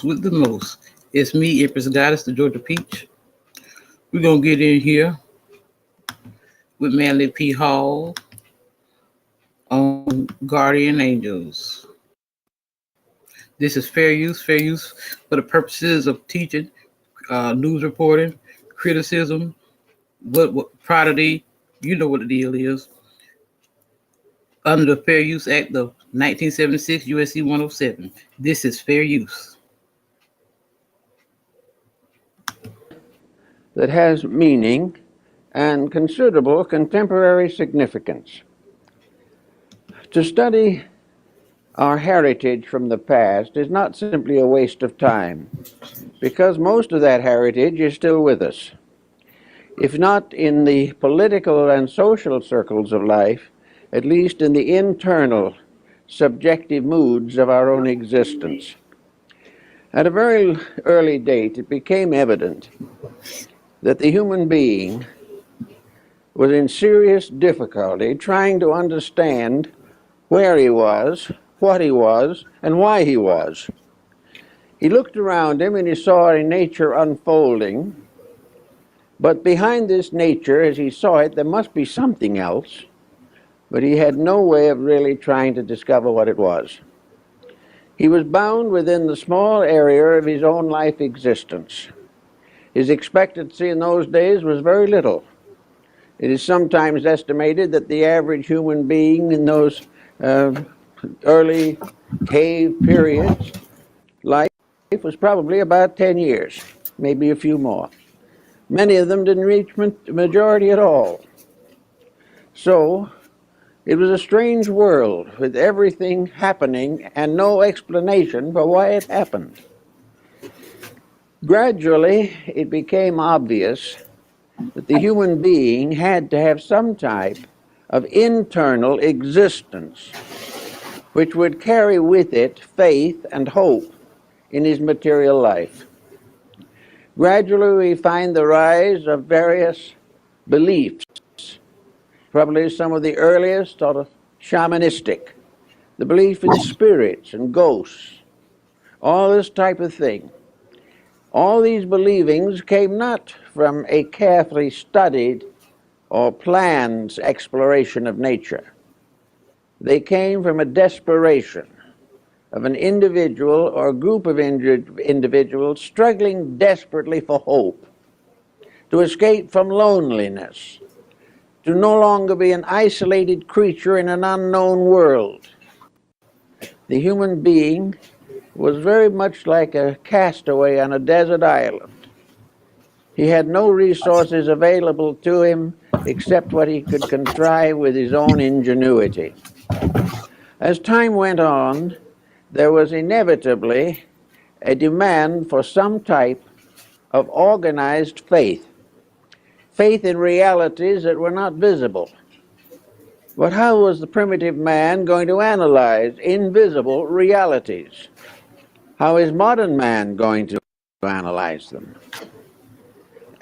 with the most. It's me, Empress Goddess, the Georgia Peach. We're going to get in here with Manly P. Hall on Guardian Angels. This is fair use for the purposes of teaching, news reporting, criticism, what prodigy, you know what the deal is. Under the Fair Use Act of 1976, USC 107. This is fair use. That has meaning and considerable contemporary significance. To study our heritage from the past is not simply a waste of time, because most of that heritage is still with us. If not in the political and social circles of life, at least in the internal, subjective moods of our own existence. At a very early date, it became evident that the human being was in serious difficulty trying to understand where he was, what he was, and why he was. He looked around him and he saw a nature unfolding, but behind this nature, as he saw it, there must be something else, but he had no way of really trying to discover what it was. He was bound within the small area of his own life existence. His expectancy in those days was very little. It is sometimes estimated that the average human being in those early cave periods, life was probably about 10 years, maybe a few more. Many of them didn't reach majority at all. So it was a strange world with everything happening and no explanation for why it happened. Gradually, it became obvious that the human being had to have some type of internal existence which would carry with it faith and hope in his material life. Gradually, we find the rise of various beliefs, probably some of the earliest sort of shamanistic, the belief in spirits and ghosts, all this type of thing. All these believings came not from a carefully studied or planned exploration of nature. They came from a desperation of an individual or group of individuals struggling desperately for hope, to escape from loneliness, to no longer be an isolated creature in an unknown world. The human being was very much like a castaway on a desert island. He had no resources available to him except what he could contrive with his own ingenuity. As time went on, there was inevitably a demand for some type of organized faith, faith in realities that were not visible. But how was the primitive man going to analyze invisible realities? How is modern man going to analyze them?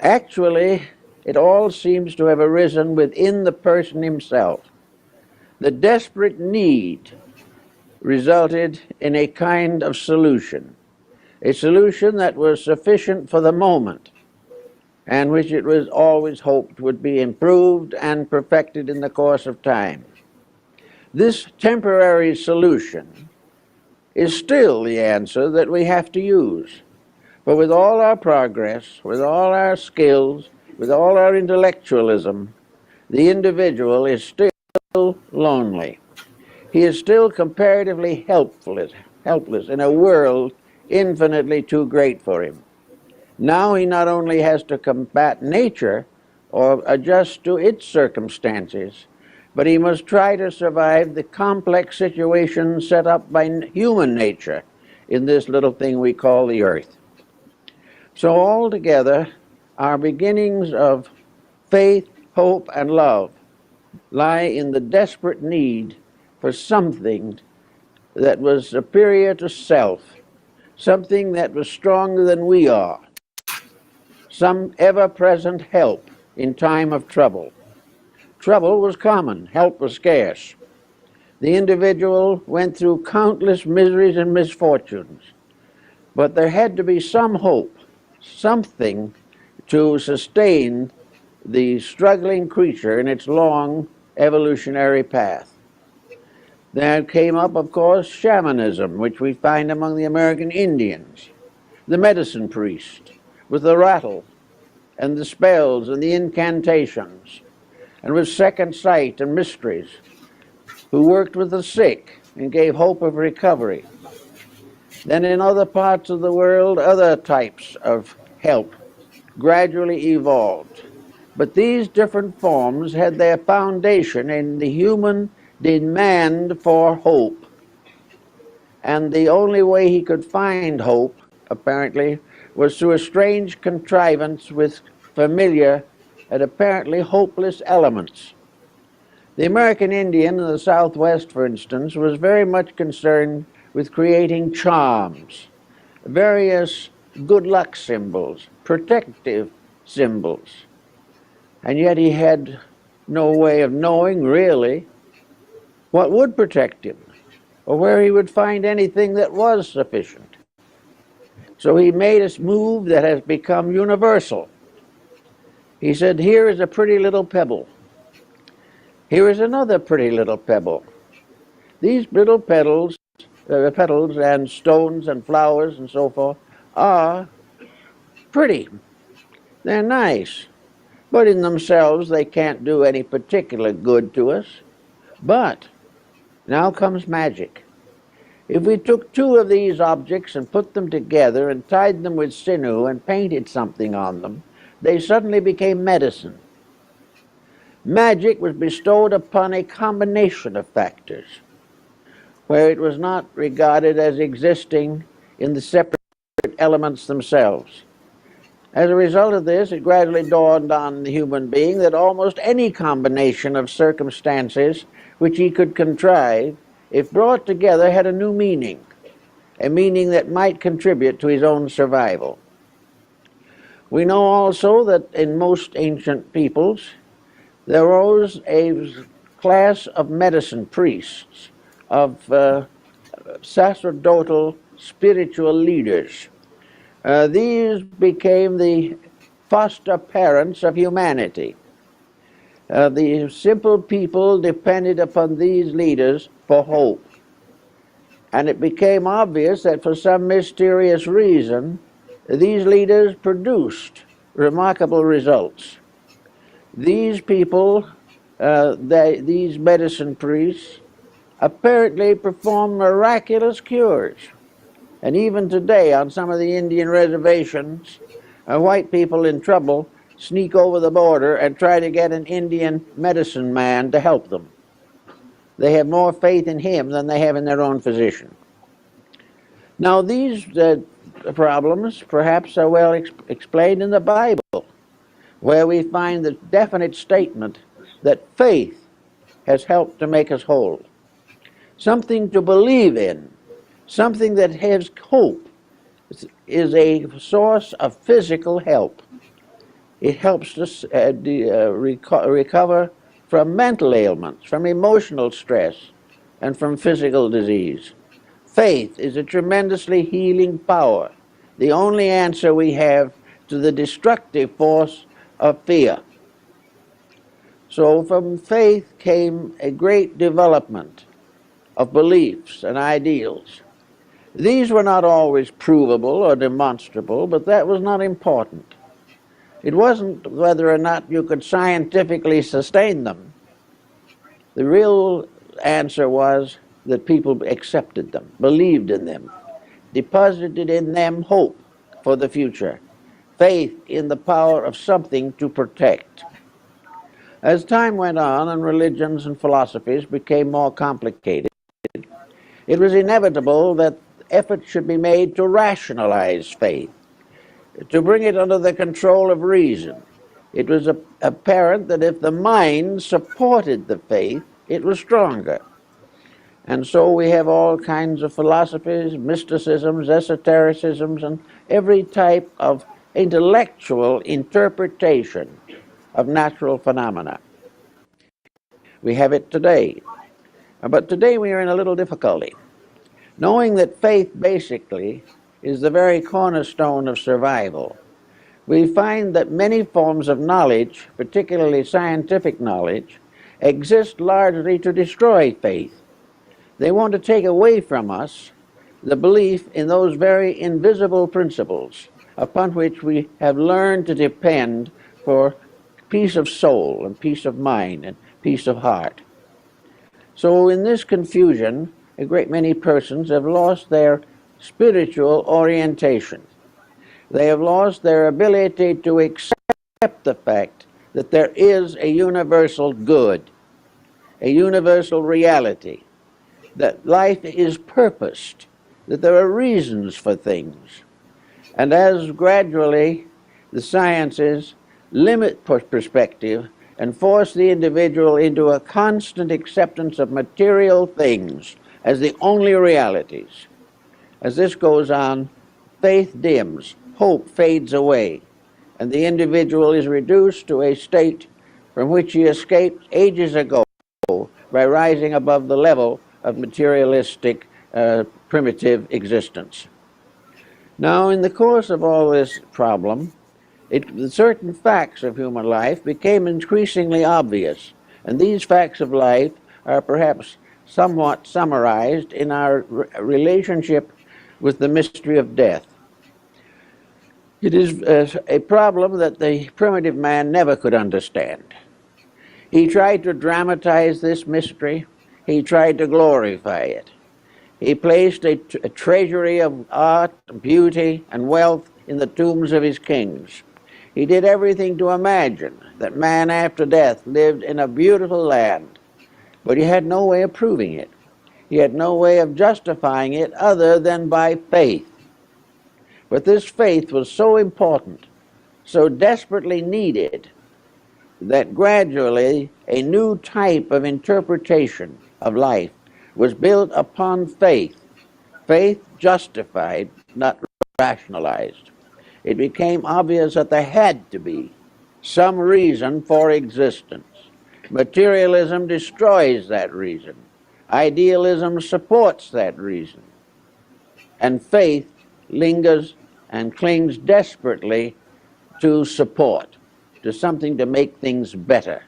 Actually, it all seems to have arisen within the person himself. The desperate need resulted in a kind of solution, a solution that was sufficient for the moment, and which it was always hoped would be improved and perfected in the course of time. This temporary solution is still the answer that we have to use. But with all our progress, with all our skills, with all our intellectualism, the individual is still lonely. He is still comparatively helpless in a world infinitely too great for him. Now he not only has to combat nature or adjust to its circumstances, but he must try to survive the complex situations set up by human nature in this little thing we call the earth. So altogether, our beginnings of faith, hope, and love lie in the desperate need for something that was superior to self, something that was stronger than we are, some ever-present help in time of trouble. Trouble was common, help was scarce. The individual went through countless miseries and misfortunes. But there had to be some hope, something to sustain the struggling creature in its long evolutionary path. There came up, of course, shamanism, which we find among the American Indians, the medicine priest with the rattle and the spells and the incantations, and with second sight and mysteries, who worked with the sick and gave hope of recovery. Then in other parts of the world, other types of help gradually evolved. But these different forms had their foundation in the human demand for hope. And the only way he could find hope, apparently, was through a strange contrivance with familiar and apparently hopeless elements. The American Indian in the Southwest, for instance, was very much concerned with creating charms, various good luck symbols, protective symbols. And yet he had no way of knowing, really, what would protect him, or where he would find anything that was sufficient. So he made a move that has become universal. He said, here is a pretty little pebble. Here is another pretty little pebble. These little petals and stones and flowers and so forth are pretty. They're nice. But in themselves, they can't do any particular good to us. But now comes magic. If we took two of these objects and put them together and tied them with sinew and painted something on them, they suddenly became medicine. Magic was bestowed upon a combination of factors, where it was not regarded as existing in the separate elements themselves. As a result of this, it gradually dawned on the human being that almost any combination of circumstances which he could contrive, if brought together, had a new meaning, a meaning that might contribute to his own survival. We know also that in most ancient peoples, there arose a class of medicine priests, of sacerdotal spiritual leaders. These became the foster parents of humanity. The simple people depended upon these leaders for hope. And it became obvious that for some mysterious reason, these leaders produced remarkable results. These people, these medicine priests, apparently perform miraculous cures. And even today, on some of the Indian reservations, white people in trouble sneak over the border and try to get an Indian medicine man to help them. They have more faith in him than they have in their own physician. Now, these problems perhaps are well explained in the Bible, where we find the definite statement that faith has helped to make us whole. Something to believe in, something that has hope, is a source of physical help. It helps us recover from mental ailments, from emotional stress, and from physical disease. Faith is a tremendously healing power, the only answer we have to the destructive force of fear. So from faith came a great development of beliefs and ideals. These were not always provable or demonstrable, but that was not important. It wasn't whether or not you could scientifically sustain them. The real answer was that people accepted them, believed in them, deposited in them hope for the future, faith in the power of something to protect. As time went on and religions and philosophies became more complicated, it was inevitable that effort should be made to rationalize faith, to bring it under the control of reason. It was apparent that if the mind supported the faith, it was stronger. And so we have all kinds of philosophies, mysticisms, esotericisms, and every type of intellectual interpretation of natural phenomena. We have it today. But today we are in a little difficulty, knowing that faith basically is the very cornerstone of survival. We find that many forms of knowledge, particularly scientific knowledge, exist largely to destroy faith. They want to take away from us the belief in those very invisible principles upon which we have learned to depend for peace of soul and peace of mind and peace of heart. So in this confusion, a great many persons have lost their spiritual orientation. They have lost their ability to accept the fact that there is a universal good, a universal reality, that life is purposed, that there are reasons for things. And as gradually the sciences limit perspective and force the individual into a constant acceptance of material things as the only realities, as this goes on, faith dims, hope fades away, and the individual is reduced to a state from which he escaped ages ago by rising above the level of materialistic, primitive existence. Now, in the course of all this problem, certain facts of human life became increasingly obvious, and these facts of life are perhaps somewhat summarized in our relationship with the mystery of death. It is a problem that the primitive man never could understand. He tried to dramatize this mystery. He tried to glorify it. He placed a treasury of art, beauty, and wealth in the tombs of his kings. He did everything to imagine that man after death lived in a beautiful land, but he had no way of proving it. He had no way of justifying it other than by faith. But this faith was so important, so desperately needed, that gradually a new type of interpretation of life was built upon faith, faith justified, not rationalized. It became obvious that there had to be some reason for existence. Materialism destroys that reason. Idealism supports that reason. And faith lingers and clings desperately to support, to something to make things better.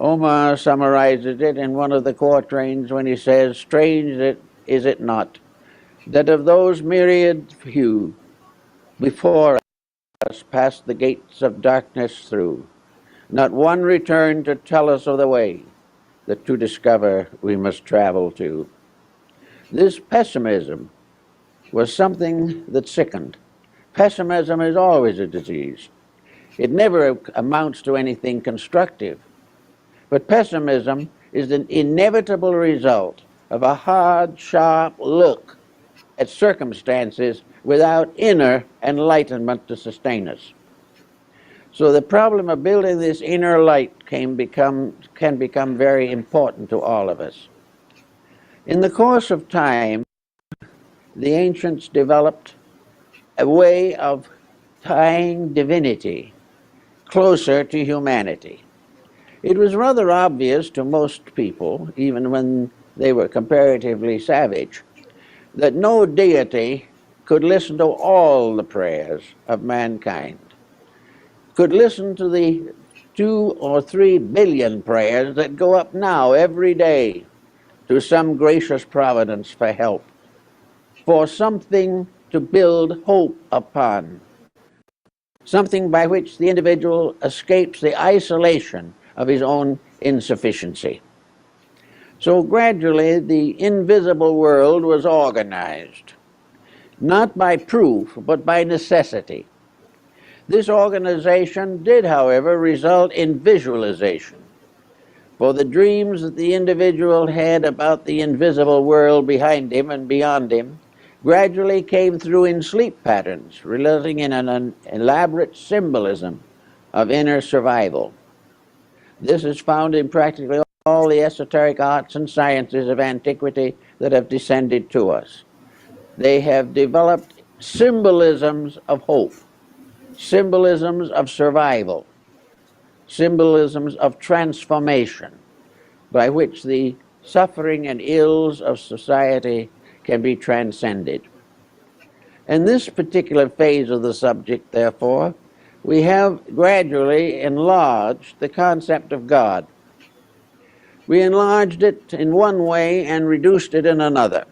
Omar summarizes it in one of the quatrains when he says, "Strange is it not, that of those myriad few before us passed the gates of darkness through, not one returned to tell us of the way that to discover we must travel to." This pessimism was something that sickened. Pessimism is always a disease. It never amounts to anything constructive. But pessimism is an inevitable result of a hard, sharp look at circumstances without inner enlightenment to sustain us. So the problem of building this inner light can become very important to all of us. In the course of time, the ancients developed a way of tying divinity closer to humanity. It was rather obvious to most people, even when they were comparatively savage, that no deity could listen to all the prayers of mankind, could listen to the 2 or 3 billion prayers that go up now every day to some gracious providence for help, for something to build hope upon, something by which the individual escapes the isolation of his own insufficiency. So gradually the invisible world was organized, not by proof, but by necessity. This organization did, however, result in visualization. For the dreams that the individual had about the invisible world behind him and beyond him gradually came through in sleep patterns, resulting in an elaborate symbolism of inner survival. This is found in practically all the esoteric arts and sciences of antiquity that have descended to us. They have developed symbolisms of hope, symbolisms of survival, symbolisms of transformation, by which the suffering and ills of society can be transcended. In this particular phase of the subject, therefore, we have gradually enlarged the concept of God. We enlarged it in one way and reduced it in another.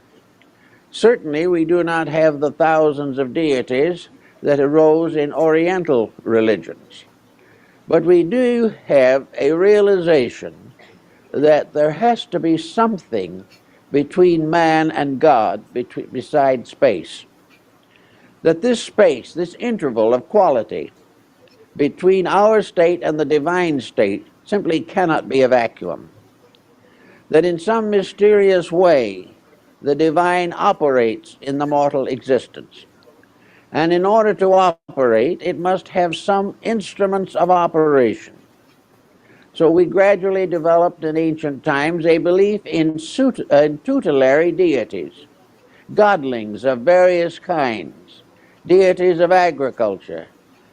Certainly, we do not have the thousands of deities that arose in Oriental religions, but we do have a realization that there has to be something between man and God besides space. That this space, this interval of quality between our state and the divine state simply cannot be a vacuum. That in some mysterious way, the divine operates in the mortal existence. And in order to operate, it must have some instruments of operation. So we gradually developed in ancient times a belief in tutelary deities, godlings of various kinds, deities of agriculture.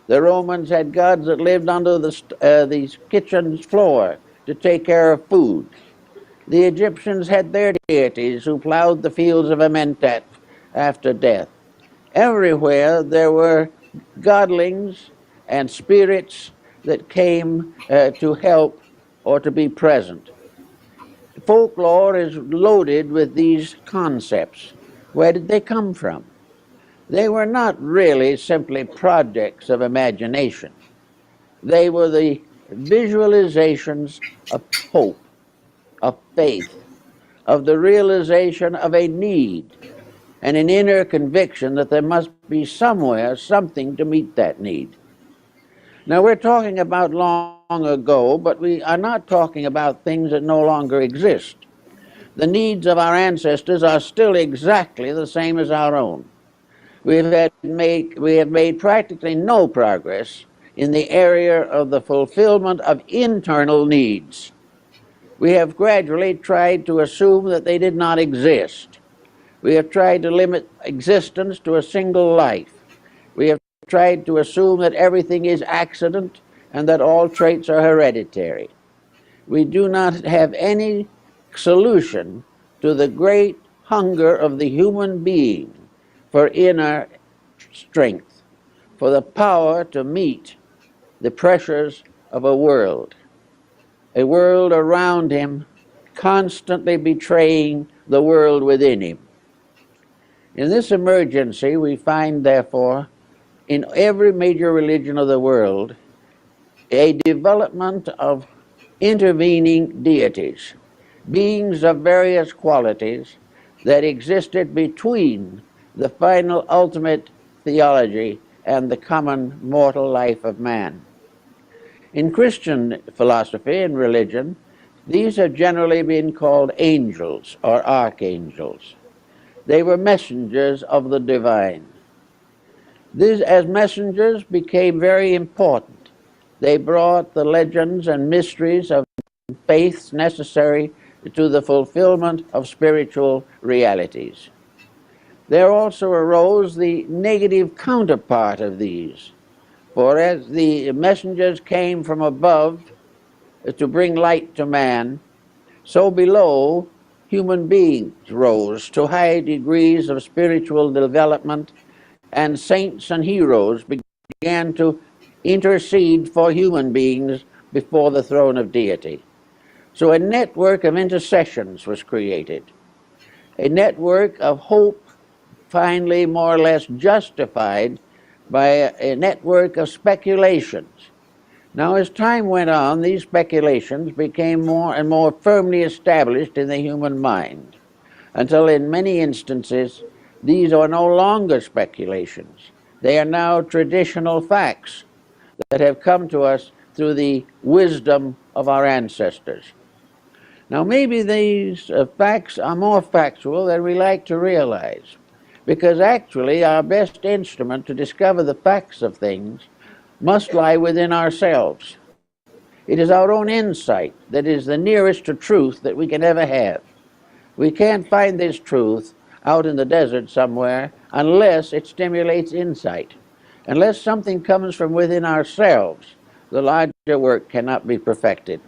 The Romans had gods that lived under the kitchen's floor to take care of food. The Egyptians had their deities who plowed the fields of Amentet after death. Everywhere there were godlings and spirits that came to help or to be present. Folklore is loaded with these concepts. Where did they come from? They were not really simply projects of imagination. They were the visualizations of hope, of faith, of the realization of a need, and an inner conviction that there must be somewhere something to meet that need. Now, we're talking about long ago, but we are not talking about things that no longer exist. The needs of our ancestors are still exactly the same as our own. We have made practically no progress in the area of the fulfillment of internal needs. We have gradually tried to assume that they did not exist. We have tried to limit existence to a single life. We have tried to assume that everything is accident and that all traits are hereditary. We do not have any solution to the great hunger of the human being for inner strength, for the power to meet the pressures of a world around him constantly betraying the world within him. In this emergency, we find, therefore, in every major religion of the world, a development of intervening deities, beings of various qualities that existed between the final ultimate theology and the common mortal life of man. In Christian philosophy and religion, these have generally been called angels or archangels. They were messengers of the divine. These, as messengers, became very important. They brought the legends and mysteries of faiths necessary to the fulfillment of spiritual realities. There also arose the negative counterpart of these, for as the messengers came from above to bring light to man, so below human beings rose to high degrees of spiritual development, and saints and heroes began to intercede for human beings before the throne of deity. So a network of intercessions was created, a network of hope finally more or less justified by a network of speculations. Now, as time went on, these speculations became more and more firmly established in the human mind, until in many instances, these are no longer speculations. They are now traditional facts that have come to us through the wisdom of our ancestors. Now, maybe these facts are more factual than we like to realize, because actually our best instrument to discover the facts of things must lie within ourselves. It is our own insight that is the nearest to truth that we can ever have. We can't find this truth out in the desert somewhere unless it stimulates insight. Unless something comes from within ourselves, the larger work cannot be perfected.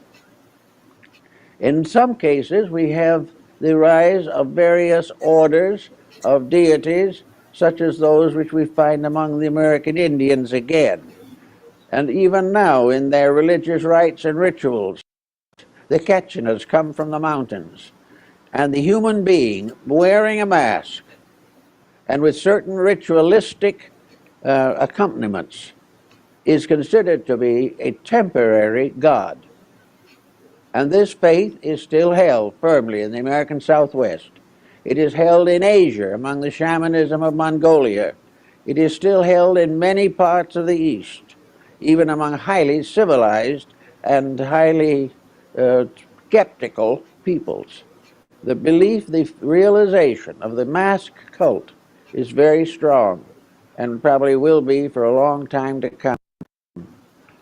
In some cases, we have the rise of various orders of deities, such as those which we find among the American Indians again. And even now, in their religious rites and rituals, the Ketchinas come from the mountains, and the human being wearing a mask and with certain ritualistic accompaniments is considered to be a temporary god. And this faith is still held firmly in the American Southwest. It is held in Asia among the shamanism of Mongolia. It is still held in many parts of the East, even among highly civilized and highly skeptical peoples. The belief, the realization of the mask cult is very strong and probably will be for a long time to come.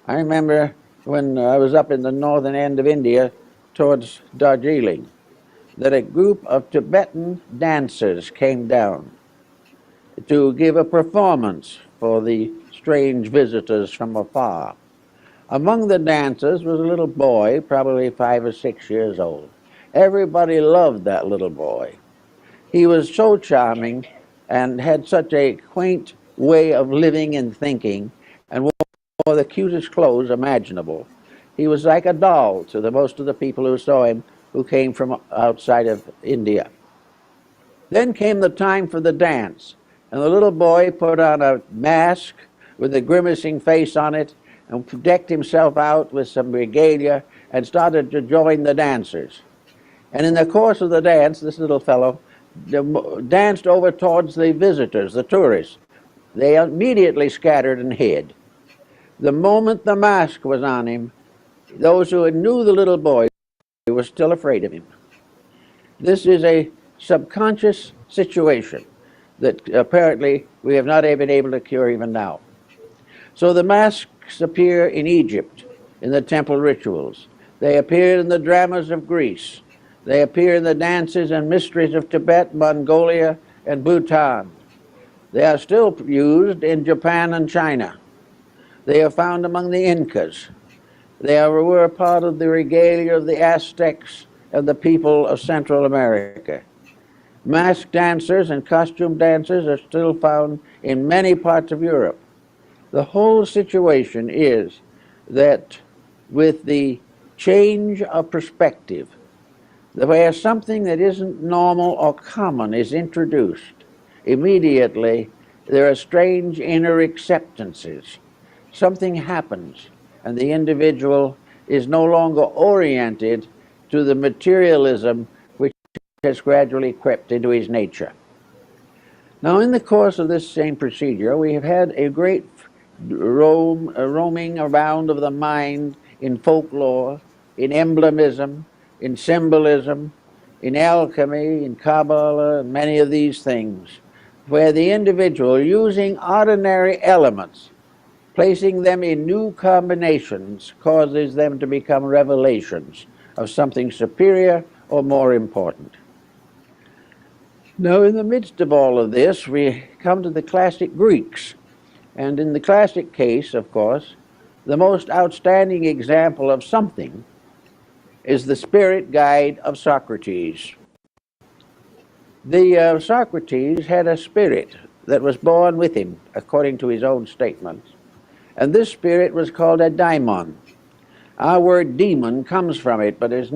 I remember when I was up in the northern end of India towards Darjeeling, that a group of Tibetan dancers came down to give a performance for the strange visitors from afar. Among the dancers was a little boy, probably 5 or 6 years old. Everybody loved that little boy. He was so charming and had such a quaint way of living and thinking, and wore the cutest clothes imaginable. He was like a doll to most of the people who saw him, who came from outside of India. Then came the time for the dance, and the little boy put on a mask with a grimacing face on it and decked himself out with some regalia and started to join the dancers. And in the course of the dance, this little fellow danced over towards the visitors, the tourists. They immediately scattered and hid. The moment the mask was on him, those who knew the little boy were still afraid of him. This is a subconscious situation that apparently we have not been able to cure even now. So the masks appear in Egypt, in the temple rituals. They appear in the dramas of Greece. They appear in the dances and mysteries of Tibet, Mongolia, and Bhutan. They are still used in Japan and China. They are found among the Incas. They were part of the regalia of the Aztecs and the people of Central America. Masked dancers and costume dancers are still found in many parts of Europe. The whole situation is that with the change of perspective, where something that isn't normal or common is introduced, immediately there are strange inner acceptances. Something happens, and the individual is no longer oriented to the materialism which has gradually crept into his nature. Now, in the course of this same procedure, we have had a great roaming around of the mind in folklore, in emblemism, in symbolism, in alchemy, in Kabbalah, and many of these things, where the individual, using ordinary elements, placing them in new combinations, causes them to become revelations of something superior or more important. Now, in the midst of all of this, we come to the classic Greeks. And in the classic case, of course, the most outstanding example of something is the spirit guide of Socrates. Socrates had a spirit that was born with him, according to his own statements. And this spirit was called a daimon. Our word demon comes from it, but it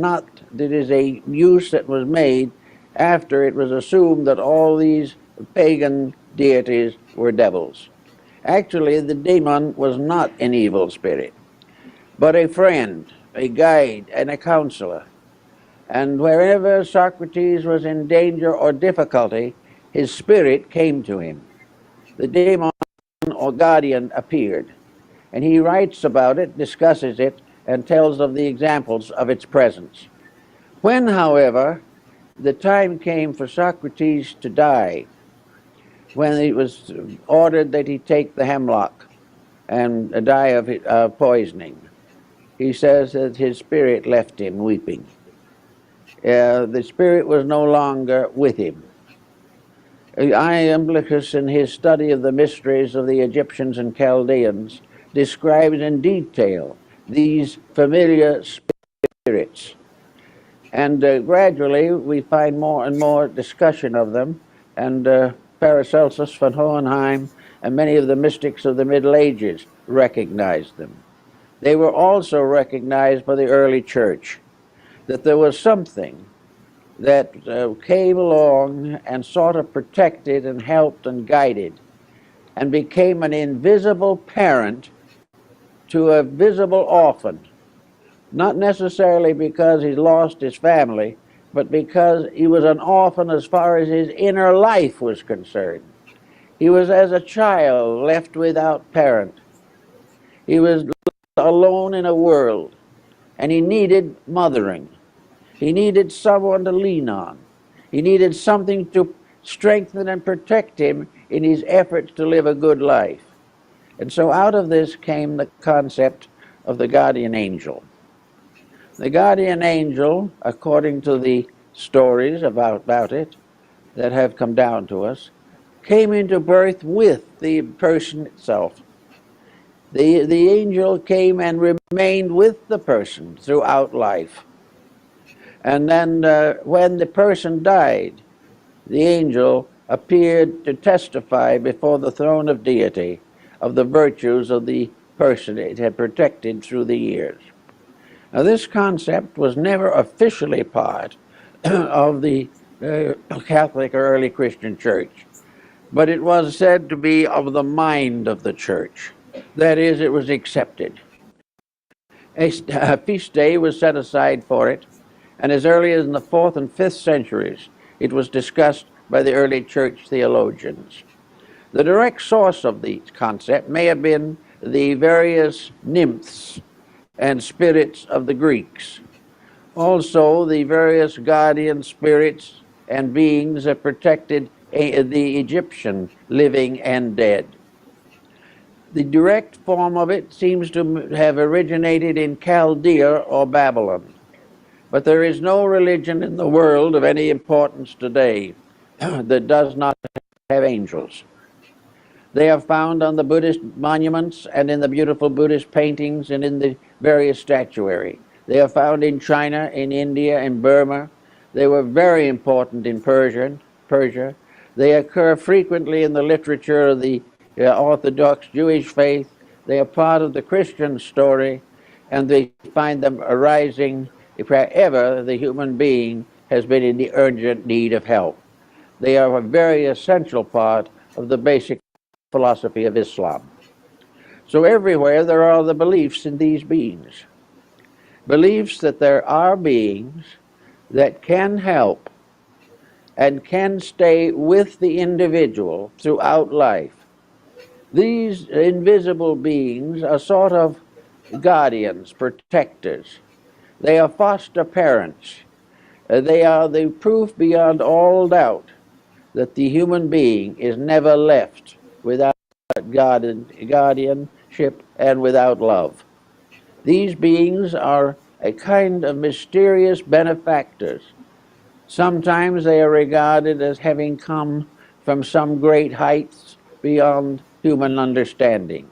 is a use that was made after it was assumed that all these pagan deities were devils. Actually, the demon was not an evil spirit, but a friend, a guide, and a counselor. And wherever Socrates was in danger or difficulty, his spirit came to him. The demon or guardian appeared, and he writes about it, discusses it, and tells of the examples of its presence. When, however, the time came for Socrates to die, when it was ordered that he take the hemlock and die of poisoning, he says that his spirit left him weeping. The spirit was no longer with him. Iamblichus, in his study of the mysteries of the Egyptians and Chaldeans, describes in detail these familiar spirits. And gradually we find more and more discussion of them, and Paracelsus von Hohenheim and many of the mystics of the Middle Ages recognized them. They were also recognized by the early church, that there was something that came along and sort of protected and helped and guided and became an invisible parent to a visible orphan, not necessarily because he lost his family, but because he was an orphan as far as his inner life was concerned. He was, as a child, left without parent. He was alone in a world, and he needed mothering. He needed someone to lean on. He needed something to strengthen and protect him in his efforts to live a good life. And so out of this came the concept of the guardian angel. The guardian angel, according to the stories about it that have come down to us, came into birth with the person itself. The angel came and remained with the person throughout life. And then when the person died, the angel appeared to testify before the throne of deity of the virtues of the person it had protected through the years. Now, this concept was never officially part of the Catholic or early Christian church, but it was said to be of the mind of the church. That is, it was accepted. A feast day was set aside for it, and as early as in the 4th and 5th centuries, it was discussed by the early church theologians. The direct source of the concept may have been the various nymphs and spirits of the Greeks. Also, the various guardian spirits and beings that protected the Egyptian living and dead. The direct form of it seems to have originated in Chaldea or Babylon. But there is no religion in the world of any importance today that does not have angels. They are found on the Buddhist monuments and in the beautiful Buddhist paintings and in the various statuary. They are found in China, in India, in Burma. They were very important in Persia. They occur frequently in the literature of the Orthodox Jewish faith. They are part of the Christian story, and they find them arising wherever the human being has been in the urgent need of help. They are a very essential part of the basic philosophy of Islam. So everywhere there are the beliefs in these beings. Beliefs that there are beings that can help and can stay with the individual throughout life. These invisible beings are sort of guardians, protectors. They are foster parents. They are the proof beyond all doubt that the human being is never left without guardianship and without love. These beings are a kind of mysterious benefactors. Sometimes they are regarded as having come from some great heights beyond human understanding.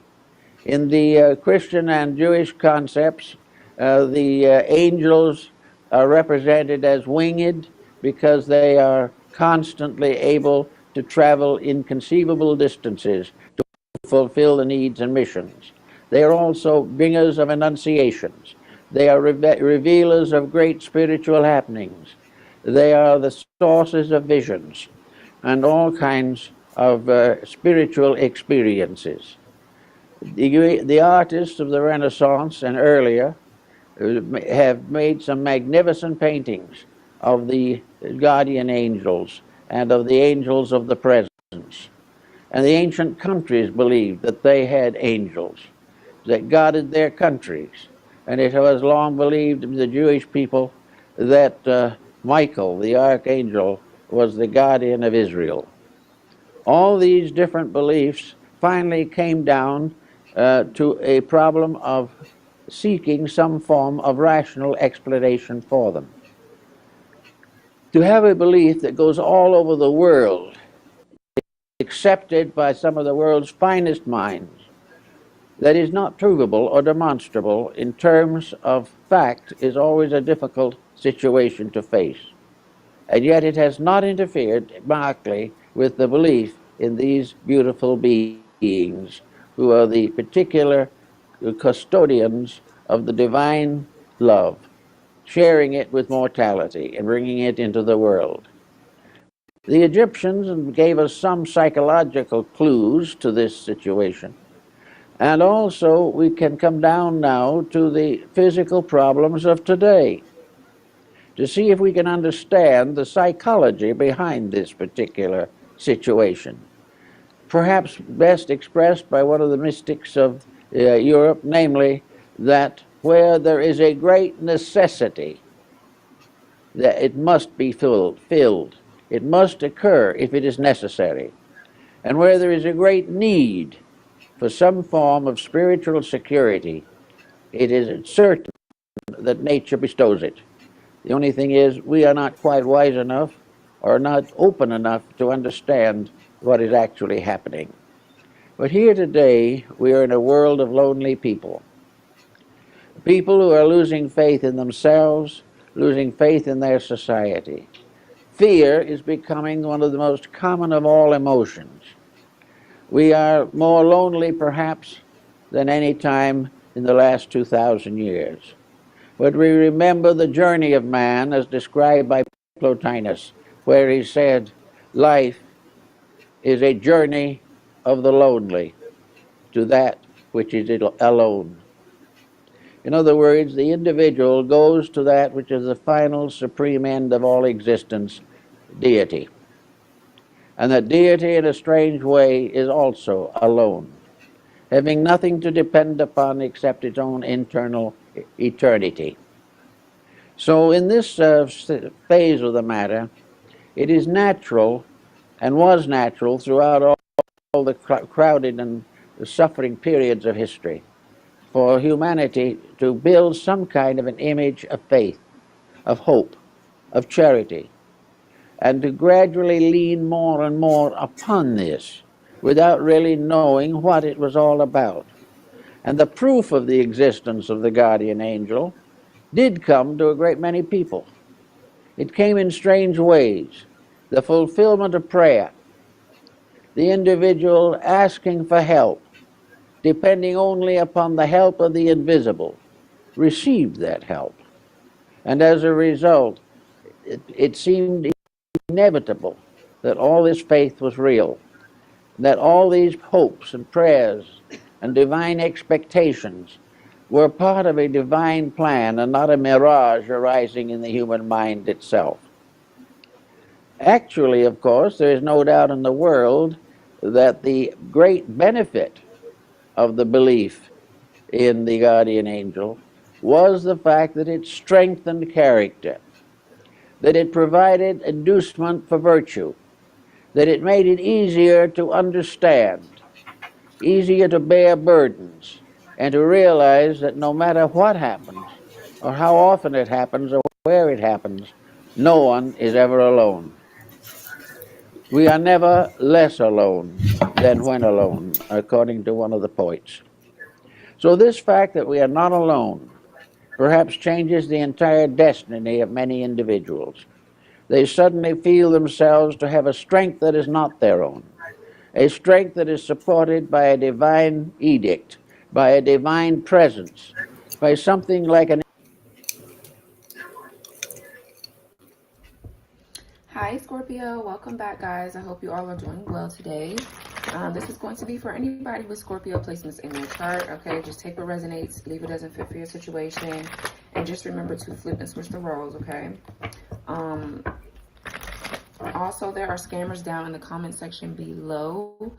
In the Christian and Jewish concepts, the angels are represented as winged because they are constantly able to travel inconceivable distances to fulfill the needs and missions. They are also bringers of annunciations. They are revealers of great spiritual happenings. They are the sources of visions and all kinds of spiritual experiences. The artists of the Renaissance and earlier have made some magnificent paintings of the guardian angels and of the angels of the presence. And the ancient countries believed that they had angels that guarded their countries. And it was long believed in the Jewish people that Michael, the archangel, was the guardian of Israel. All these different beliefs finally came down to a problem of seeking some form of rational explanation for them. To have a belief that goes all over the world, accepted by some of the world's finest minds, that is not provable or demonstrable in terms of fact is always a difficult situation to face. And yet it has not interfered markedly with the belief in these beautiful beings who are the particular custodians of the divine love, sharing it with mortality and bringing it into the world. The Egyptians gave us some psychological clues to this situation. And also, we can come down now to the physical problems of today to see if we can understand the psychology behind this particular situation. Perhaps best expressed by one of the mystics of Europe, namely that where there is a great necessity, that it must be filled. It must occur if it is necessary. And where there is a great need for some form of spiritual security, it is certain that nature bestows it. The only thing is, we are not quite wise enough or not open enough to understand what is actually happening. But here today, we are in a world of lonely people. People who are losing faith in themselves, losing faith in their society. Fear is becoming one of the most common of all emotions. We are more lonely, perhaps, than any time in the last 2,000 years. But we remember the journey of man as described by Plotinus, where he said, life is a journey of the lonely to that which is alone. In other words, the individual goes to that which is the final supreme end of all existence, deity. And that deity, in a strange way, is also alone, having nothing to depend upon except its own internal eternity. So in this phase of the matter, it is natural, and was natural throughout all the crowded and suffering periods of history, for humanity to build some kind of an image of faith, of hope, of charity, and to gradually lean more and more upon this without really knowing what it was all about. And the proof of the existence of the guardian angel did come to a great many people. It came in strange ways. The fulfillment of prayer, the individual asking for help, depending only upon the help of the invisible, received that help. And as a result, it seemed inevitable that all this faith was real, that all these hopes and prayers and divine expectations were part of a divine plan and not a mirage arising in the human mind itself. Actually, of course, there is no doubt in the world that the great benefit of the belief in the guardian angel was the fact that it strengthened character, that it provided inducement for virtue, that it made it easier to understand, easier to bear burdens, and to realize that no matter what happens, or how often it happens, or where it happens, no one is ever alone. We are never less alone than when alone, according to one of the poets. So this fact that we are not alone perhaps changes the entire destiny of many individuals. They suddenly feel themselves to have a strength that is not their own, a strength that is supported by a divine edict, by a divine presence, by something like an... Hi Scorpio, welcome back guys. I hope you all are doing well today. This is going to be for anybody with Scorpio placements in your chart, okay? Just take what resonates, leave what doesn't fit for your situation, and just remember to flip and switch the roles, okay? Also, there are scammers down in the comment section below.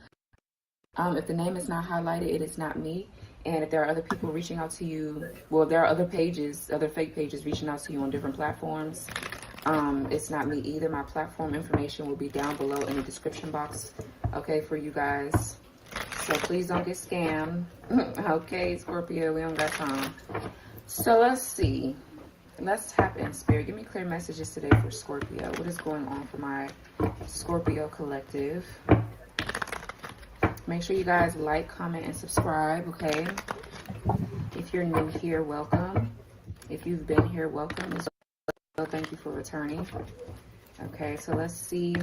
If the name is not highlighted, it is not me. And if there are other people reaching out to you, well, there are other pages, other fake pages reaching out to you on different platforms. It's not me either. My platform information will be down below in the description box, okay, for you guys. So please don't get scammed. Okay, Scorpio, we don't got time. So let's see. Let's tap in, Spirit. Give me clear messages today for Scorpio. What is going on for my Scorpio collective? Make sure you guys like, comment, and subscribe, okay? If you're new here, welcome. If you've been here, welcome as well. Thank you for returning. Okay, so let's see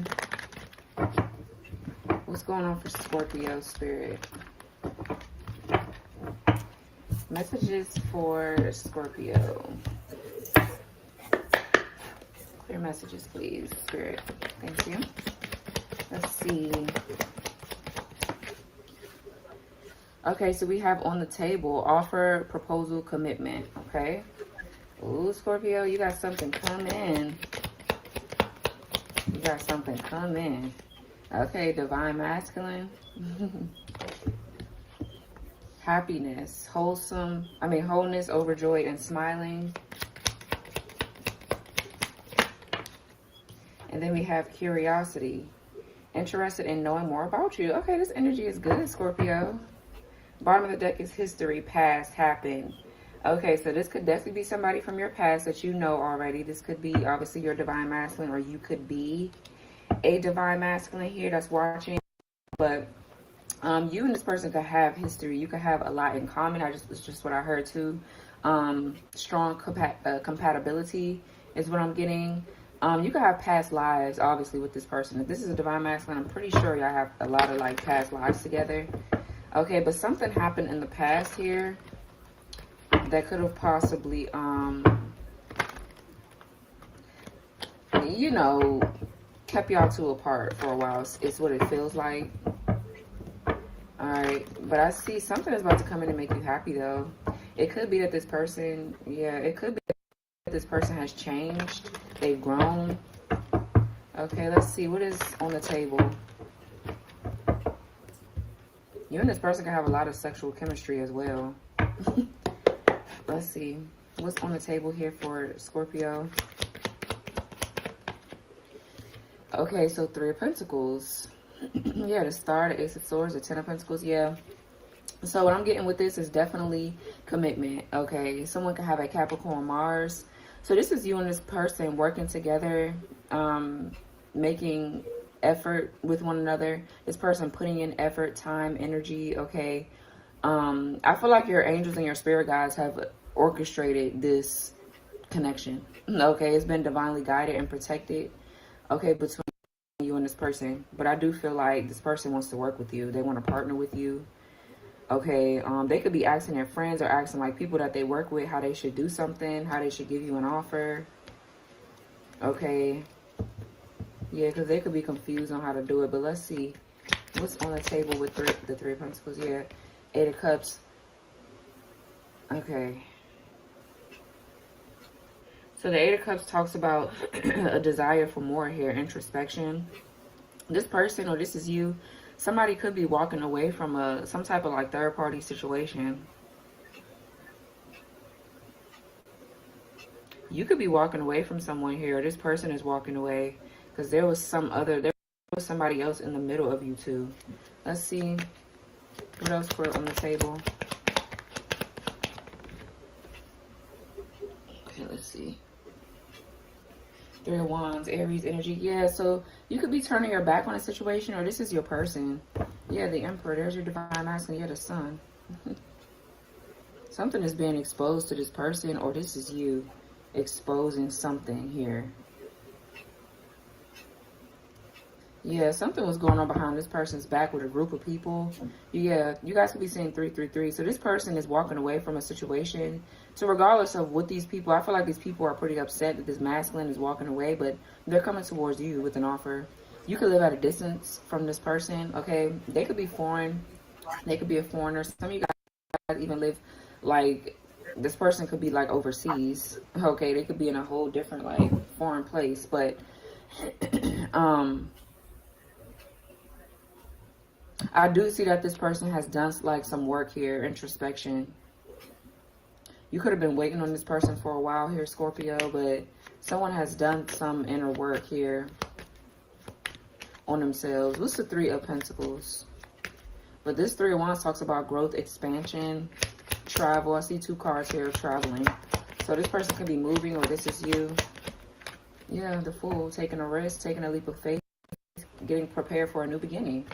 What's going on for Scorpio spirit? Messages for Scorpio. Clear messages, please, spirit. Thank you. Let's see. Okay, so we have on the table offer, proposal, commitment. Okay. Ooh, Scorpio, you got something coming. You got something coming. Okay, divine masculine. Happiness, wholeness, overjoyed, and smiling. And then we have curiosity, interested in knowing more about you. Okay, this energy is good, Scorpio. Bottom of the deck is history, past, happened. Okay, so this could definitely be somebody from your past that you know already. This could be obviously your divine masculine, or you could be a divine masculine here that's watching. But you and this person could have history. You could have a lot in common. It's just what I heard too. Strong compatibility is what I'm getting. You could have past lives, obviously, with this person. If this is a divine masculine, I'm pretty sure y'all have a lot of like past lives together. Okay, but something happened in the past here that could have possibly, you know, kept y'all two apart for a while. It's what it feels like. Alright, but I see something is about to come in and make you happy, though. It could be that this person, it could be that this person has changed. They've grown. Okay, let's see. What is on the table? You and this person can have a lot of sexual chemistry as well. Let's see. What's on the table here for Scorpio? Okay, so 3 of Pentacles. Yeah, the Star, the Ace of Swords, the 10 of Pentacles, yeah. So what I'm getting with this is definitely commitment, okay? Someone can have a Capricorn Mars. So this is you and this person working together, making effort with one another. This person putting in effort, time, energy, okay? I feel like your angels and your spirit guides have orchestrated this connection, okay? It's been divinely guided and protected, okay, between you and this person. But I do feel like this person wants to work with you. They want to partner with you, okay? They could be asking their friends or asking like people that they work with how they should do something, how they should give you an offer, okay? Yeah, because they could be confused on how to do it. But let's see what's on the table with the 3 of Pentacles. Yeah, 8 of Cups. Okay. So the 8 of Cups talks about a desire for more here, introspection. This person, or this is you, somebody could be walking away from some type of like third party situation. You could be walking away from someone here. This person is walking away because there was somebody else in the middle of you two. Let's see what else put on the table. Okay, let's see. 3 of Wands, Aries energy. Yeah, so you could be turning your back on a situation, or this is your person. Yeah, the Emperor. There's your divine masculine. Yeah, the Sun. Something is being exposed to this person, or this is you exposing something here. Yeah, something was going on behind this person's back with a group of people. Yeah, you guys could be seeing 333. So this person is walking away from a situation. So regardless of what these people, I feel like these people are pretty upset that this masculine is walking away, but they're coming towards you with an offer. You could live at a distance from this person, okay? They could be foreign. They could be a foreigner. Some of you guys even live, like, this person could be, like, overseas, okay? They could be in a whole different, like, foreign place, but, I do see that this person has done like some work here, introspection. You could have been waiting on this person for a while here, Scorpio, but someone has done some inner work here on themselves. What's the 3 of Pentacles? But this 3 of Wands talks about growth, expansion, travel. I see 2 cards here of traveling. So this person could be moving, or this is you. Yeah, the Fool, taking a risk, taking a leap of faith, getting prepared for a new beginning.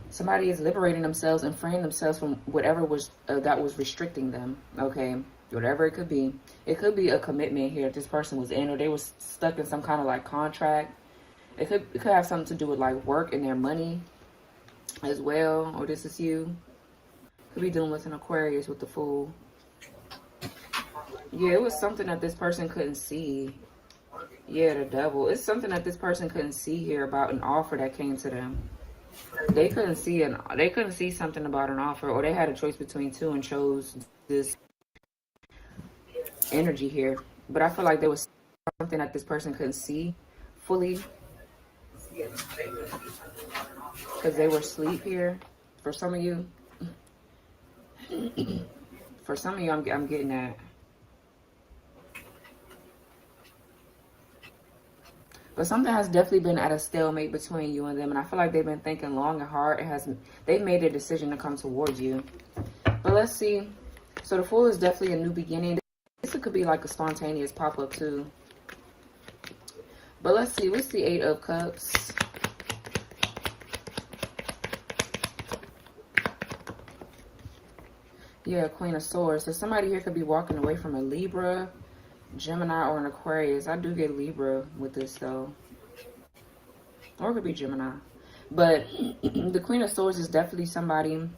Somebody is liberating themselves and freeing themselves from whatever was that was restricting them, okay? Whatever it could be. It could be a commitment here this person was in, or they were stuck in some kind of like contract. It could have something to do with like work and their money, as well, or this is you. Could be dealing with an Aquarius with the Fool. Yeah, it was something that this person couldn't see. Yeah, the Devil. It's something that this person couldn't see here about an offer that came to them. They couldn't see something about an offer, or they had a choice between two and chose this energy here. But I feel like there was something that this person couldn't see fully because they were asleep here. For some of you, I'm getting that. But something has definitely been at a stalemate between you and them, and I feel like they've been thinking long and hard. They've made a decision to come towards you. But let's see. So the Fool is definitely a new beginning. This could be like a spontaneous pop-up too. But let's see. What's the Eight of Cups? Yeah, Queen of Swords. So somebody here could be walking away from a Libra, Gemini, or an Aquarius. I do get Libra with this though. Or it could be Gemini. But the Queen of Swords is definitely somebody.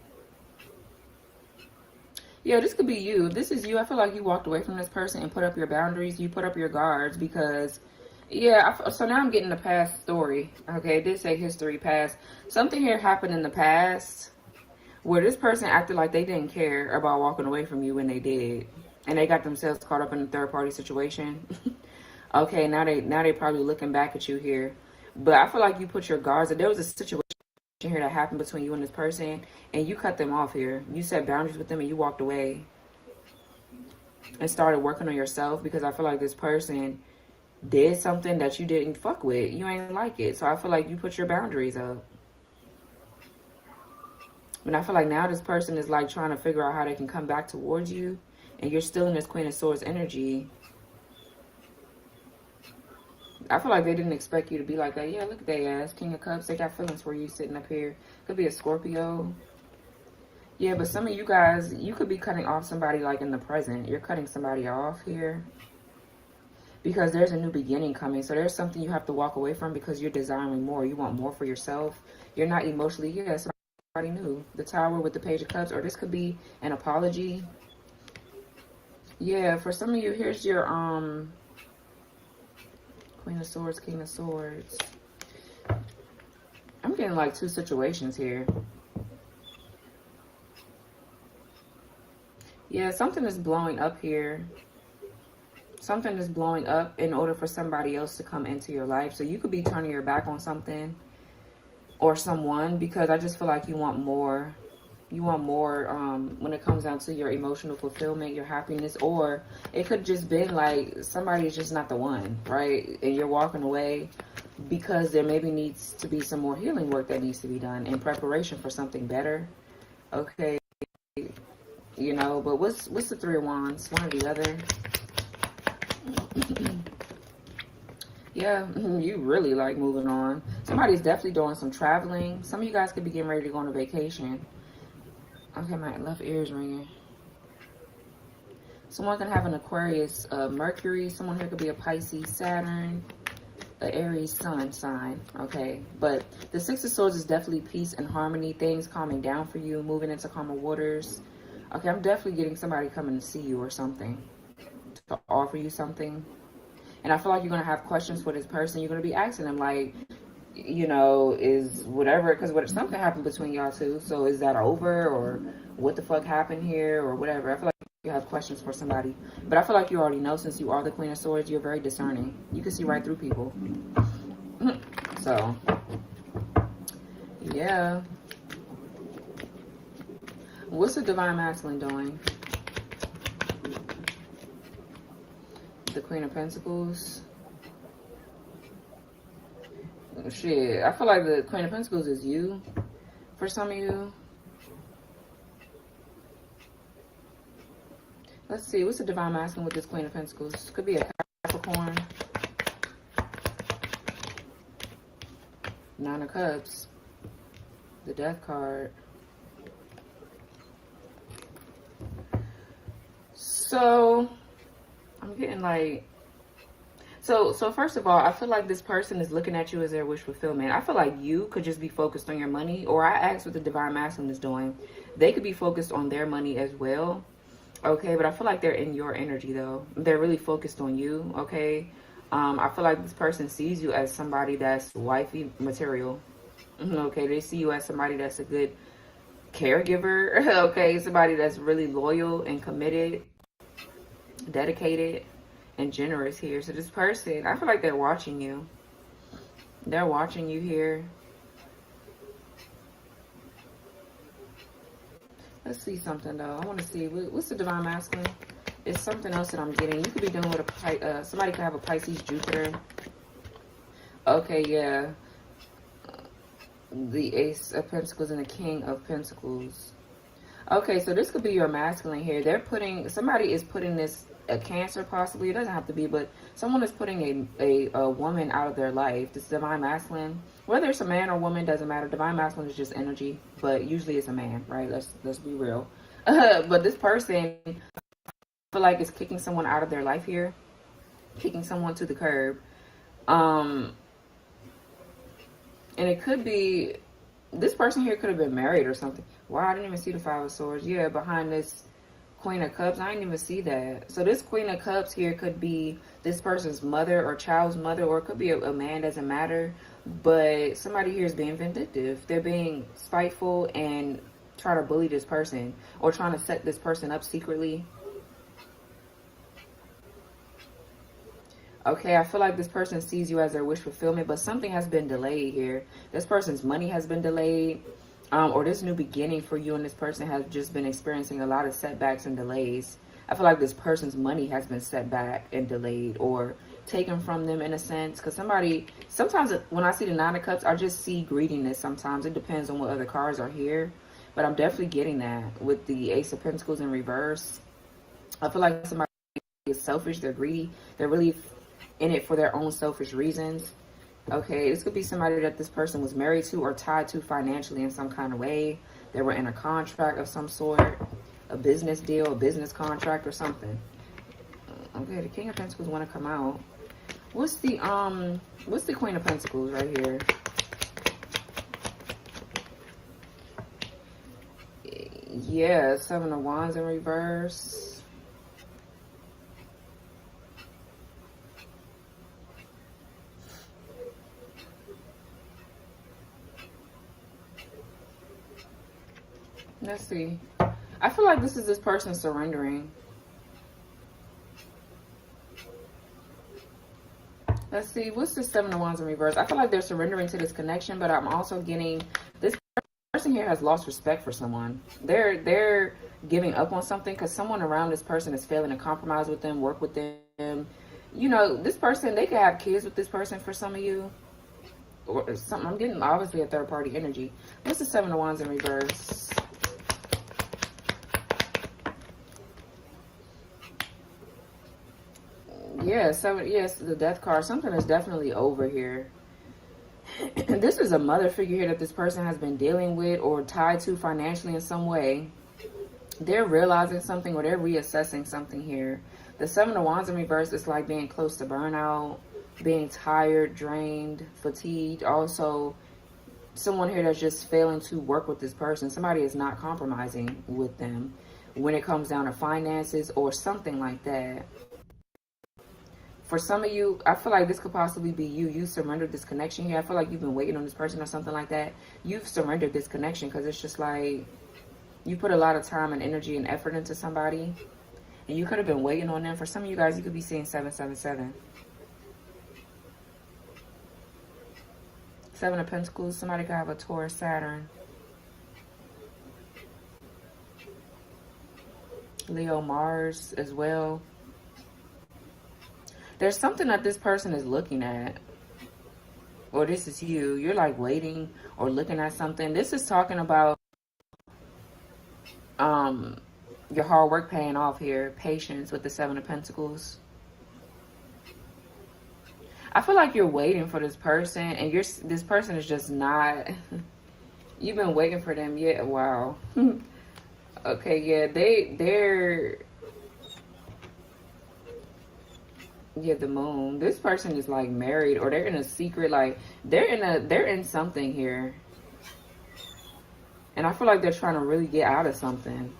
Yeah, this could be you. This is you. I feel like you walked away from this person and put up your boundaries. You put up your guards because, yeah, so now I'm getting the past story. Okay, it did say history past. Something here happened in the past where this person acted like they didn't care about walking away from you when they did. And they got themselves caught up in a third-party situation. Okay, now they probably looking back at you here. But I feel like you put your guards up. There was a situation here that happened between you and this person, and you cut them off here. You set boundaries with them and you walked away and started working on yourself, because I feel like this person did something that you didn't fuck with. You ain't like it. So I feel like you put your boundaries up. And I feel like now this person is like trying to figure out how they can come back towards you, and you're still in this Queen of Swords energy. I feel like they didn't expect you to be like that. Yeah, look at their ass. King of Cups. They got feelings for you sitting up here. Could be a Scorpio. Yeah, but some of you guys, you could be cutting off somebody like in the present. You're cutting somebody off here because there's a new beginning coming. So there's something you have to walk away from because you're desiring more. You want more for yourself. You're not emotionally, yeah, somebody new. The Tower with the Page of Cups, or this could be an apology. Yeah, for some of you, here's your Queen of Swords, King of Swords. I'm getting like two situations here. Yeah, something is blowing up here. Something is blowing up in order for somebody else to come into your life. So you could be turning your back on something or someone because I just feel like you want more. You want more when it comes down to your emotional fulfillment, your happiness, or it could just been like somebody's just not the one, right? And you're walking away because there maybe needs to be some more healing work that needs to be done in preparation for something better. Okay, you know, but what's the Three of Wands? One or the other. Yeah, you really like moving on. Somebody's definitely doing some traveling. Some of you guys could be getting ready to go on a vacation. Okay, my left ear is ringing. Someone can have an Aquarius, Mercury. Someone here could be a Pisces, Saturn, an Aries sun sign. Okay, but the Six of Swords is definitely peace and harmony. Things calming down for you, moving into calmer waters. Okay, I'm definitely getting somebody coming to see you or something, to offer you something. And I feel like you're going to have questions for this person. You're going to be asking them like, you know, is whatever, because something happened between y'all two, so is that over, or what the fuck happened here, or whatever. I feel like you have questions for somebody, but I feel like you already know, since you are the Queen of Swords, you're very discerning. You can see right through people. So yeah, what's the Divine Masculine doing? The Queen of Pentacles. Shit, I feel like the Queen of Pentacles is you for some of you. Let's see, what's the Divine Masculine with this Queen of Pentacles? Could be a Capricorn. Nine of Cups. The Death card. So I'm getting like, So first of all, I feel like this person is looking at you as their wish fulfillment. I feel like you could just be focused on your money, or I asked what the divine masculine is doing. They could be focused on their money as well. Okay, but I feel like they're in your energy though. They're really focused on you. Okay, I feel like this person sees you as somebody that's wifey material. Okay, they see you as somebody that's a good caregiver. Okay, somebody that's really loyal and committed, dedicated, and generous here. So this person, I feel like they're watching you. They're watching you here. Let's see something though. I want to see what's the divine masculine. It's something else that I'm getting. You could be dealing with somebody could have a Pisces Jupiter. Okay, yeah. The Ace of Pentacles and the King of Pentacles. Okay, so this could be your masculine here. Somebody is putting this, a Cancer possibly, it doesn't have to be, but someone is putting a woman out of their life. This divine masculine, whether it's a man or woman, doesn't matter. Divine masculine is just energy, but usually it's a man, right? Let's be real. But this person, I feel like is kicking someone out of their life here, kicking someone to the curb. And it could be, this person here could have been married or something. Wow, I didn't even see the Five of Swords. Yeah, behind this Queen of Cups, I didn't even see that. So this Queen of Cups here could be this person's mother or child's mother, or it could be a man, doesn't matter. But somebody here is being vindictive. They're being spiteful and trying to bully this person, or trying to set this person up secretly. Okay, I feel like this person sees you as their wish fulfillment, but something has been delayed here. This person's money has been delayed, or this new beginning for you and this person has just been experiencing a lot of setbacks and delays. I feel like this person's money has been set back and delayed, or taken from them in a sense. Because sometimes when I see the Nine of Cups, I just see greediness sometimes. It depends on what other cards are here. But I'm definitely getting that with the Ace of Pentacles in reverse. I feel like somebody is selfish, they're greedy, they're really in it for their own selfish reasons. Okay, this could be somebody that this person was married to or tied to financially in some kind of way. They were in a contract of some sort, a business deal, a business contract or something. Okay, the King of Pentacles want to come out. What's the Queen of Pentacles right here? Yeah, Seven of Wands in reverse. Let's see. I feel like this is this person surrendering. Let's see. What's the Seven of Wands in reverse? I feel like they're surrendering to this connection, but I'm also getting this person here has lost respect for someone. They're giving up on something because someone around this person is failing to compromise with them, work with them. You know, this person, they could have kids with this person for some of you. Or something. I'm getting obviously a third party energy. What's the Seven of Wands in reverse? Yeah, yes, the Death card. Something is definitely over here. This is a mother figure here that this person has been dealing with or tied to financially in some way. They're realizing something or they're reassessing something here. The Seven of Wands in reverse is like being close to burnout, being tired, drained, fatigued. Also, someone here that's just failing to work with this person. Somebody is not compromising with them when it comes down to finances or something like that. For some of you, I feel like this could possibly be you. You surrendered this connection here. I feel like you've been waiting on this person or something like that. You've surrendered this connection because it's just like you put a lot of time and energy and effort into somebody. And you could have been waiting on them. For some of you guys, you could be seeing 777. Seven of Pentacles. Somebody could have a Taurus, Saturn. Leo, Mars as well. There's something that this person is looking at. Or this is you. You're like waiting or looking at something. This is talking about your hard work paying off here. Patience with the Seven of Pentacles. I feel like you're waiting for this person and this person is just not. You've been waiting for them. Yeah, wow. Okay, yeah, they're Yeah, the moon. This person is like married, or they're in a secret, like they're in something here. And I feel like they're trying to really get out of something.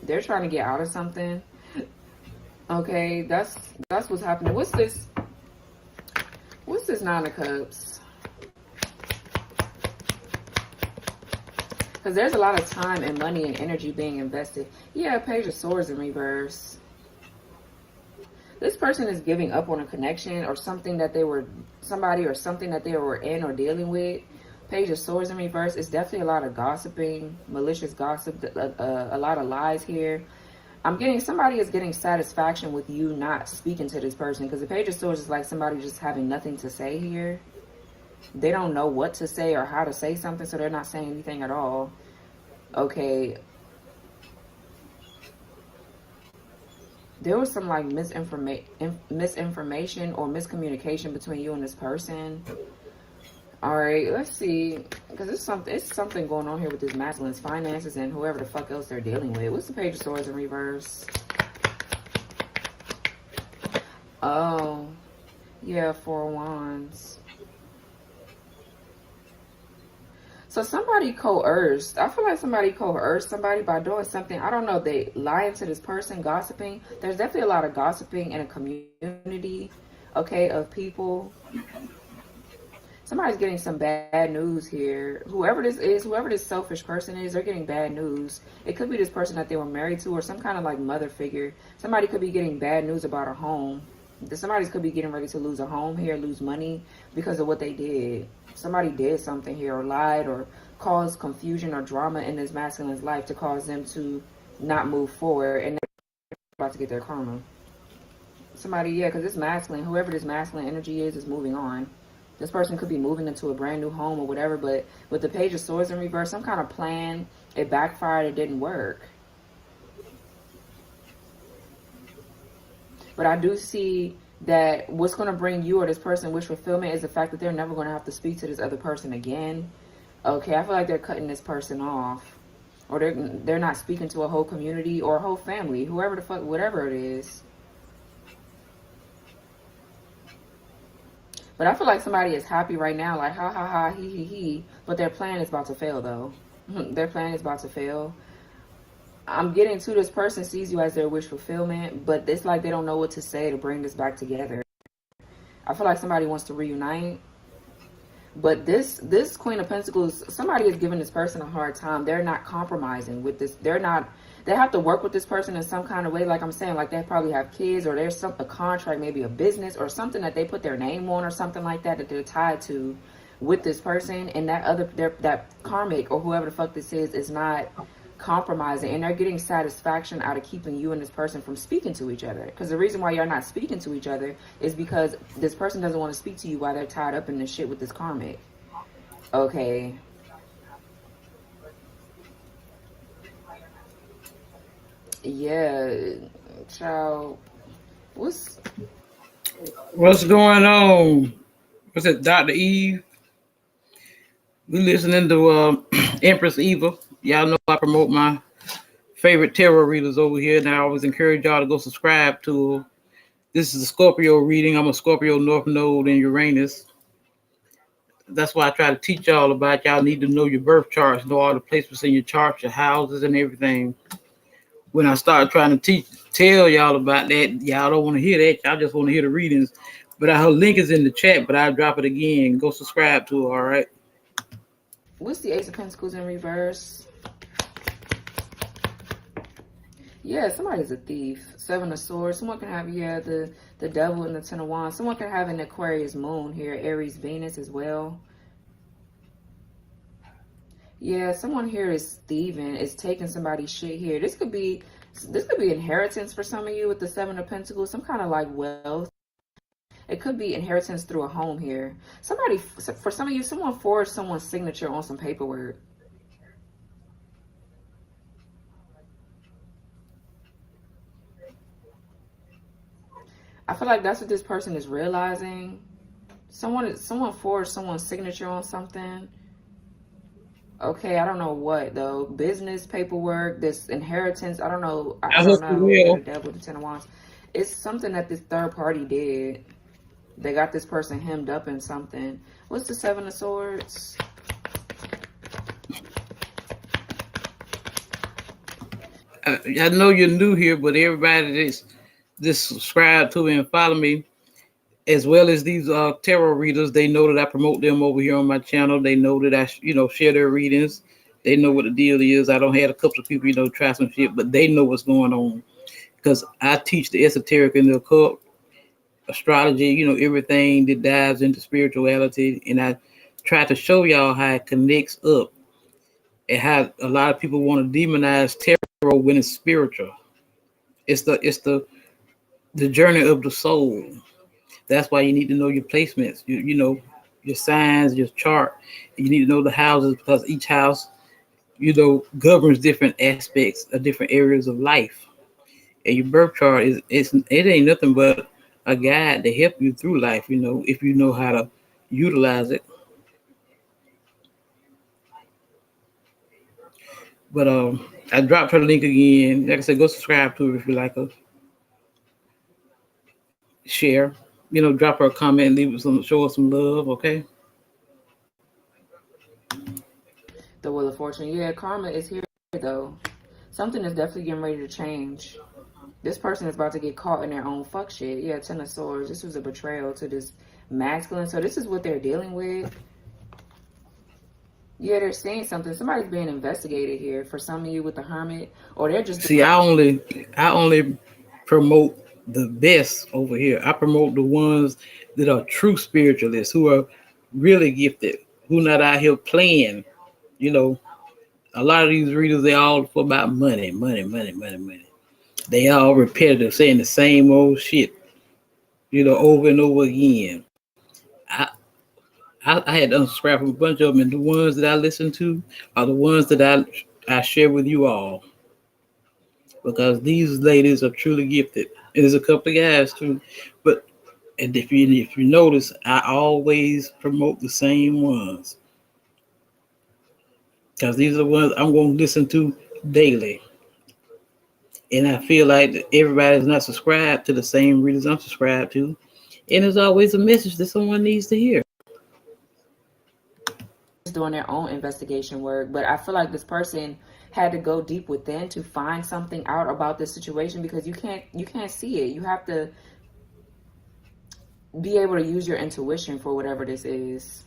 They're trying to get out of something. Okay, that's what's happening. What's this? What's this Nine of Cups? Because there's a lot of time and money and energy being invested. Yeah, Page of Swords in reverse. This person is giving up on a connection or something that they were, somebody or something that they were in or dealing with. Page of Swords in reverse. It's definitely a lot of gossiping, malicious gossip, a lot of lies here. I'm getting, somebody is getting satisfaction with you not speaking to this person, because the Page of Swords is like somebody just having nothing to say here. They don't know what to say or how to say something, so they're not saying anything at all. Okay. There was some like misinformation or miscommunication between you and this person. All right, let's see, because it's something going on here with this masculine's finances and whoever the fuck else they're dealing with. What's the Page of Swords in reverse? Oh, yeah, Four of Wands. So somebody coerced. I feel like somebody coerced somebody by doing something. I don't know. They lying to this person, gossiping. There's definitely a lot of gossiping in a community, okay, of people. Somebody's getting some bad news here. Whoever this selfish person is, they're getting bad news. It could be this person that they were married to or some kind of like mother figure. Somebody could be getting bad news about a home. Somebody could be getting ready to lose a home here, lose money because of what they did. Somebody did something here or lied or caused confusion or drama in this masculine's life to cause them to not move forward, and they're about to get their karma. Somebody, yeah, because this masculine, whoever this masculine energy is moving on. This person could be moving into a brand new home or whatever, but with the Page of Swords in reverse, some kind of plan, it backfired, it didn't work. But I do see that what's going to bring you or this person wish fulfillment is the fact that they're never going to have to speak to this other person again. Okay, I feel like they're cutting this person off, or they're not speaking to a whole community or a whole family, whoever the fuck, whatever it is. But I feel like somebody is happy right now, like ha ha ha, he, but their plan is about to fail though. Their plan is about to fail. I'm getting to this person sees you as their wish fulfillment, but it's like they don't know what to say to bring this back together. I feel like somebody wants to reunite, but this Queen of Pentacles, somebody is giving this person a hard time. They're not compromising with this. They have to work with this person in some kind of way. Like I'm saying, like they probably have kids, or there's a contract, maybe a business or something that they put their name on or something like that they're tied to with this person, and that karmic or whoever the fuck this is not compromising, and they're getting satisfaction out of keeping you and this person from speaking to each other. Because the reason why you're not speaking to each other is because this person doesn't want to speak to you while they're tied up in this shit with this karmic. Okay. Yeah, child. What's going on? What's it, Dr. Eve? We listening to Empress Eva. Y'all know I promote my favorite tarot readers over here, and I always encourage y'all to go subscribe to her. This is a Scorpio reading. I'm a Scorpio North Node in Uranus. That's why I try to teach y'all about. Y'all need to know your birth charts, know all the placements in your charts, your houses, and everything. When I start trying to tell y'all about that, y'all don't want to hear that. Y'all just want to hear the readings. But her link is in the chat, but I'll drop it again. Go subscribe to her, all right? What's the Ace of Pentacles in reverse? Yeah, somebody's a thief. Seven of Swords. Someone can have, yeah, the Devil and the Ten of Wands. Someone can have an Aquarius moon here, Aries Venus as well. Yeah, someone here is thieving, is taking somebody's shit here. This could be inheritance for some of you with the Seven of Pentacles, some kind of like wealth. It could be inheritance through a home here. For some of you, someone forged someone's signature on some paperwork. I feel like that's what this person is realizing. Someone forged someone's signature on something. Okay, I don't know what though. Business paperwork, this inheritance. I don't know. I don't know. The Devil, the Ten of Wands. it's something that this third party did. They got this person hemmed up in something. What's the Seven of Swords? I know you're new here, but everybody that's subscribe to me and follow me, as well as these tarot readers, they know that I promote them over here on my channel. They know that I share their readings. They know what the deal is. I don't have a couple of people try some shit, but they know what's going on because I teach the esoteric and the occult, astrology, everything that dives into spirituality, and I try to show y'all how it connects up and how a lot of people want to demonize tarot when it's spiritual. It's the journey of the soul. That's why you need to know your placements, your signs, your chart. You need to know the houses because each house, governs different aspects of different areas of life. And your birth chart it ain't nothing but a guide to help you through life, if you know how to utilize it. But I dropped her link again. Like I said, go subscribe to her if you like her. Share, drop her a comment, show her some love, okay? The Wheel of Fortune. Yeah, karma is here though. Something is definitely getting ready to change. This person is about to get caught in their own fuck shit. Yeah, Ten of Swords. This was a betrayal to this masculine. So this is what they're dealing with. Yeah, they're saying something. Somebody's being investigated here for some of you with the Hermit, or they're just. See, I only promote the best over here. I promote the ones that are true spiritualists, who are really gifted, who not out here playing. A lot of these readers, they all for about money. They all repetitive, saying the same old shit, over and over again. I had to unsubscribe from a bunch of them, and the ones that I listen to are the ones that I share with you all, because these ladies are truly gifted. And there's a couple of guys too, but if you notice, I always promote the same ones because these are the ones I'm going to listen to daily. And I feel like everybody's not subscribed to the same readers I'm subscribed to, and there's always a message that someone needs to hear. Doing their own investigation work, but I feel like this person had to go deep within to find something out about this situation, because you can't see it. You have to be able to use your intuition for whatever this is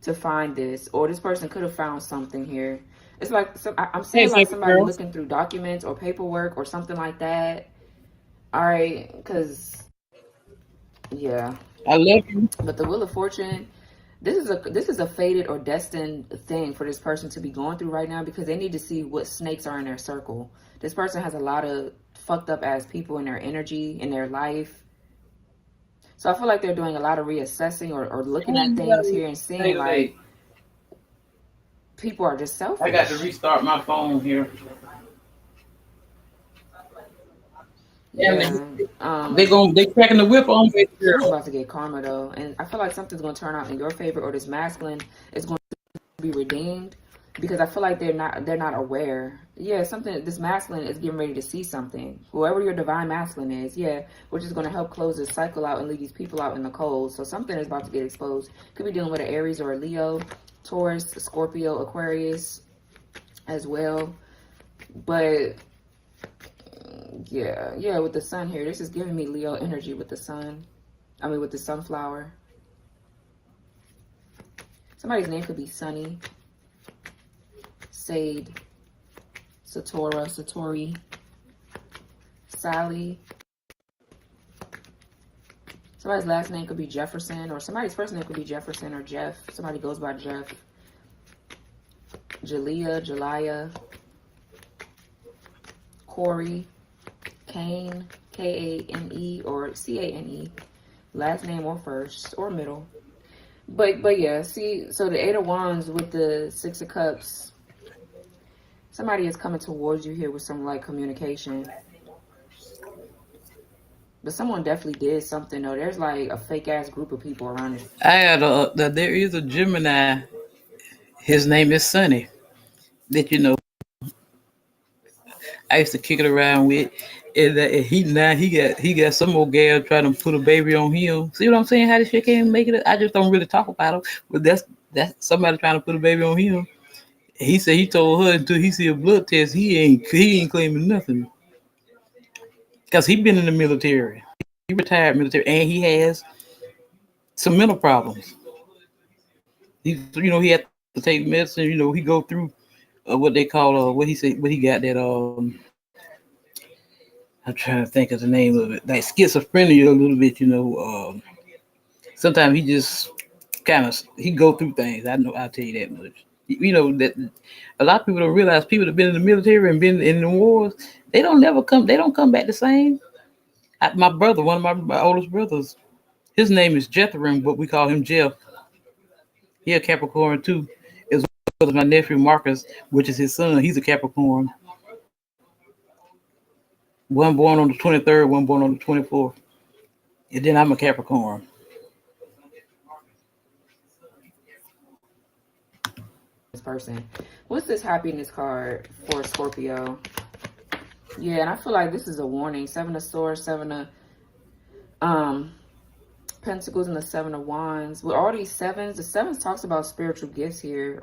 to find this. Or this person could have found something here. It's like I'm seeing like somebody looking through documents or paperwork or something like that. All right, because yeah, I love you. But the Wheel of Fortune, this is a fated or destined thing for this person to be going through right now, because they need to see what snakes are in their circle. This person has a lot of fucked up ass people in their energy, in their life. So I feel like they're doing a lot of reassessing or looking at things here and seeing like people are just selfish. I got to restart my phone here. Yeah. They cracking the whip on me. I'm about to get karma though, and I feel like something's going to turn out in your favor, or this masculine is going to be redeemed, because I feel like they're not aware. Yeah, this masculine is getting ready to see something. Whoever your divine masculine is, yeah, which is going to help close this cycle out and leave these people out in the cold. So something is about to get exposed. Could be dealing with an Aries or a Leo, Taurus, Scorpio, Aquarius as well. But yeah, with the sun here, this is giving me Leo energy with the sun. I mean, with the sunflower. Somebody's name could be Sunny, Sade, Satori, Sally. Somebody's last name could be Jefferson, or somebody's first name could be Jefferson or Jeff. Somebody goes by Jeff. Jalea, Corey, Kane, Kane, or Cane. Last name or first or middle. But yeah, see, so the Eight of Wands with the Six of Cups. Somebody is coming towards you here with some like communication. But someone definitely did something though. There's like a fake ass group of people around it. There is a Gemini. His name is Sunny. That I used to kick it around with, and he got some old gal trying to put a baby on him. See what I'm saying? How this shit can't make it. I just don't really talk about him, but that's somebody trying to put a baby on him. He said he told her until he see a blood test, he ain't claiming nothing because he been in the military. He retired military, and he has some mental problems. He had to take medicine. He go through what they call what he said, what he got that I'm trying to think of the name of it, like schizophrenia a little bit. Sometimes he just he go through things. I'll tell you that much. That a lot of people don't realize people that have been in the military and been in the wars, they don't come back the same. My brother, one of my oldest brothers, his name is Jethro, but we call him Jeff. He a Capricorn too. As well as my nephew Marcus, which is his son. He's a Capricorn. One born on the 23rd, one born on the 24th. And then I'm a Capricorn. This person. What's this happiness card for Scorpio? Yeah, and I feel like this is a warning. 7 of Swords, 7 of Pentacles, and the 7 of Wands. With all these sevens, the sevens talks about spiritual gifts here.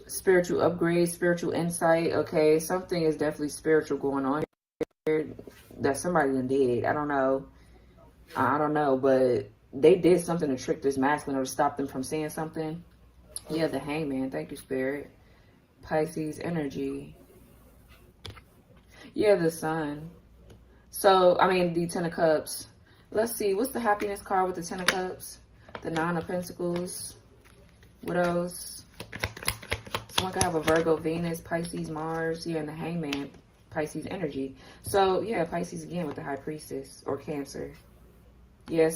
Spiritual upgrade, spiritual insight. Okay, something is definitely spiritual going on here that somebody done did. I don't know, but they did something to trick this masculine or to stop them from saying something. Yeah, the Hangman. Thank you, Spirit. Pisces energy. Yeah, the Sun. So, the 10 of Cups. Let's see. What's the happiness card with the 10 of Cups? The 9 of Pentacles. What else? Someone could have a Virgo, Venus, Pisces, Mars. Yeah, and the Hangman. Pisces energy. So, yeah, Pisces again with the High Priestess or Cancer. Yeah,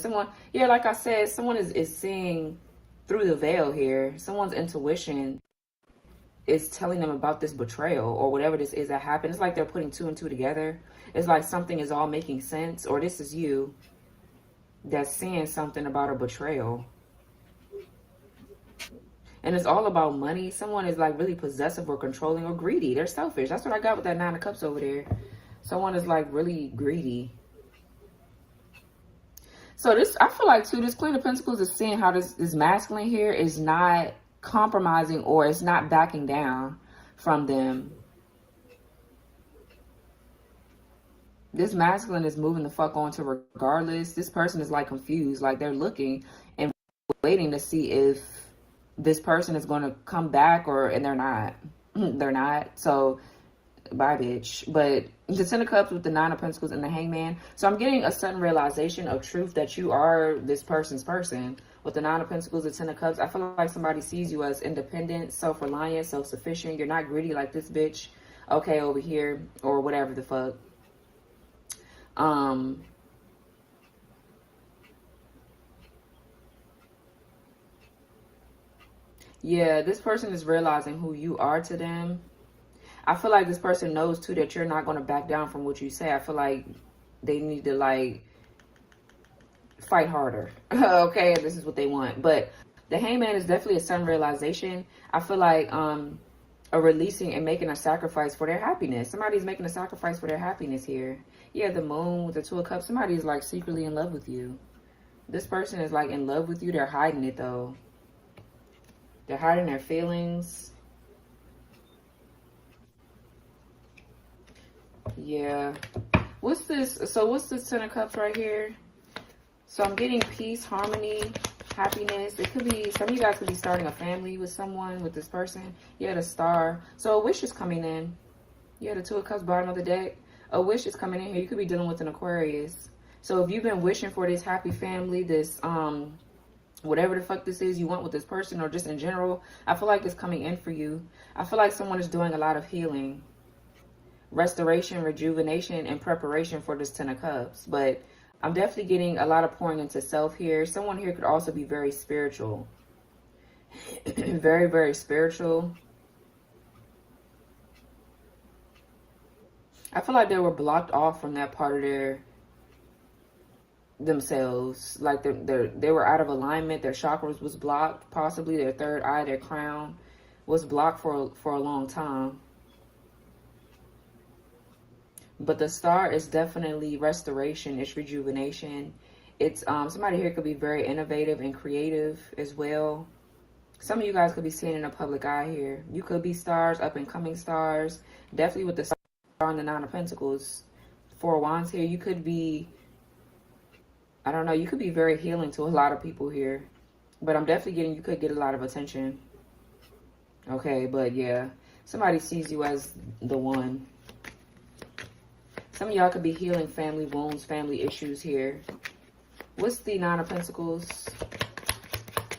like I said, someone is seeing through the veil here. Someone's intuition is telling them about this betrayal or whatever this is that happened. It's like they're putting 2 and 2 together. It's like something is all making sense, or this is you that's saying something about a betrayal. And it's all about money. Someone is like really possessive or controlling or greedy. They're selfish. That's what I got with that 9 of Cups over there. Someone is like really greedy. So I feel like too, this Queen of Pentacles is seeing how this masculine here is not compromising or it's not backing down from them. This masculine is moving the fuck on to regardless. This person is like confused, like they're looking and waiting to see if this person is going to come back and they're not. They're not. So bye, bitch. But the 10 of Cups with the 9 of Pentacles and the Hangman. So I'm getting a sudden realization of truth that you are this person's person. With the 9 of Pentacles, the 10 of Cups, I feel like somebody sees you as independent, self-reliant, self-sufficient. You're not greedy like this bitch. Okay, over here, or whatever the fuck. Yeah, this person is realizing who you are to them. I feel like this person knows too that you're not going to back down from what you say. I feel like they need to like fight harder. Okay, this is what they want. But the Hangman is definitely a sudden realization. I feel like a releasing and making a sacrifice for their happiness. Somebody's making a sacrifice for their happiness here. Yeah, the Moon with the 2 of Cups. Somebody's like secretly in love with you. This person is like in love with you. They're hiding it though. They're hiding their feelings. Yeah. What's this? So what's this 10 of Cups right here? So I'm getting peace, harmony, happiness. It could be, some of you guys could be starting a family with someone, with this person. Yeah, the Star. So a wish is coming in. Yeah, the 2 of Cups, bottom of the deck. A wish is coming in here. You could be dealing with an Aquarius. So if you've been wishing for this happy family, this, whatever the fuck this is you want with this person or just in general, I feel like it's coming in for you. I feel like someone is doing a lot of healing, restoration, rejuvenation, and preparation for this 10 of Cups. But I'm definitely getting a lot of pouring into self here. Someone here could also be very spiritual. Very, very spiritual. I feel like they were blocked off from that part of themselves. Like they were out of alignment. Their chakras was blocked. Possibly their third eye, their crown was blocked for a long time. But the star is definitely restoration. It's rejuvenation. It's somebody here could be very innovative and creative as well. Some of you guys could be seen in a public eye here. You could be stars, up and coming stars. Definitely with the star and the Nine of Pentacles. Four of Wands here. You could be, I don't know, you could be very healing to a lot of people here. But I'm definitely getting, you could get a lot of attention. Okay, but yeah. Somebody sees you as the one. Some of y'all could be healing family wounds, family issues here. What's the Nine of Pentacles?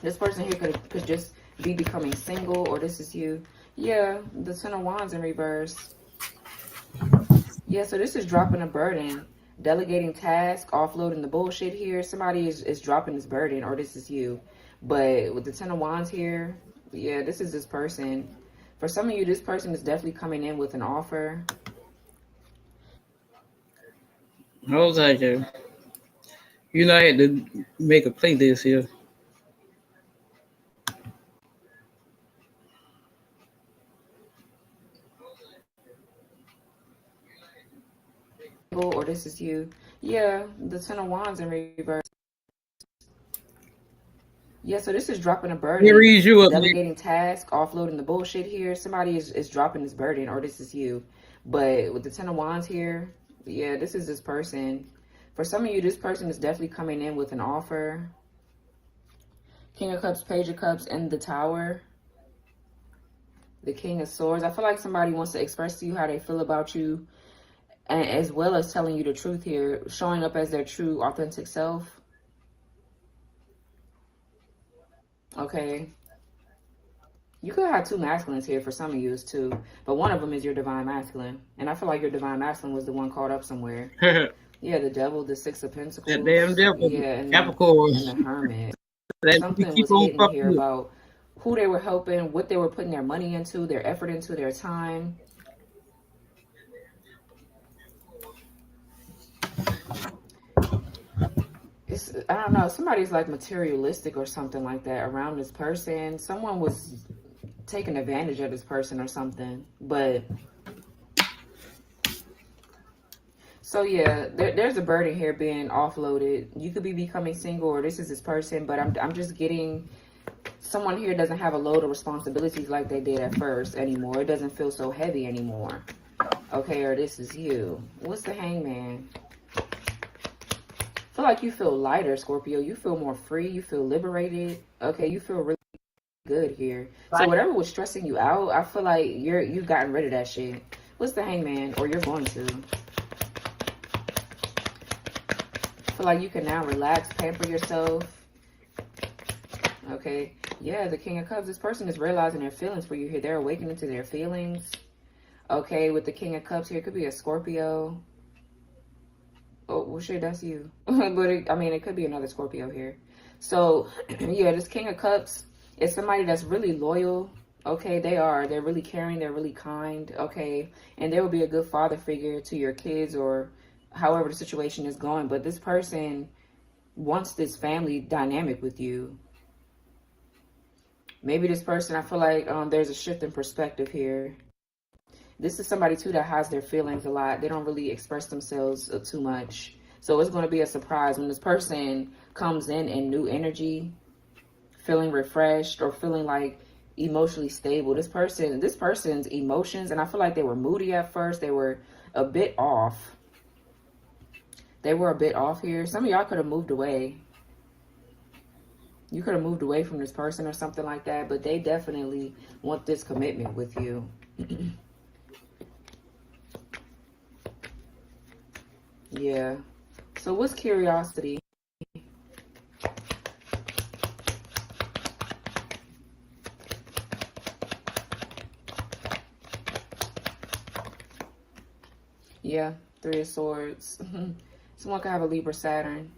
This person here could just be becoming single, or this is you. Yeah, the Ten of Wands in reverse. Yeah, so this is dropping a burden, delegating tasks, offloading the bullshit here. Somebody is dropping this burden, or this is you. But with the Ten of Wands here, yeah, this is this person. For some of you, this person is definitely coming in with an offer. I was like, you know, I had to make a playlist here. Or this is you. Yeah, the Ten of Wands in reverse. Yeah, so this is dropping a burden, delegating tasks, offloading the bullshit here. Somebody is dropping this burden, or this is you. But with the Ten of Wands here, yeah, this is this person. For some of you, this person is definitely coming in with an offer. King of Cups, Page of Cups, and the Tower. The King of Swords. I feel like somebody wants to express to you how they feel about you, and as well as telling you the truth here, showing up as their true, authentic self. Okay. You could have two masculines here for some of you too, but one of them is your divine masculine. And I feel like your divine masculine was the one caught up somewhere. Yeah, the Devil, the Six of Pentacles. That damn devil. Yeah, and Capricorn. And the Hermit. Something was hidden here about who they were helping, what they were putting their money into, their effort into, their time. I don't know, somebody's like materialistic or something like that around this person. Someone was taking advantage of this person or something. But so yeah, there's a burden here being offloaded. You could be becoming single, or this is this person, but I'm just getting someone here doesn't have a load of responsibilities like they did at first anymore. It doesn't feel so heavy anymore. Okay, or this is you. What's the Hangman? I feel like you feel lighter, Scorpio. You feel more free. You feel liberated. Okay, you feel really good here. So whatever was stressing you out, I feel like you've gotten rid of that shit. What's the Hangman? Or you're going to. I feel like you can now relax, pamper yourself. Okay. Yeah, the King of Cups. This person is realizing their feelings for you here. They're awakening to their feelings. Okay, with the King of Cups here, it could be a Scorpio. Oh, well, shit, that's you. But, it could be another Scorpio here. So, yeah, this King of Cups is somebody that's really loyal. Okay, they're really caring. They're really kind. Okay, and they will be a good father figure to your kids or however the situation is going. But this person wants this family dynamic with you. Maybe this person, I feel like there's a shift in perspective here. This is somebody, too, that has their feelings a lot. They don't really express themselves too much. So it's going to be a surprise when this person comes in new energy, feeling refreshed or feeling like emotionally stable. This person's emotions, and I feel like they were moody at first. They were a bit off. They were a bit off here. Some of y'all could have moved away. You could have moved away from this person or something like that, but they definitely want this commitment with you. Yeah. So what's curiosity? Yeah, Three of Swords. Someone could have a Libra Saturn.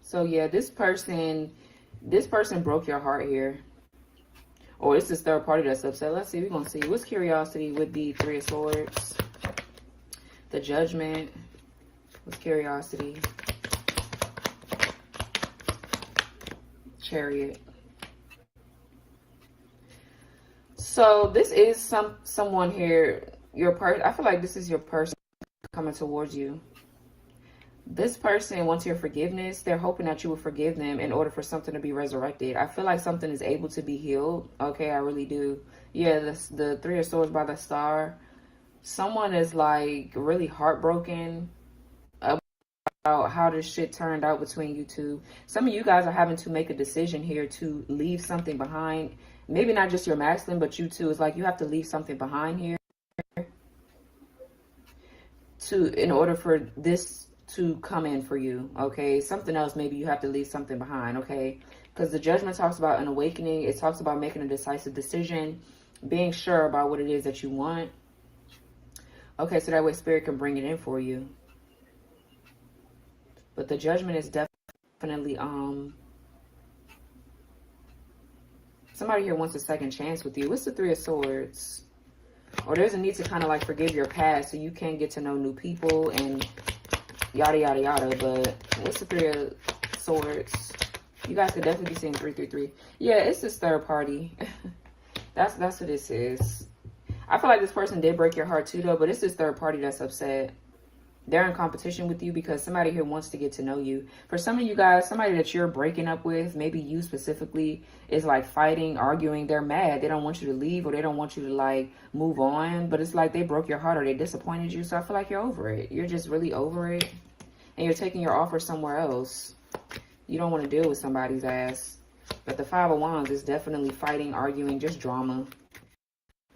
So yeah, this person broke your heart here. Or it's this third party that's upset. Let's see, we're gonna see. What's curiosity with the Three of Swords? The Judgment. What's curiosity? Chariot. So this is someone here, your person. I feel like this is your person coming towards you. This person wants your forgiveness. They're hoping that you will forgive them in order for something to be resurrected. I feel like something is able to be healed. Okay, I really do. Yeah, the Three of Swords by the Star. Someone is like really heartbroken about how this shit turned out between you two. Some of you guys are having to make a decision here to leave something behind. Maybe not just your masculine, but you too. It's like you have to leave something behind here in order for this to come in for you, okay? Something else, maybe you have to leave something behind, okay? Because the Judgment talks about an awakening. It talks about making a decisive decision, being sure about what it is that you want. Okay, so that way Spirit can bring it in for you. But the Judgment is definitely, somebody here wants a second chance with you. What's the Three of Swords? Or there's a need to kind of like forgive your past so you can get to know new people and yada, yada, yada. But what's the Three of Swords? You guys could definitely be seeing 333. Yeah, it's this third party. That's what this is. I feel like this person did break your heart too, though. But it's this third party that's upset. They're in competition with you because somebody here wants to get to know you. For some of you guys, somebody that you're breaking up with, maybe you specifically, is like fighting, arguing. They're mad. They don't want you to leave, or they don't want you to like move on. But it's like they broke your heart or they disappointed you. So I feel like you're over it. You're just really over it. And you're taking your offer somewhere else. You don't want to deal with somebody's ass. But the Five of Wands is definitely fighting, arguing, just drama.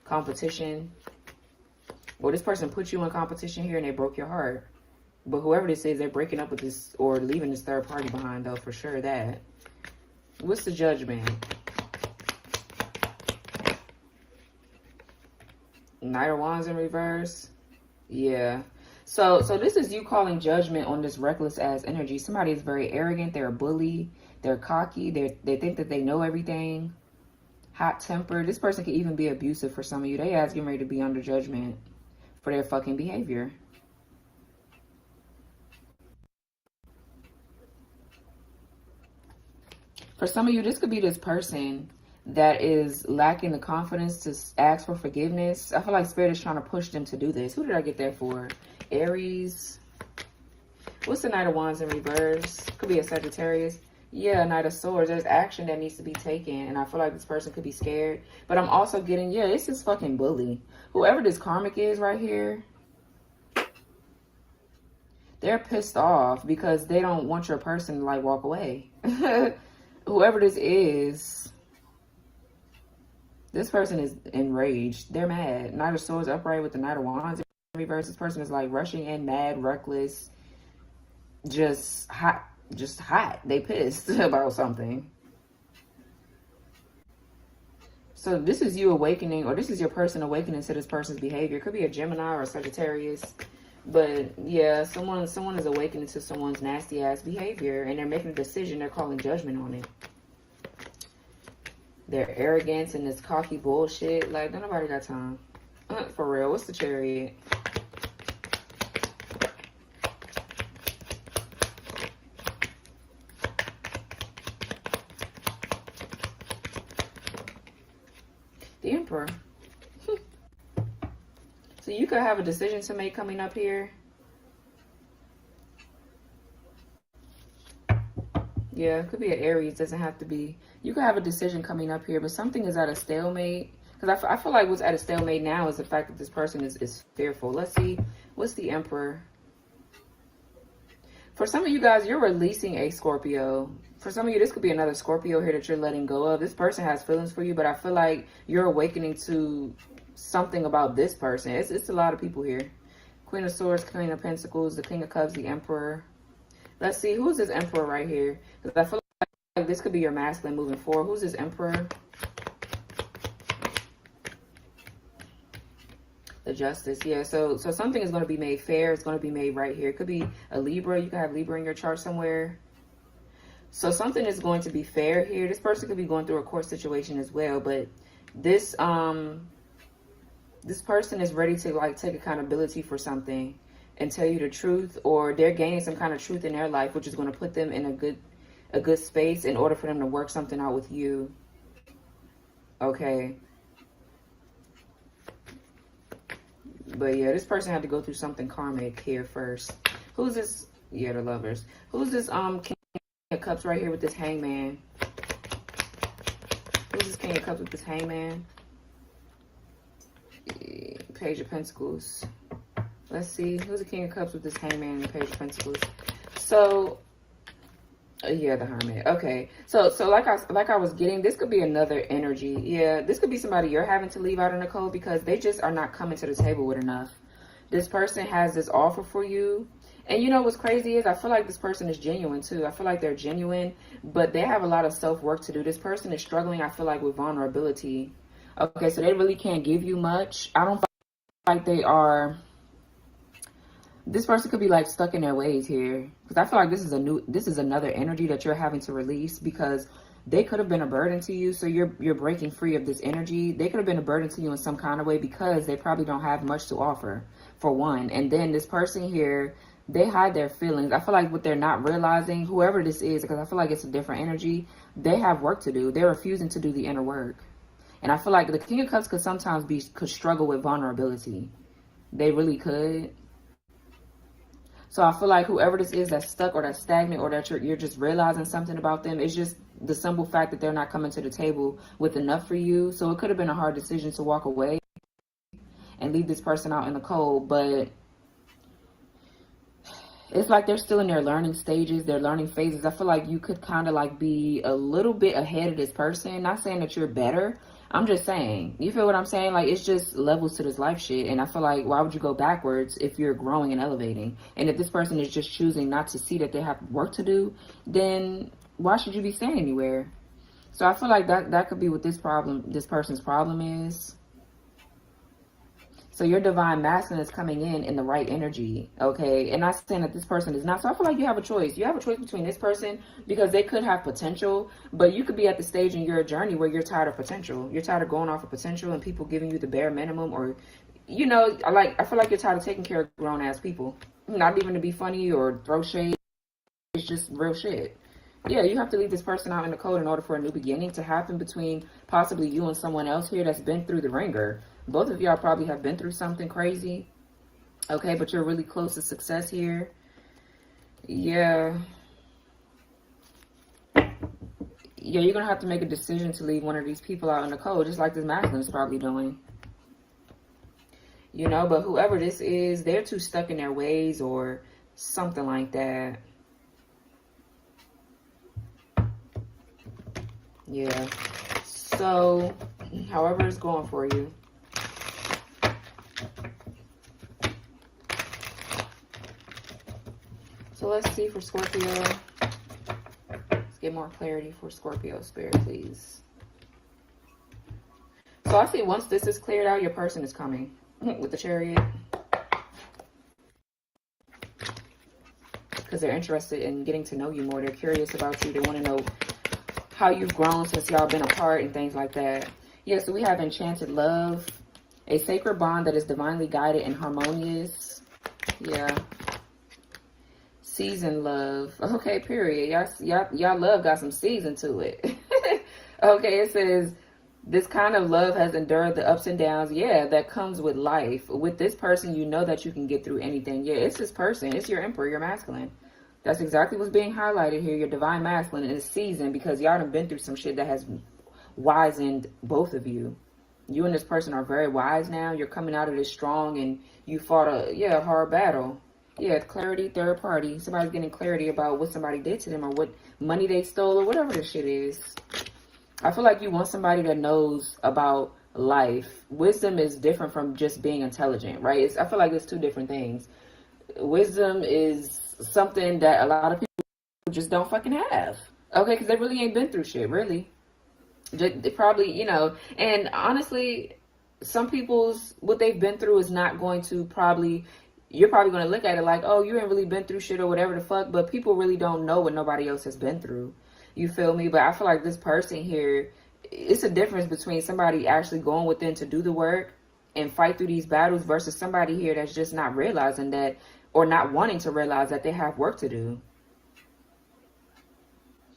Competition. Well, this person put you in competition here and they broke your heart. But whoever this is, they're breaking up with this or leaving this third party behind, though, for sure that. What's the Judgment? Knight of Wands in reverse. Yeah. So this is you calling judgment on this reckless ass energy. Somebody is very arrogant. They're a bully. They're cocky. They think that they know everything. Hot tempered. This person could even be abusive for some of you. They ass getting ready to be under judgment for their fucking behavior. For some of you, this could be this person that is lacking the confidence to ask for forgiveness. I feel like Spirit is trying to push them to do this. Who did I get there for? Aries. What's the Knight of Wands in reverse? Could be a Sagittarius. Yeah, Knight of Swords. There's action that needs to be taken. And I feel like this person could be scared. But I'm also getting, yeah, it's this fucking bully. Whoever this karmic is right here, they're pissed off because they don't want your person to like walk away. Whoever this person is enraged. They're mad. Knight of Swords upright with the Knight of Wands in reverse. This person is like rushing in, mad, reckless, just hot. They pissed about something. So this is you awakening, or this is your person awakening to this person's behavior. It could be a Gemini or a Sagittarius. But yeah, someone is awakening to someone's nasty ass behavior and they're making a decision. They're calling judgment on it. Their arrogance and this cocky bullshit. Like, nobody got time. For real. What's the Chariot? The Emperor. So you could have a decision to make coming up here. Yeah, it could be an Aries. Doesn't have to be. You could have a decision coming up here, but something is at a stalemate. Because I feel like what's at a stalemate now is the fact that this person is fearful. Let's see. What's the Emperor? For some of you guys, you're releasing a Scorpio. For some of you, this could be another Scorpio here that you're letting go of. This person has feelings for you, but I feel like you're awakening to something about this person. It's a lot of people here. Queen of Swords, Queen of Pentacles, the King of Cups, the Emperor. Let's see, who's this Emperor right here? Because I feel like this could be your masculine moving forward. Who's this Emperor? The Justice. Yeah, so something is going to be made fair. It's going to be made right here. It could be a Libra. You could have Libra in your chart somewhere. So something is going to be fair here. This person could be going through a court situation as well, but this person is ready to like take accountability for something and tell you the truth, or they're gaining some kind of truth in their life, which is going to put them in a good space in order for them to work something out with you. Okay. But yeah, this person had to go through something karmic here first. Who's this? Yeah, the Lovers. Who's this King of Cups right here with this Hangman? Who's this King of Cups with this Hangman? Page of Pentacles. Let's see. Who's the King of Cups with this Hangman and the Page of Pentacles? So, yeah, the Hermit. Okay. So like I was getting, this could be another energy. Yeah, this could be somebody you're having to leave out in the cold because they just are not coming to the table with enough. This person has this offer for you. And you know what's crazy is I feel like this person is genuine too. I feel like they're genuine, but they have a lot of self-work to do. This person is struggling, I feel like, with vulnerability. Okay, so they really can't give you much. I don't feel like they are... This person could be like stuck in their ways here. Because I feel like this is another energy that you're having to release because they could have been a burden to you. So you're breaking free of this energy. They could have been a burden to you in some kind of way because they probably don't have much to offer, for one. And then this person here, they hide their feelings. I feel like what they're not realizing, whoever this is, because I feel like it's a different energy, they have work to do. They're refusing to do the inner work. And I feel like the King of Cups could sometimes could struggle with vulnerability. They really could. So I feel like whoever this is that's stuck or that's stagnant or that you're just realizing something about them, it's just the simple fact that they're not coming to the table with enough for you. So it could have been a hard decision to walk away and leave this person out in the cold. But it's like they're still in their learning stages, their learning phases. I feel like you could kind of like be a little bit ahead of this person. Not saying that you're better. I'm just saying, you feel what I'm saying? Like, it's just levels to this life shit. And I feel like, why would you go backwards if you're growing and elevating? And if this person is just choosing not to see that they have work to do, then why should you be staying anywhere? So I feel like that could be what this person's problem is. So your divine masculine is coming in the right energy, okay? And not saying that this person is not. So I feel like you have a choice. You have a choice between this person because they could have potential, but you could be at the stage in your journey where you're tired of potential. You're tired of going off of potential and people giving you the bare minimum, or, you know, I feel like you're tired of taking care of grown-ass people. Not even to be funny or throw shade. It's just real shit. Yeah, you have to leave this person out in the cold in order for a new beginning to happen between possibly you and someone else here that's been through the ringer. Both of y'all probably have been through something crazy. Okay, but you're really close to success here. Yeah. Yeah, you're going to have to make a decision to leave one of these people out in the cold, just like this masculine is probably doing. You know, but whoever this is, they're too stuck in their ways or something like that. Yeah. So, however it's going for you. So let's see for Scorpio. Let's get more clarity for Scorpio, Spirit, please. So I see once this is cleared out, your person is coming with the Chariot. Because they're interested in getting to know you more. They're curious about you. They want to know how you've grown since y'all been apart and things like that. Yeah, so we have enchanted love. A sacred bond that is divinely guided and harmonious. Yeah. Season love. Okay, period. Y'all love got some season to it. Okay, it says this kind of love has endured the ups and downs. Yeah, that comes with life. With this person, you know that you can get through anything. Yeah, it's this person. It's your emperor, your masculine. That's exactly what's being highlighted here. Your divine masculine is seasoned because y'all have been through some shit that has wizened both of you. You and this person are very wise now. You're coming out of this strong and you fought a hard battle. Yeah, clarity, third party. Somebody's getting clarity about what somebody did to them or what money they stole or whatever this shit is. I feel like you want somebody that knows about life. Wisdom is different from just being intelligent, right? I feel like it's two different things. Wisdom is something that a lot of people just don't fucking have. Okay, because they really ain't been through shit, really. They probably, you know, and honestly, some people's, what they've been through is not going to you're probably going to look at it like, oh, you ain't really been through shit or whatever the fuck, but people really don't know what nobody else has been through. You feel me? But I feel like this person here, it's a difference between somebody actually going within to do the work and fight through these battles versus somebody here that's just not realizing that, or not wanting to realize that they have work to do.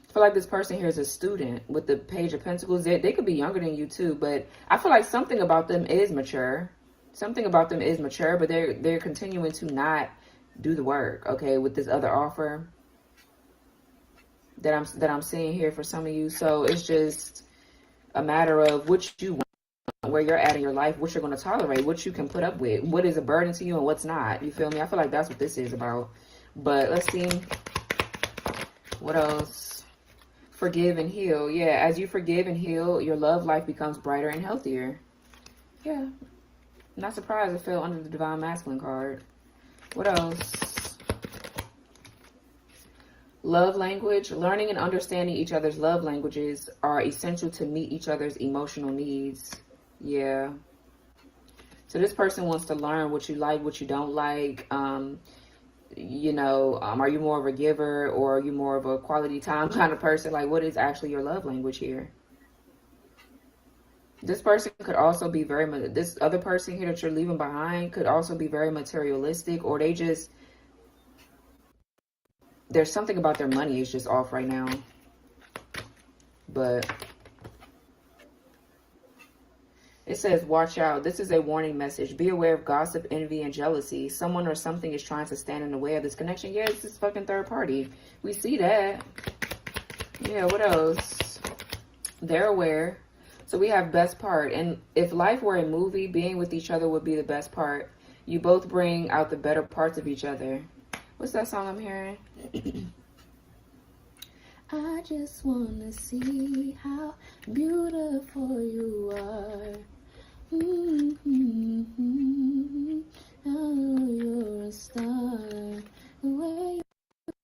I feel like this person here is a student with the Page of Pentacles. They could be younger than you too, but I feel like something about them is mature. something about them is mature, but they're continuing to not do the work, okay, with this other offer that I'm seeing here for some of you. So it's just a matter of what you want, where you're at in your life, what you're going to tolerate, what you can put up with, what is a burden to you and what's not. You feel me? I feel like that's what this is about. But let's see what else. Forgive and heal. Yeah, as you forgive and heal, your love life becomes brighter and healthier. Yeah, not surprised it fell under the Divine Masculine card. What else? Love language. Learning and understanding each other's love languages are essential to meet each other's emotional needs. Yeah. So this person wants to learn what you like, what you don't like. You know, are you more of a giver, or are you more of a quality time kind of person? Like, what is actually your love language here? This person could also be this other person here that you're leaving behind could also be very materialistic, or there's something about their money is just off right now. But it says, watch out. This is a warning message. Be aware of gossip, envy, and jealousy. Someone or something is trying to stand in the way of this connection. Yeah, it's this fucking third party. We see that. Yeah, what else? They're aware. So we have best part. And if life were a movie, being with each other would be the best part. You both bring out the better parts of each other. What's that song I'm hearing? I just want to see how beautiful you are. Mm-hmm. Oh, you're a star. Where you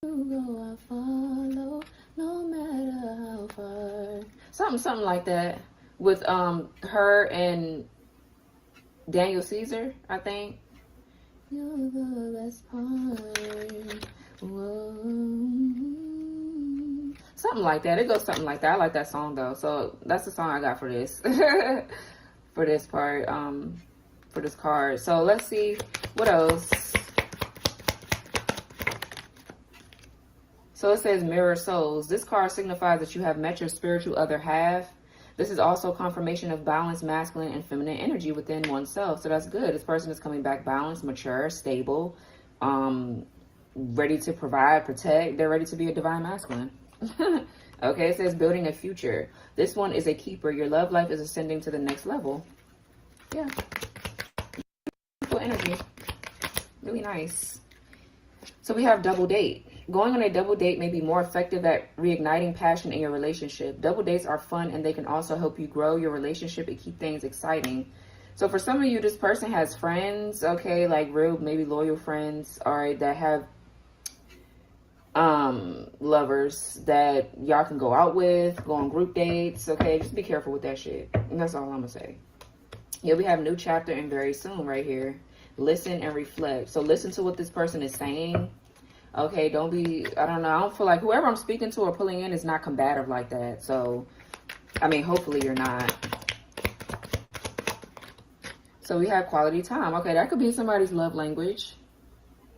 go, I follow, no matter how far. Something like that. With her and Daniel Caesar, I think. You're the best part. Whoa. Something like that. It goes something like that. I like that song though. So that's the song I got for this. For this part. For this card. So let's see what else. So it says mirror souls. This card signifies that you have met your spiritual other half. This is also confirmation of balanced masculine and feminine energy within oneself. So that's good. This person is coming back balanced, mature, stable, ready to provide, protect. They're ready to be a divine masculine. Okay, it says building a future. This one is a keeper. Your love life is ascending to the next level. Yeah. Beautiful energy. Really nice. So we have double date. Going on a double date may be more effective at reigniting passion in your relationship. Double dates are fun, and they can also help you grow your relationship and keep things exciting. So for some of you, this person has friends, okay, like real, maybe loyal friends, all right, that have lovers that y'all can go out with, go on group dates, okay? Just be careful with that shit. And that's all I'm gonna say. Yeah, we have new chapter and very soon right here. Listen and reflect. So listen to what this person is saying. Okay, don't be, I don't know, I don't feel like whoever I'm speaking to or pulling in is not combative like that. So, I mean, hopefully you're not. So we have quality time. Okay, that could be somebody's love language.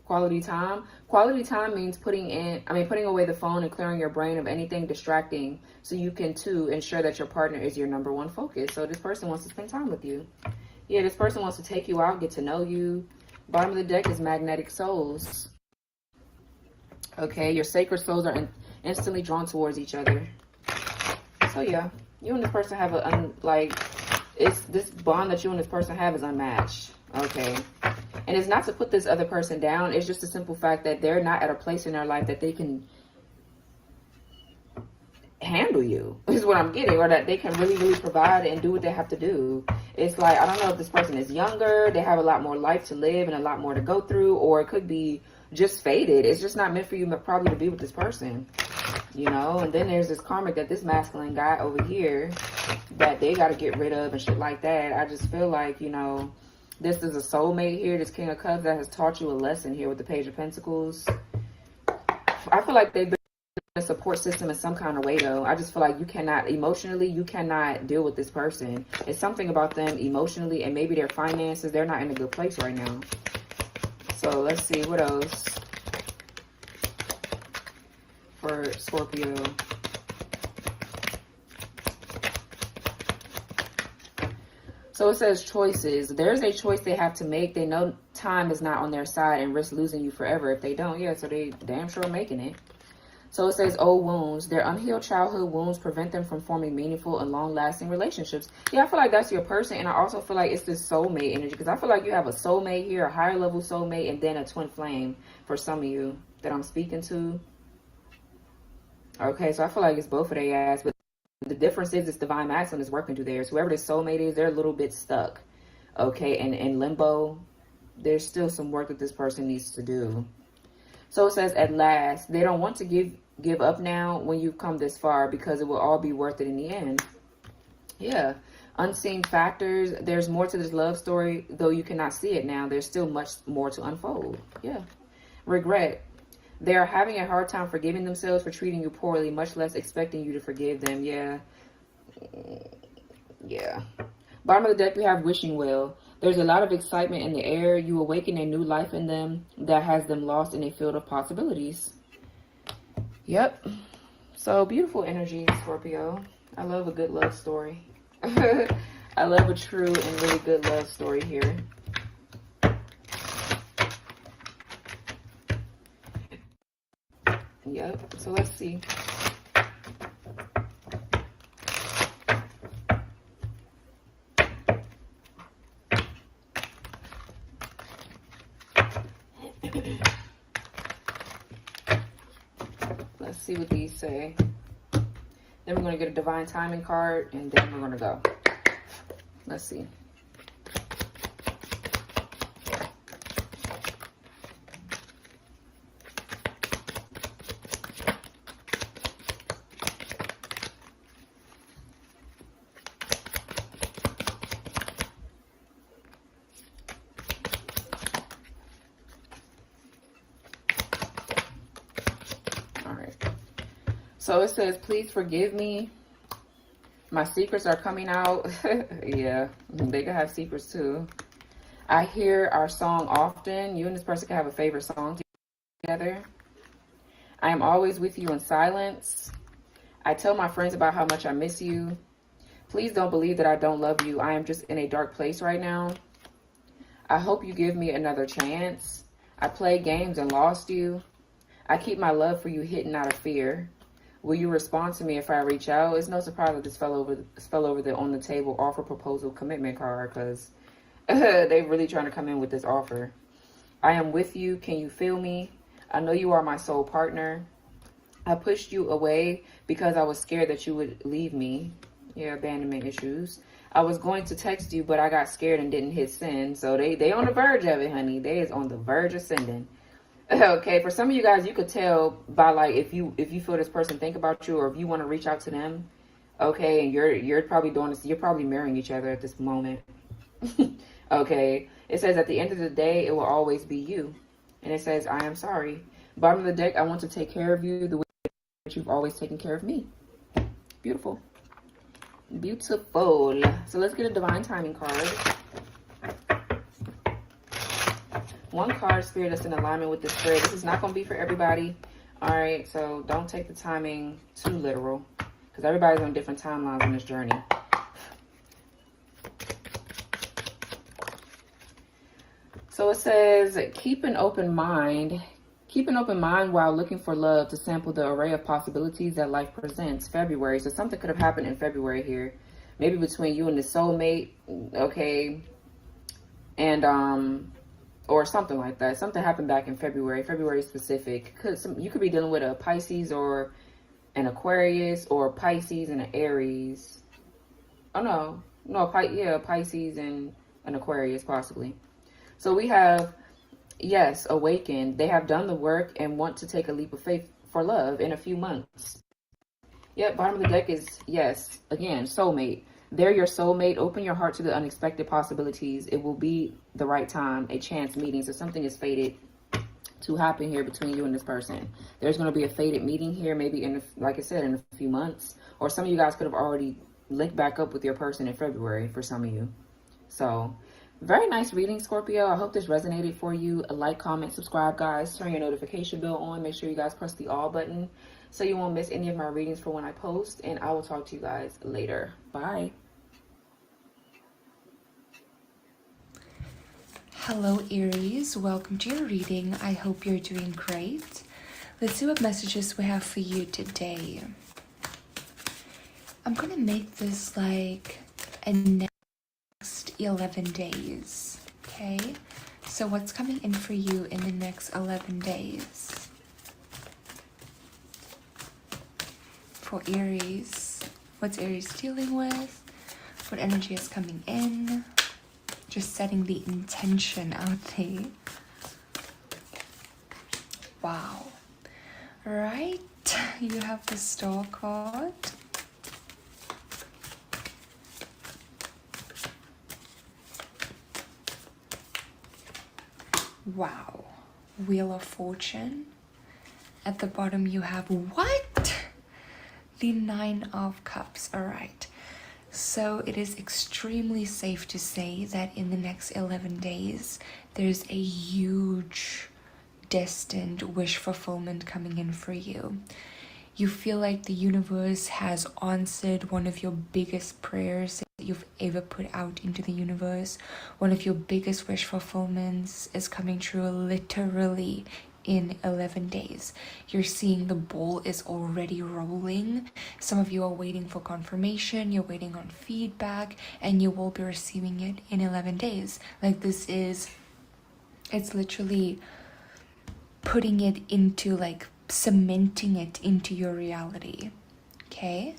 Quality time. Quality time means putting away the phone and clearing your brain of anything distracting so you can, too, ensure that your partner is your number one focus. So this person wants to spend time with you. Yeah, this person wants to take you out, get to know you. Bottom of the deck is magnetic souls. Okay, your sacred souls are instantly drawn towards each other. So yeah, you and this person have it's this bond that you and this person have is unmatched. Okay, and it's not to put this other person down. It's just a simple fact that they're not at a place in their life that they can handle you, is what I'm getting, or that they can really, really provide and do what they have to do. It's like, I don't know if this person is younger, they have a lot more life to live and a lot more to go through, or it could be just fated. It's just not meant for you probably to be with this person, you know. And then there's this karmic that this masculine guy over here that they got to get rid of and shit like that. I just feel like, you know, this is a soulmate here, this King of Cups that has taught you a lesson here with the Page of Pentacles. I feel like they've been a support system in some kind of way though. I just feel like you cannot deal with this person. It's something about them emotionally, and maybe their finances, they're not in a good place right now. So let's see what else for Scorpio. So it says choices. There's a choice they have to make. They know time is not on their side and risk losing you forever if they don't. Yeah, so they damn sure making it. So it says old wounds. Their unhealed childhood wounds prevent them from forming meaningful and long-lasting relationships. Yeah, I feel like that's your person. And I also feel like it's this soulmate energy. Because I feel like you have a soulmate here, a higher level soulmate, and then a twin flame for some of you that I'm speaking to. Okay, so I feel like it's both of their ass. But the difference is this divine masculine is working through theirs. Whoever this soulmate is, they're a little bit stuck. Okay, and in limbo, there's still some work that this person needs to do. So it says, at last, they don't want to give up now when you've come this far because it will all be worth it in the end. Yeah. Unseen factors. There's more to this love story, though you cannot see it now. There's still much more to unfold. Yeah. Regret. They are having a hard time forgiving themselves for treating you poorly, much less expecting you to forgive them. Yeah. Yeah. Bottom of the deck, we have wishing well. There's a lot of excitement in the air. You awaken a new life in them that has them lost in a field of possibilities. Yep. So beautiful energy, Scorpio. I love a good love story. I love a true and really good love story here. Yep. So let's see. Let's see what these say. Then we're going to get a divine timing card, and then we're going to go. Let's see. So it says, please forgive me. My secrets are coming out. Yeah, they can have secrets too. I hear our song often. You and this person can have a favorite song together. I am always with you in silence. I tell my friends about how much I miss you. Please don't believe that I don't love you. I am just in a dark place right now. I hope you give me another chance. I played games and lost you. I keep my love for you hidden out of fear. Will you respond to me if I reach out? It's no surprise that this fell over the on the table offer, proposal, commitment card, because they're really trying to come in with this offer. I am with you. Can you feel me? I know you are my soul partner. I pushed you away because I was scared that you would leave me. Yeah, abandonment issues. I was going to text you, but I got scared and didn't hit send. So they on the verge of it, honey. They is on the verge of sending. Okay, for some of you guys, you could tell by like if you feel this person think about you, or if you want to reach out to them. Okay, and you're probably doing this. You're probably marrying each other at this moment. Okay, it says at the end of the day, it will always be you, and it says I am sorry. Bottom of the deck, I want to take care of you the way that you've always taken care of me. Beautiful, beautiful. So let's get a divine timing card. One card, Spirit, that's in alignment with this spread. This is not going to be for everybody. All right, so don't take the timing too literal, because everybody's on different timelines in this journey. So it says, keep an open mind. Keep an open mind while looking for love to sample the array of possibilities that life presents. February. So something could have happened in February here. Maybe between you and the soulmate. Okay. And, or something like that. Something happened back in February. February specific. You could be dealing with a Pisces or an Aquarius, or Pisces and an Aries. Oh, no. Pisces and an Aquarius possibly. So we have, yes, awakened. They have done the work and want to take a leap of faith for love in a few months. Yep, bottom of the deck is, yes, again, soulmate. They're your soulmate. Open your heart to the unexpected possibilities. It will be the right time, a chance meeting. So something is fated to happen here between you and this person. There's going to be a fated meeting here, maybe in, like I said, in a few months. Or some of you guys could have already linked back up with your person in February for some of you. So very nice reading, Scorpio. I hope this resonated for you. A like, comment, subscribe, guys. Turn your notification bell on. Make sure you guys press the all button so you won't miss any of my readings for when I post. And I will talk to you guys later. Bye. Hello Aries, welcome to your reading. I hope you're doing great. Let's see what messages we have for you today. I'm gonna make this like a next 11 days, okay? So what's coming in for you in the next 11 days? For Aries, what's Aries dealing with? What energy is coming in? Just setting the intention out there. Wow. Right, you have the Star card. Wow. Wheel of Fortune. At the bottom you have what? The Nine of Cups. All right. So it is extremely safe to say that in the next 11 days, there's a huge destined wish fulfillment coming in for you. You feel like the universe has answered one of your biggest prayers that you've ever put out into the universe. One of your biggest wish fulfillments is coming true literally in 11 days. You're seeing the ball is already rolling. Some of you are waiting for confirmation, you're waiting on feedback, and you will be receiving it in 11 days. Like it's literally putting it into, like, cementing it into your reality, okay?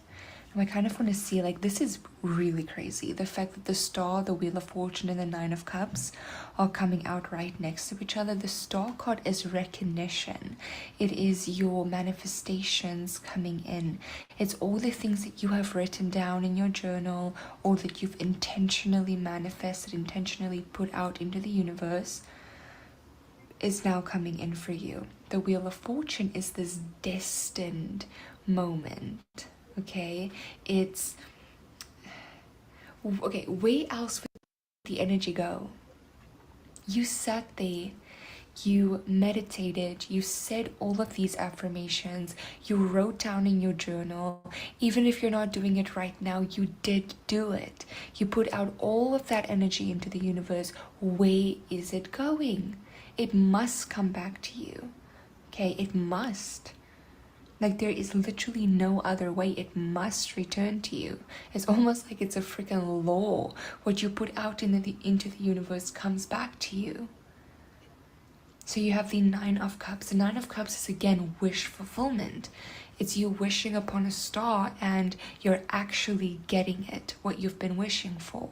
And I kind of want to see, like, this is really crazy. The fact that the Star, the Wheel of Fortune, and the Nine of Cups are coming out right next to each other. The Star card is recognition. It is your manifestations coming in. It's all the things that you have written down in your journal, or that you've intentionally manifested, intentionally put out into the universe, is now coming in for you. The Wheel of Fortune is this destined moment. Okay, it's okay. Where else would the energy go? You sat there, you meditated, you said all of these affirmations, you wrote down in your journal. Even if you're not doing it right now, you did do it. You put out all of that energy into the universe. Where is it going? It must come back to you. Okay, it must. Like, there is literally no other way. It must return to you. It's almost like it's a freaking law. What you put out into the universe comes back to you. So you have the Nine of Cups. The Nine of Cups is, again, wish fulfillment. It's you wishing upon a star and you're actually getting it, what you've been wishing for.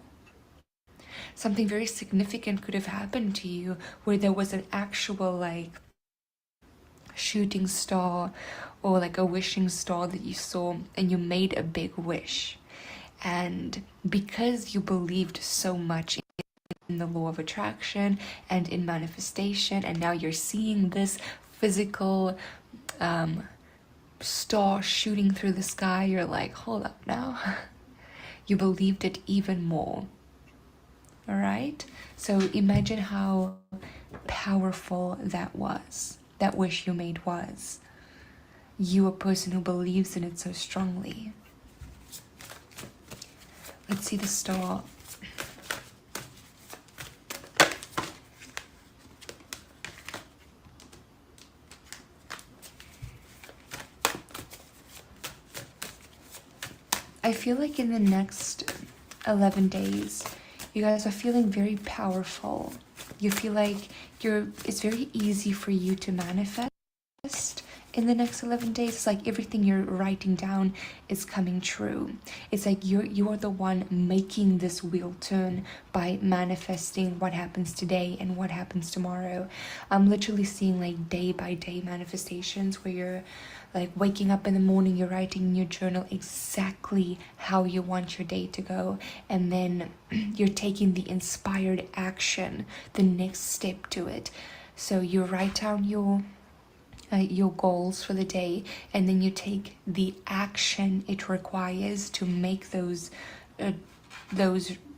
Something very significant could have happened to you where there was an actual, like, shooting star or like a wishing star that you saw, and you made a big wish. And because you believed so much in the law of attraction and in manifestation, and now you're seeing this physical star shooting through the sky, you're like, hold up now. You believed it even more. All right, so imagine how powerful that was. That wish you made was. You, a person who believes in it so strongly. Let's see the Star. I feel like in the next 11 days, you guys are feeling very powerful. You feel like it's very easy for you to manifest in the next 11 days. It's like everything you're writing down is coming true. It's like you are the one making this wheel turn by manifesting what happens today and what happens tomorrow. I'm literally seeing like day by day manifestations where you're like waking up in the morning, you're writing in your journal exactly how you want your day to go, and then you're taking the inspired action, the next step to it. So you write down your goals for the day, and then you take the action it requires to make those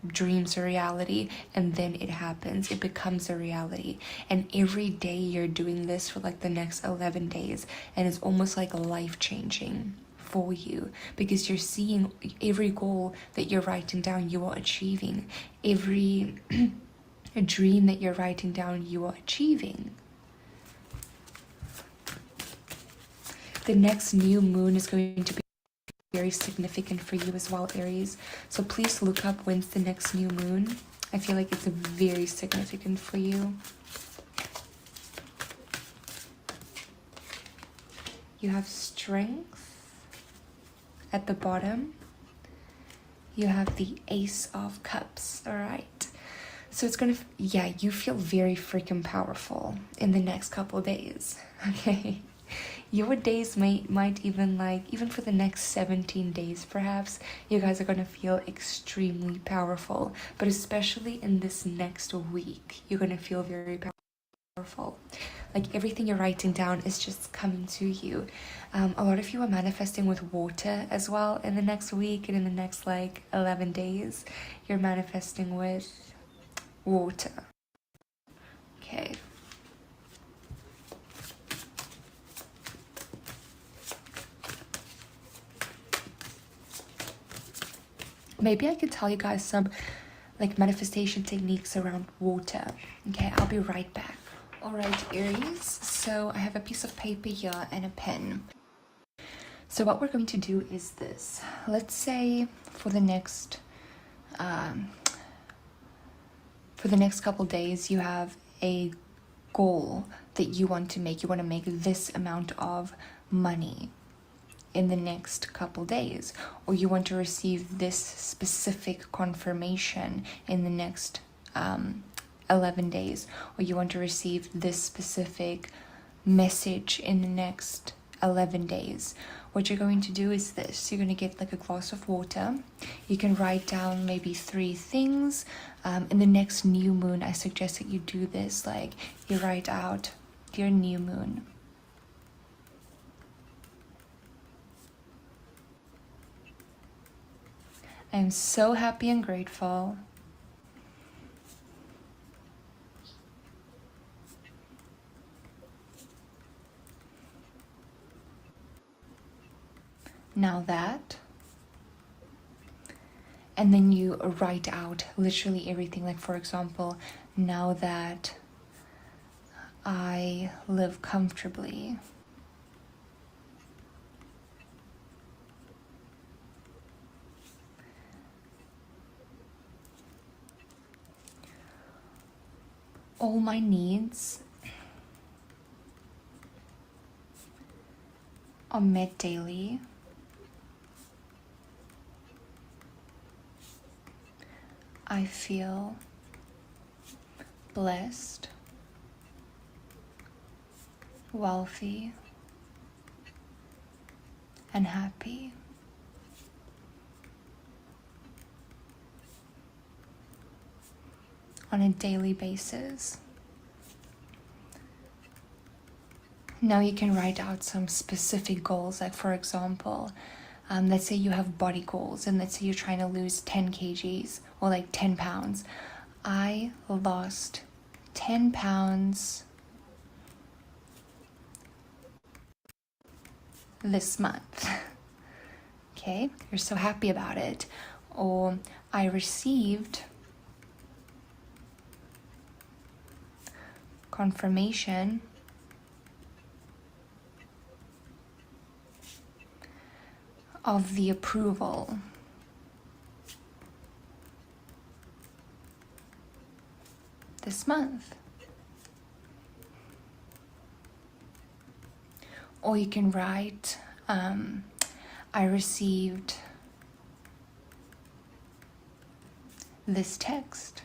dreams a reality, and then it happens. It becomes a reality. And every day you're doing this for like the next 11 days, and it's almost like life-changing for you, because you're seeing every goal that you're writing down, you are achieving. Every a dream that you're writing down you are achieving. The next new moon is going to be very significant for you as well, Aries. So please look up when's the next new moon. I feel like it's very significant for you. You have strength at the bottom. You have the Ace of Cups, all right? So it's gonna, yeah, you feel very freaking powerful in the next couple days, okay? Your days might even like, even for the next 17 days perhaps, you guys are gonna feel extremely powerful. But especially in this next week, you're gonna feel very powerful. Like everything you're writing down is just coming to you. A lot of you are manifesting with water as well in the next week and in the next like 11 days. You're manifesting with water. Okay. Maybe I could tell you guys some like manifestation techniques around water. Okay, I'll be right back. All right, Aries, so I have a piece of paper here and a pen. So what we're going to do is this. Let's say for the next couple days you have a goal that you want to make. You want to make this amount of money in the next couple days, or you want to receive this specific confirmation in the next 11 days, or you want to receive this specific message in the next 11 days. What you're going to do is this. You're going to get like a glass of water. You can write down maybe 3 things. In the next new moon, I suggest that you do this. Like you write out your new moon. I am so happy and grateful. Now that. And then you write out literally everything. Like for example, now that I live comfortably. All my needs are met daily. I feel blessed, wealthy, and happy. On a daily basis. Now you can write out some specific goals, like for example, let's say you have body goals and let's say you're trying to lose 10 kgs or like 10 pounds. I lost 10 pounds this month. Okay, you're so happy about it. Or I received confirmation of the approval this month. Or you can write, I received this text.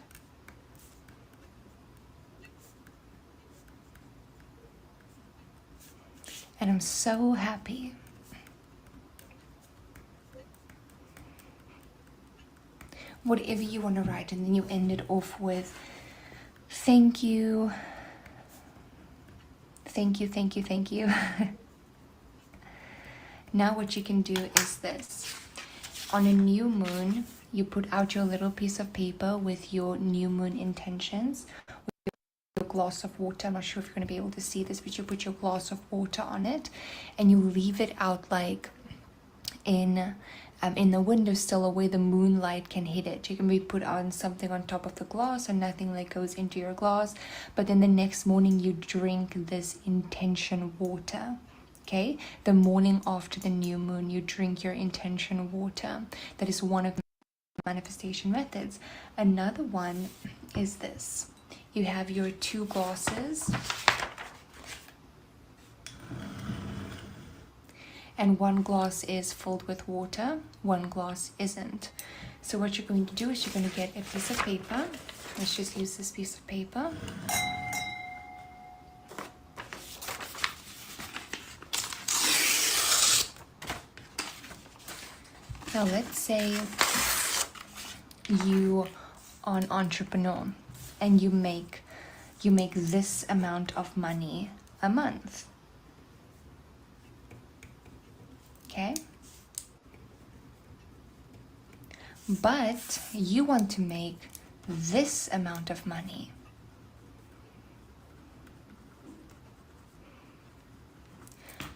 And I'm so happy. Whatever you want to write, and then you end it off with thank you, thank you, thank you, thank you. Now what you can do is this. On a new moon, you put out your little piece of paper with your new moon intentions, with your glass of water. I'm not sure if you're going to be able to see this, but you put your glass of water on it and you leave it out like in the windowsill, where the moonlight can hit it. You can be put on something on top of the glass, and nothing like goes into your glass. But then the next morning you drink this intention water. Okay, the morning after the new moon, you drink your intention water. That is one of the manifestation methods. Another one is this. You have your 2 glasses, and 1 glass is filled with water, 1 glass isn't. So what you're going to do is you're going to get a piece of paper. Let's just use this piece of paper. Now let's say you are an entrepreneur and you make this amount of money a month. Okay? But you want to make this amount of money.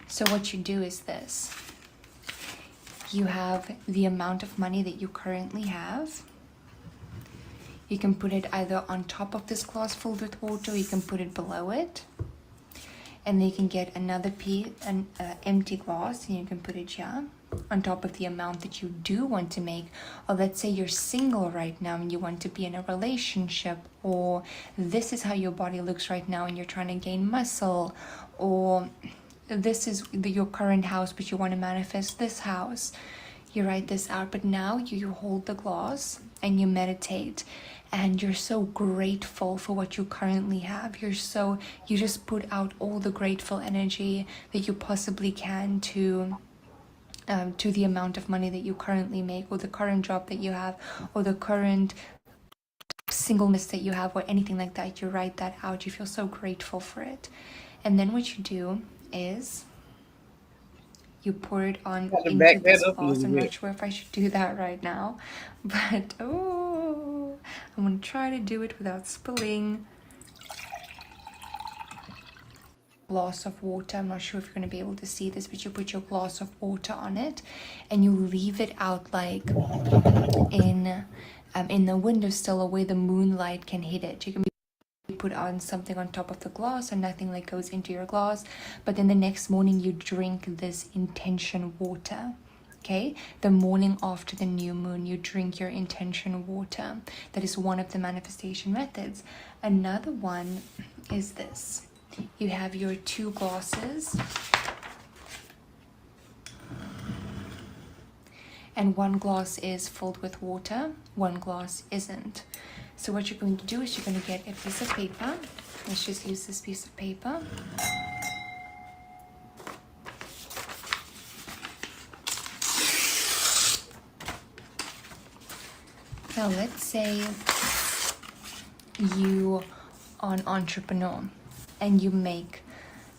So what you do is this. You have the amount of money that you currently have. You can put it either on top of this glass filled with water, or you can put it below it. And then you can get another empty glass, and you can put it here on top of the amount that you do want to make. Or let's say you're single right now and you want to be in a relationship, or this is how your body looks right now and you're trying to gain muscle, or this is your current house but you want to manifest this house. You write this out, but now you hold the glass and you meditate, and you're so grateful for what you currently have. You just put out all the grateful energy that you possibly can to the amount of money that you currently make, or the current job that you have, or the current singleness that you have, or anything like that. You write that out. You feel so grateful for it. And then what you do is you pour it on into this glass. I'm not sure if I should do that right now, but I'm gonna try to do it without spilling. Glass of water. I'm not sure if you're going to be able to see this, but you put your glass of water on it and you leave it out like in the windowsill, where the moonlight can hit it. You can put on something on top of the glass, and nothing like goes into your glass. But then the next morning you drink this intention water. Okay, the morning after the new moon, you drink your intention water. That is one of the manifestation methods. Another one is this. You have your 2 glasses, and 1 glass is filled with water, 1 glass isn't. So what you're going to do is you're going to get a piece of paper. Let's just use this piece of paper. Now let's say you are an entrepreneur and you make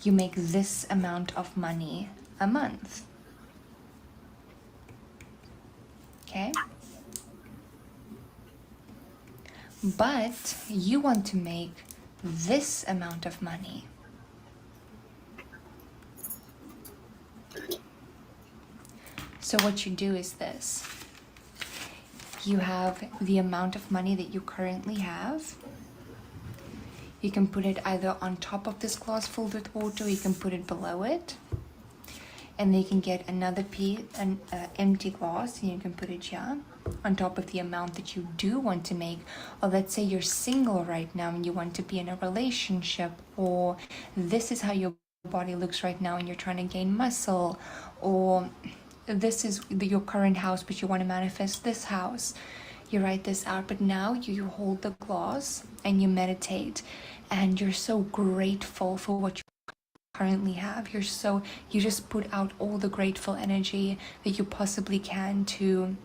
this amount of money a month. Okay? But you want to make this amount of money. So what you do is this. You have the amount of money that you currently have. You can put it either on top of this glass filled with water, or you can put it below it. And then you can get another empty glass, and you can put it here on top of the amount that you do want to make. Or let's say you're single right now and you want to be in a relationship, or this is how your body looks right now and you're trying to gain muscle, or this is your current house but you want to manifest this house. You write this out, but now you hold the glass and you meditate, and you're so grateful for what you currently have. You just put out all the grateful energy that you possibly can to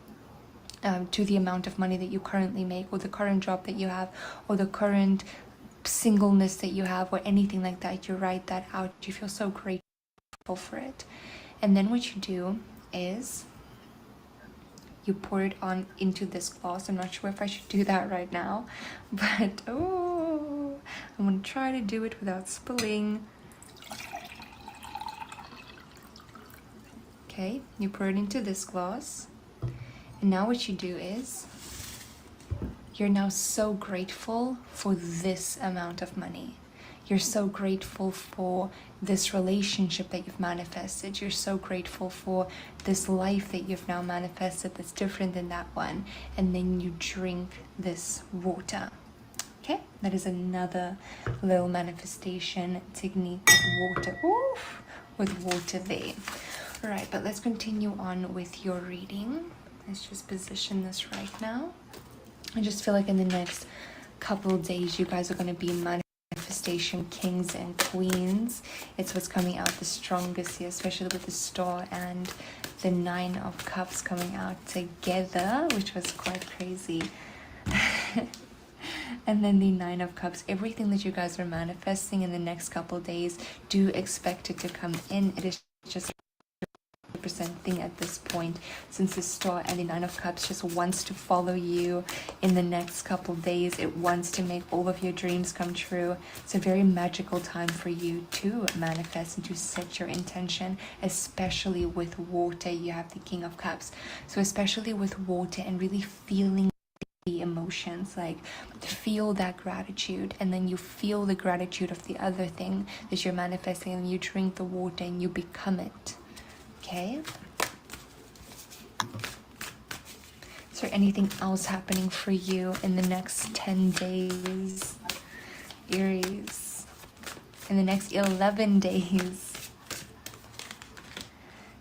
the amount of money that you currently make, or the current job that you have, or the current singleness that you have, or anything like that. You write that out. You feel so grateful for it. And then what you do is you pour it on into this glass. I'm not sure if I should do that right now, but I'm gonna try to do it without spilling. Okay, you pour it into this glass. And now what you do is, you're now so grateful for this amount of money. You're so grateful for this relationship that you've manifested. You're so grateful for this life that you've now manifested that's different than that one. And then you drink this water. Okay, that is another little manifestation technique with water. Oof, with water there. All right, but let's continue on with your reading. Let's just position this right now. I just feel like in the next couple of days, you guys are going to be manifestation kings and queens. It's what's coming out the strongest here, especially with the Star and the 9 of Cups coming out together, which was quite crazy. And then the 9 of Cups, everything that you guys are manifesting in the next couple of days, do expect it to come in. It is just thing at this point, since the Star and the 9 of Cups just wants to follow you in the next couple days. It wants to make all of your dreams come true. It's a very magical time for you to manifest and to set your intention, especially with water. You have the King of Cups, so especially with water and really feeling the emotions, like feel that gratitude, and then you feel the gratitude of the other thing that you're manifesting, and you drink the water and you become it. Okay. Is there anything else happening for you in the next 10 days, Aries? In the next 11 days?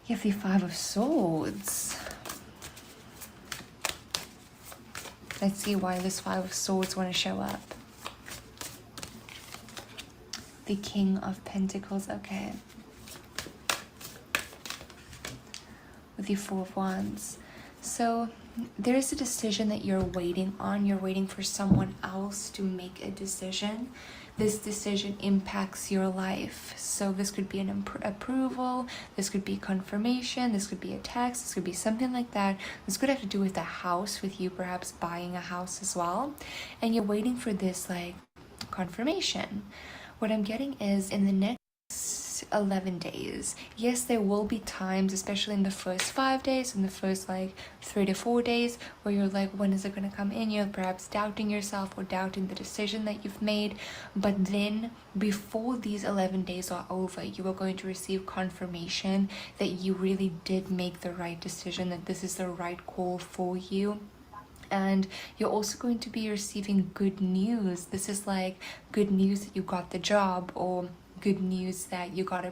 You have the 5 of Swords. Let's see why this 5 of Swords want to show up. The King of Pentacles. Okay. With the 4 of Wands. So there is a decision that you're waiting on. You're waiting for someone else to make a decision. This decision impacts your life. So this could be an approval, this could be confirmation, this could be a text, this could be something like that. This could have to do with a house, with you perhaps buying a house as well. And you're waiting for this like confirmation. What I'm getting is in the next 11 days, yes, there will be times, especially in the first 5 days, in the first like 3 to 4 days, where you're like, when is it going to come in? You're perhaps doubting yourself or doubting the decision that you've made. But then before these 11 days are over, you are going to receive confirmation that you really did make the right decision, that this is the right call for you. And you're also going to be receiving good news. This is like good news that you got the job, or good news that you got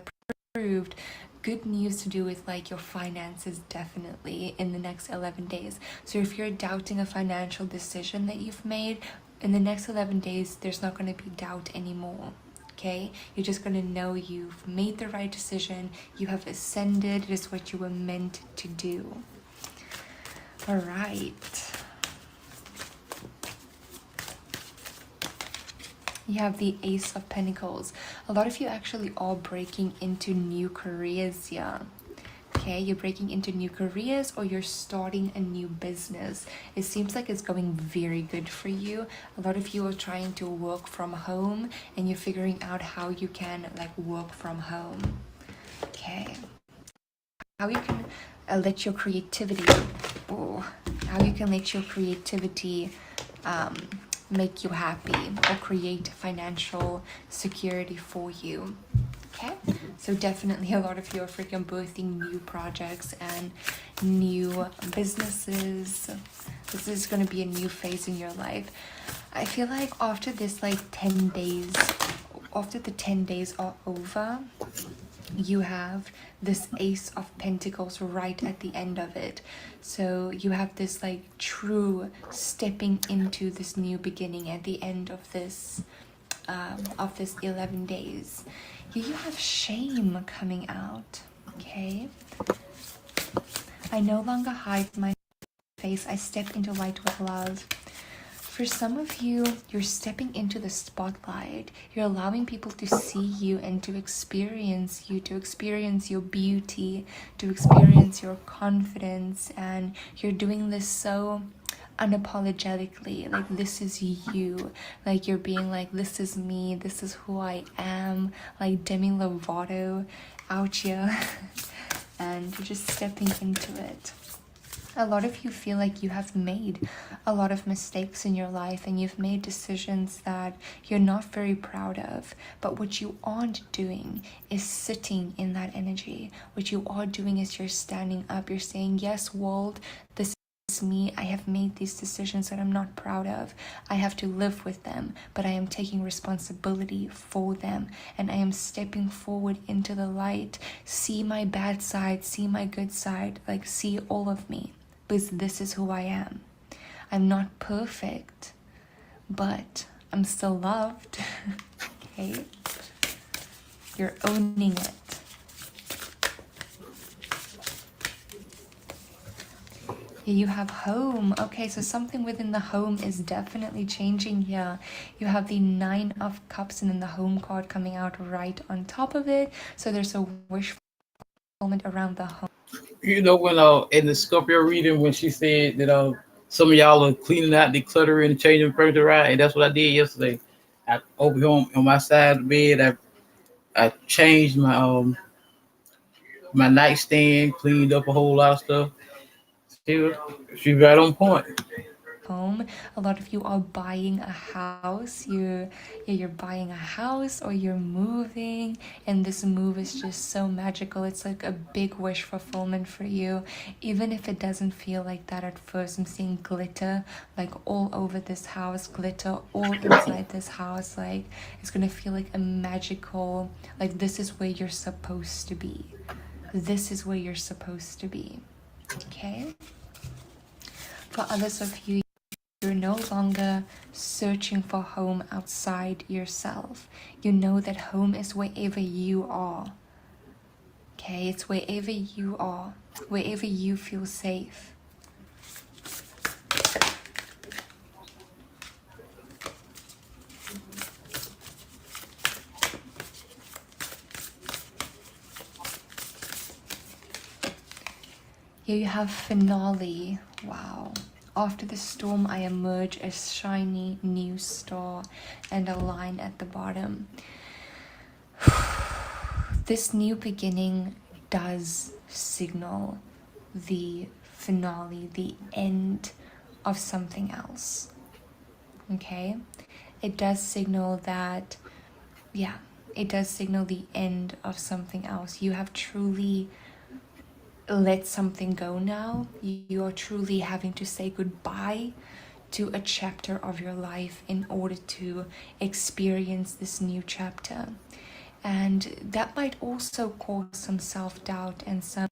approved, good news to do with like your finances, definitely in the next 11 days. So if you're doubting a financial decision that you've made, in the next 11 days, there's not going to be doubt anymore. Okay, you're just going to know you've made the right decision, you have ascended, it is what you were meant to do. All right. You have the Ace of Pentacles. A lot of you actually are breaking into new careers here. Okay, you're breaking into new careers, or you're starting a new business. It seems like it's going very good for you. A lot of you are trying to work from home, and you're figuring out how you can like work from home. Okay, how you can let your creativity, how you can let your creativity make you happy, or create financial security for you. Okay, so definitely a lot of you are freaking birthing new projects and new businesses. This is going to be a new phase in your life. I feel like after this like 10 days, after the 10 days are over, you have this Ace of Pentacles right at the end of it. So you have this like true stepping into this new beginning at the end of this 11 days. Here you have shame coming out. Okay, I no longer hide my face, I step into light with love. For some of you, you're stepping into the spotlight. You're allowing people to see you and to experience you, to experience your beauty, to experience your confidence. And you're doing this so unapologetically. Like, this is you. Like, you're being like, this is me. This is who I am. Like Demi Lovato out here. and you're just stepping into it. A lot of you feel like you have made a lot of mistakes in your life and you've made decisions that you're not very proud of. But what you aren't doing is sitting in that energy. What you are doing is you're standing up. You're saying, yes, world, this is me. I have made these decisions that I'm not proud of. I have to live with them, but I am taking responsibility for them. And I am stepping forward into the light. See my bad side, see my good side, like see all of me. Because this is who I am. I'm not perfect, but I'm still loved. Okay? You're owning it. Yeah, you have home. Okay, so something within the home is definitely changing here. You have the 9 of Cups and then the home card coming out right on top of it. So there's a wish fulfillment around the home. You know, when in the Scorpio reading, when she said that some of y'all are cleaning out, decluttering, and changing furniture around, and that's what I did yesterday. I over here on my side of the bed, I changed my nightstand, cleaned up a whole lot of stuff. She right on point. Home. A lot of you are buying a house. You're buying a house or you're moving, and this move is just so magical. It's like a big wish fulfillment for you, even if it doesn't feel like that at first. I'm seeing glitter like all over this house, glitter all inside this house. Like it's gonna feel like a magical, like this is where you're supposed to be. This is where you're supposed to be. Okay? For others of you, you're no longer searching for home outside yourself. You know that home is wherever you are. Okay, it's wherever you are, wherever you feel safe. Here you have finale. Wow. After the storm, I emerge a shiny new star and a line at the bottom. This new beginning does signal the finale, the end of something else. Okay? It does signal that, yeah, it does signal the end of something else. You have truly let something go now. You are truly having to say goodbye to a chapter of your life in order to experience this new chapter. And that might also cause some self-doubt and some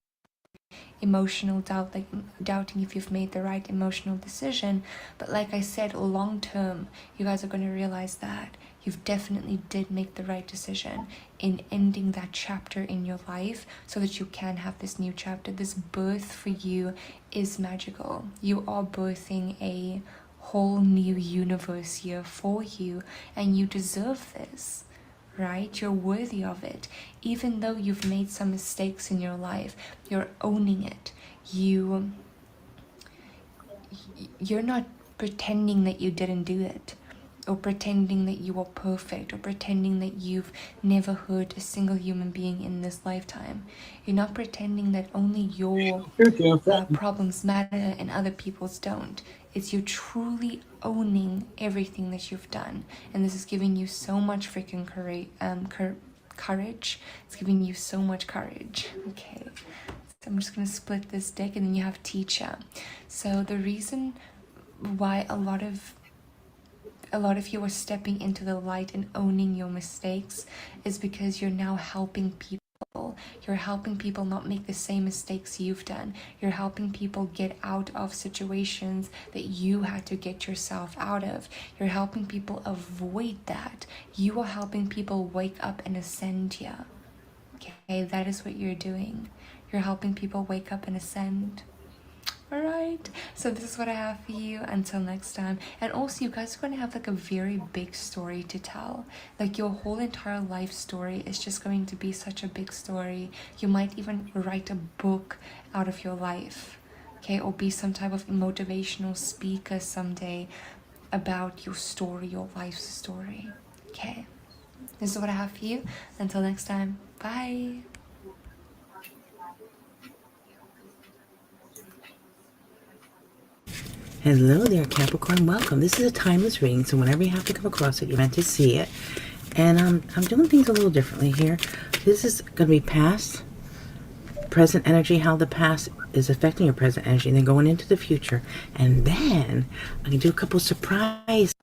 emotional doubt, like doubting if you've made the right emotional decision. But like I said, long term, you guys are going to realize that you've definitely did make the right decision in ending that chapter in your life so that you can have this new chapter. This birth for you is magical. You are birthing a whole new universe here for you, and you deserve this. Right? You're worthy of it. Even though you've made some mistakes in your life, you're owning it. You're not pretending that you didn't do it, or pretending that you are perfect, or pretending that you've never hurt a single human being in this lifetime. You're not pretending that only your problems matter and other people's don't. It's you truly owning everything that you've done, and this is giving you so much freaking courage. It's giving you so much courage. Okay, so I'm just gonna split this deck, and then you have teacher. So the reason why a lot of you are stepping into the light and owning your mistakes is because you're now helping people. You're helping people not make the same mistakes you've done. You're helping people get out of situations that you had to get yourself out of. You're helping people avoid that. You are helping people wake up and ascend here. Okay, that is what you're doing. You're helping people wake up and ascend. Alright, so this is what I have for you until next time. And also, you guys are going to have like a very big story to tell. Like your whole entire life story is just going to be such a big story. You might even write a book out of your life, okay, or be some type of motivational speaker someday about your story, your life's story. Okay, this is what I have for you. Until next time, bye. Hello there, Capricorn. Welcome. This is a timeless reading, so whenever you have to come across it, you're meant to see it. And I'm doing things a little differently here. This is going to be past, present energy, how the past is affecting your present energy, and then going into the future. And then I can do a couple surprise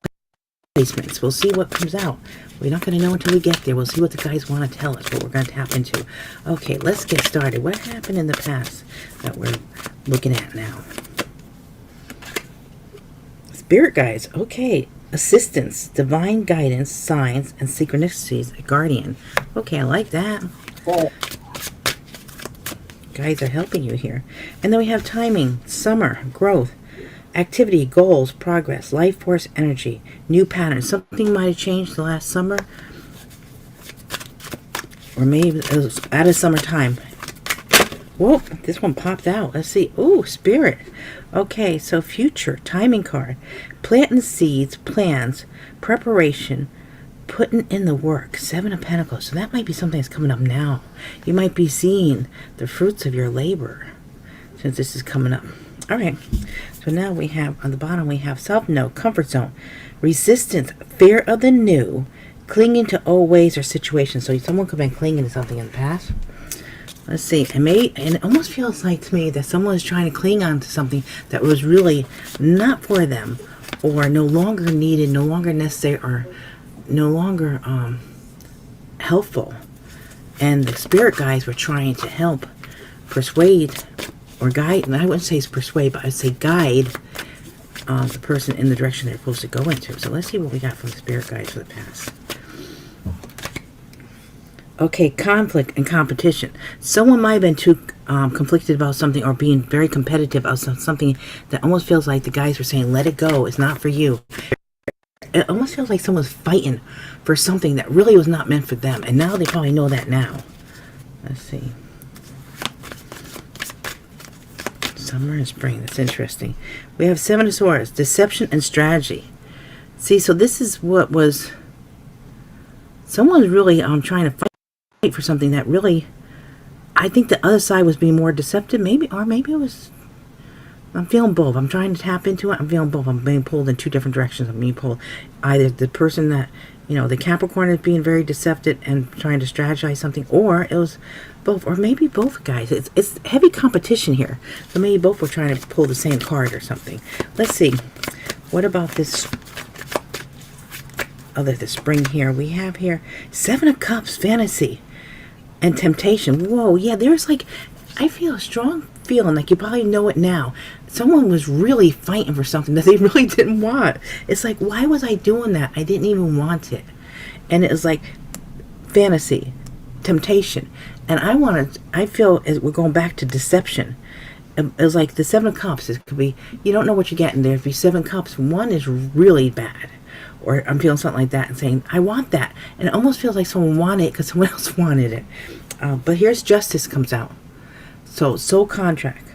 placements. We'll see what comes out. We're not going to know until we get there. We'll see what the guys want to tell us, what we're going to tap into. Okay, let's get started. What happened in the past that we're looking at now? Spirit guides, okay. Assistance, divine guidance, signs, and synchronicities, a guardian. Okay, I like that. Guides are helping you here. And then we have timing, summer, growth, activity, goals, progress, life force, energy, new patterns. Something might have changed the last summer. Or maybe it was out of summertime. Whoa, this one popped out. Let's see. Ooh, spirit. Okay, so future, timing card. Planting seeds, plans, preparation, putting in the work. 7 of Pentacles. So that might be something that's coming up now. You might be seeing the fruits of your labor since this is coming up. All right. So now we have, on the bottom, we have self-know, comfort zone, resistance, fear of the new, clinging to old ways or situations. So someone could have been clinging to something in the past. Let's see, and it almost feels like to me that someone is trying to cling on to something that was really not for them, or no longer needed, no longer necessary, or no longer helpful. And the spirit guides were trying to help persuade or guide, and I wouldn't say it's persuade, but I'd say guide the person in the direction they're supposed to go into. So let's see what we got from the spirit guides for the past. Okay, conflict and competition. Someone might have been too conflicted about something, or being very competitive about something that almost feels like the guys were saying, let it go, it's not for you. It almost feels like someone's fighting for something that really was not meant for them. And now they probably know that now. Let's see. Summer and spring, that's interesting. We have 7 of Swords, deception and strategy. See, so this is what was... Someone's really trying to fight for something that really, I think the other side was being more deceptive, maybe, or maybe it was, I'm feeling both. I'm trying to tap into it. I'm feeling both. I'm being pulled in 2 different directions. I'm being pulled, either the person that, the Capricorn is being very deceptive and trying to strategize something, or it was both, or maybe both guys. It's heavy competition here, so maybe both were trying to pull the same card or something. Let's see, what about this other, the spring here? We have here 7 of Cups, fantasy and temptation. Whoa, yeah, there's like, I feel a strong feeling, like you probably know it now. Someone was really fighting for something that they really didn't want. It's like, why was I doing that? I didn't even want it. And it was like fantasy, temptation. And I feel as we're going back to deception. It was like the 7 of Cups. It could be, you don't know what you're getting. There'd be 7 cups. One is really bad. Or I'm feeling something like that and saying, I want that. And it almost feels like someone wanted it because someone else wanted it. But here's justice comes out. So, soul contract.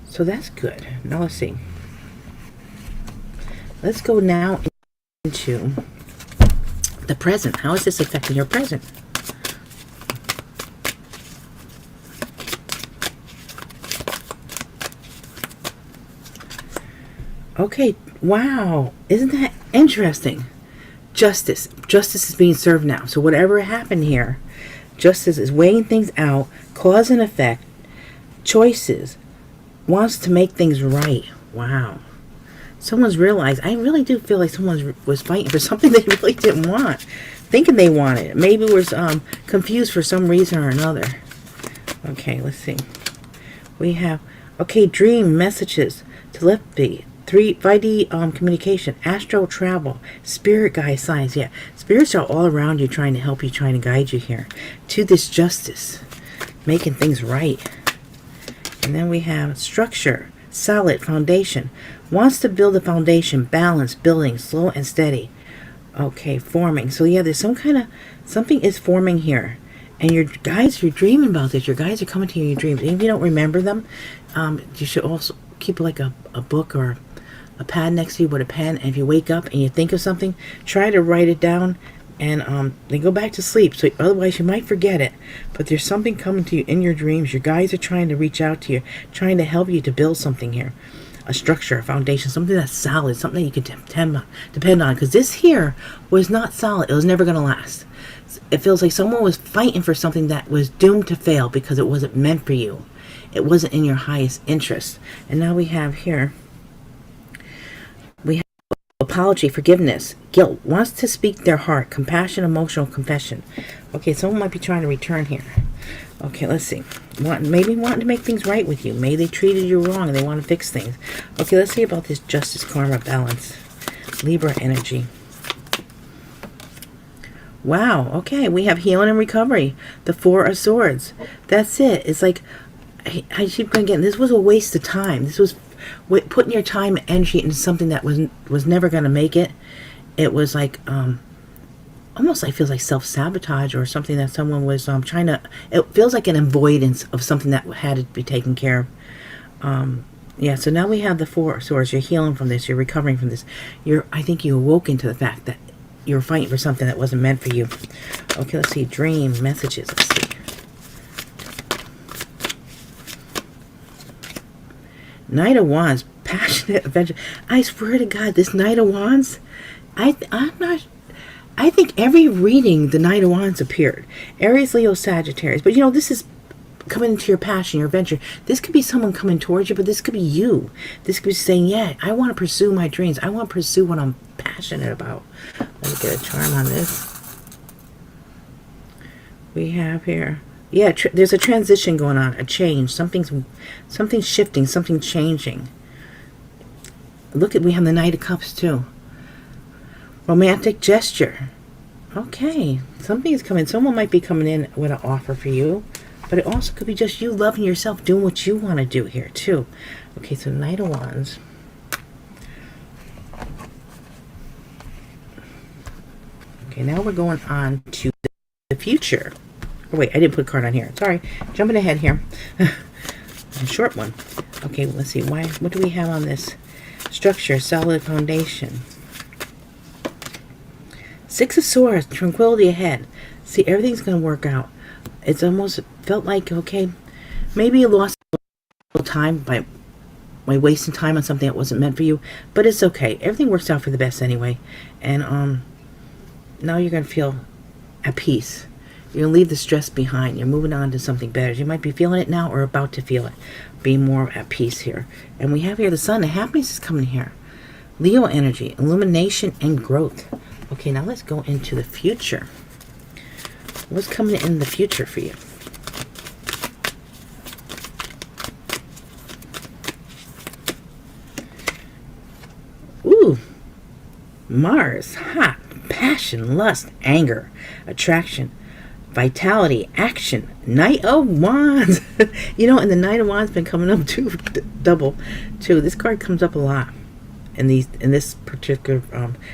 So that's good. Now let's see. Let's go now into the present. How is this affecting your present? Okay, wow. Isn't that interesting? Justice. Justice is being served now. So whatever happened here, justice is weighing things out, cause and effect, choices, wants to make things right. Wow. Someone's realized, I really do feel like someone was fighting for something they really didn't want, thinking they wanted it. Maybe was confused for some reason or another. Okay, let's see. We have, okay, dream messages, telepathy, 5D communication, astral travel, spirit guide signs. Yeah, spirits are all around you trying to help you, trying to guide you here to this justice, making things right. And then we have structure, solid foundation, wants to build a foundation, balance, building, slow and steady. Okay, forming. So yeah, there's some kind of, something is forming here. And your guides, you're dreaming about this. Your guides are coming to you in your dreams. Even if you don't remember them, you should also keep like a book or a pad next to you with a pen. And if you wake up and you think of something, try to write it down and then go back to sleep. So otherwise you might forget it. But there's something coming to you in your dreams. Your guides are trying to reach out to you, trying to help you to build something here. a structure, a foundation, something that's solid, something that you can depend on. Because this here was not solid. It was never going to last. It feels like someone was fighting for something that was doomed to fail because it wasn't meant for you. It wasn't in your highest interest. And now we have here, we have apology, forgiveness, guilt, wants to speak their heart, compassion, emotional confession. Okay, someone might be trying to return here. Okay, let's see. Maybe wanting to make things right with you. Maybe they treated you wrong and they want to fix things. Okay, let's see about this justice, karma, balance. Libra energy. Wow, okay, we have healing and recovery. The Four of Swords. That's it. It's like, I keep going again, this was a waste of time. This was putting your time and energy into something that was never going to make it. It was like, almost like feels like self-sabotage or something that someone was trying to, it feels like an avoidance of something that had to be taken care of. Yeah, so now we have the Four of Swords. You're healing from this, you're recovering from this. I think you awoke into the fact that you're fighting for something that wasn't meant for you. Okay, let's see, dream messages. Let's see. Knight of Wands, passionate adventure. I swear to God, this Knight of Wands, I think every reading the Knight of Wands appeared. Aries, Leo, Sagittarius. But this is coming into your passion, your adventure. This could be someone coming towards you, but this could be you. This could be saying, yeah, I want to pursue my dreams. I want to pursue what I'm passionate about. Let me get a charm on this. We have here, yeah, there's a transition going on, a change. Something's shifting, something changing. Look we have the Knight of Cups too. Romantic gesture. Okay, something is coming. Someone might be coming in with an offer for you, but it also could be just you loving yourself, doing what you want to do here too. Okay, so Knight of Wands. Okay, now we're going on to the future. Oh wait, I didn't put a card on here. Sorry, jumping ahead here. A short one. Okay, let's see. What do we have on this? Structure, solid foundation. Six of Swords, tranquility ahead. See, everything's going to work out. It's almost felt like, okay, maybe you lost a little time by wasting time on something that wasn't meant for you, but it's okay. Everything works out for the best anyway. And now you're going to feel at peace. You're going to leave the stress behind. You're moving on to something better. You might be feeling it now or about to feel it. Be more at peace here. And we have here the Sun. The happiness is coming here. Leo energy, illumination and growth. Okay, now let's go into the future. What's coming in the future for you? Ooh, Mars, hot, passion, lust, anger, attraction, vitality, action, Knight of Wands. And the Knight of Wands been coming up too, double too. This card comes up a lot in this particular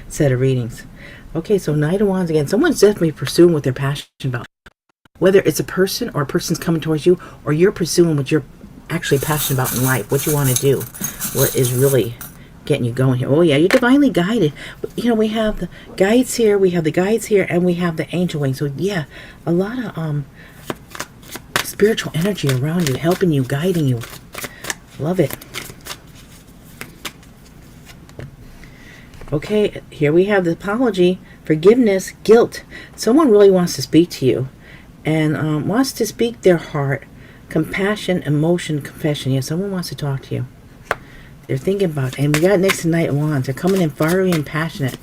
set of readings. Okay, so Knight of Wands again. Someone's definitely pursuing what they're passionate about. Whether it's a person or a person's coming towards you, or you're pursuing what you're actually passionate about in life, what you want to do, what is really getting you going here. Oh yeah, you're divinely guided. We have the guides here, we have the guides here, and we have the angel wing. So yeah, a lot of spiritual energy around you, helping you, guiding you. Love it. Okay, here we have the apology, forgiveness, guilt. Someone really wants to speak to you and wants to speak their heart, compassion, emotion, confession. Yeah, someone wants to talk to you. They're thinking about it. And we got next to Knight of Wands. They're coming in fiery and passionate.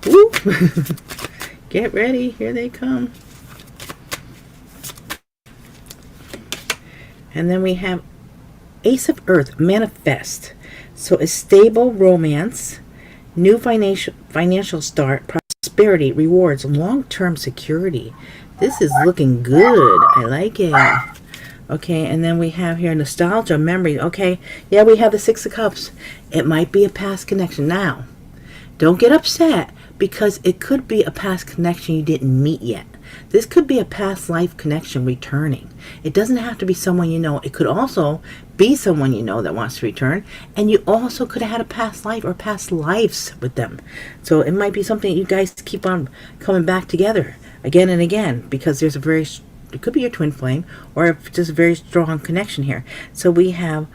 Woo! Get ready. Here they come. And then we have Ace of Earth, manifest. So a stable romance, new financial start, prosperity, rewards, long-term security. This is looking good. I like it. Okay, and then we have here nostalgia, memory. Okay, yeah, we have the Six of Cups. It might be a past connection. Now, don't get upset because it could be a past connection you didn't meet yet. This could be a past life connection returning. It doesn't have to be someone you know. It could also be someone you know that wants to return, and you also could have had a past life or past lives with them. So it might be something you guys keep on coming back together again and again because there's it could be your twin flame or just a very strong connection here. So we have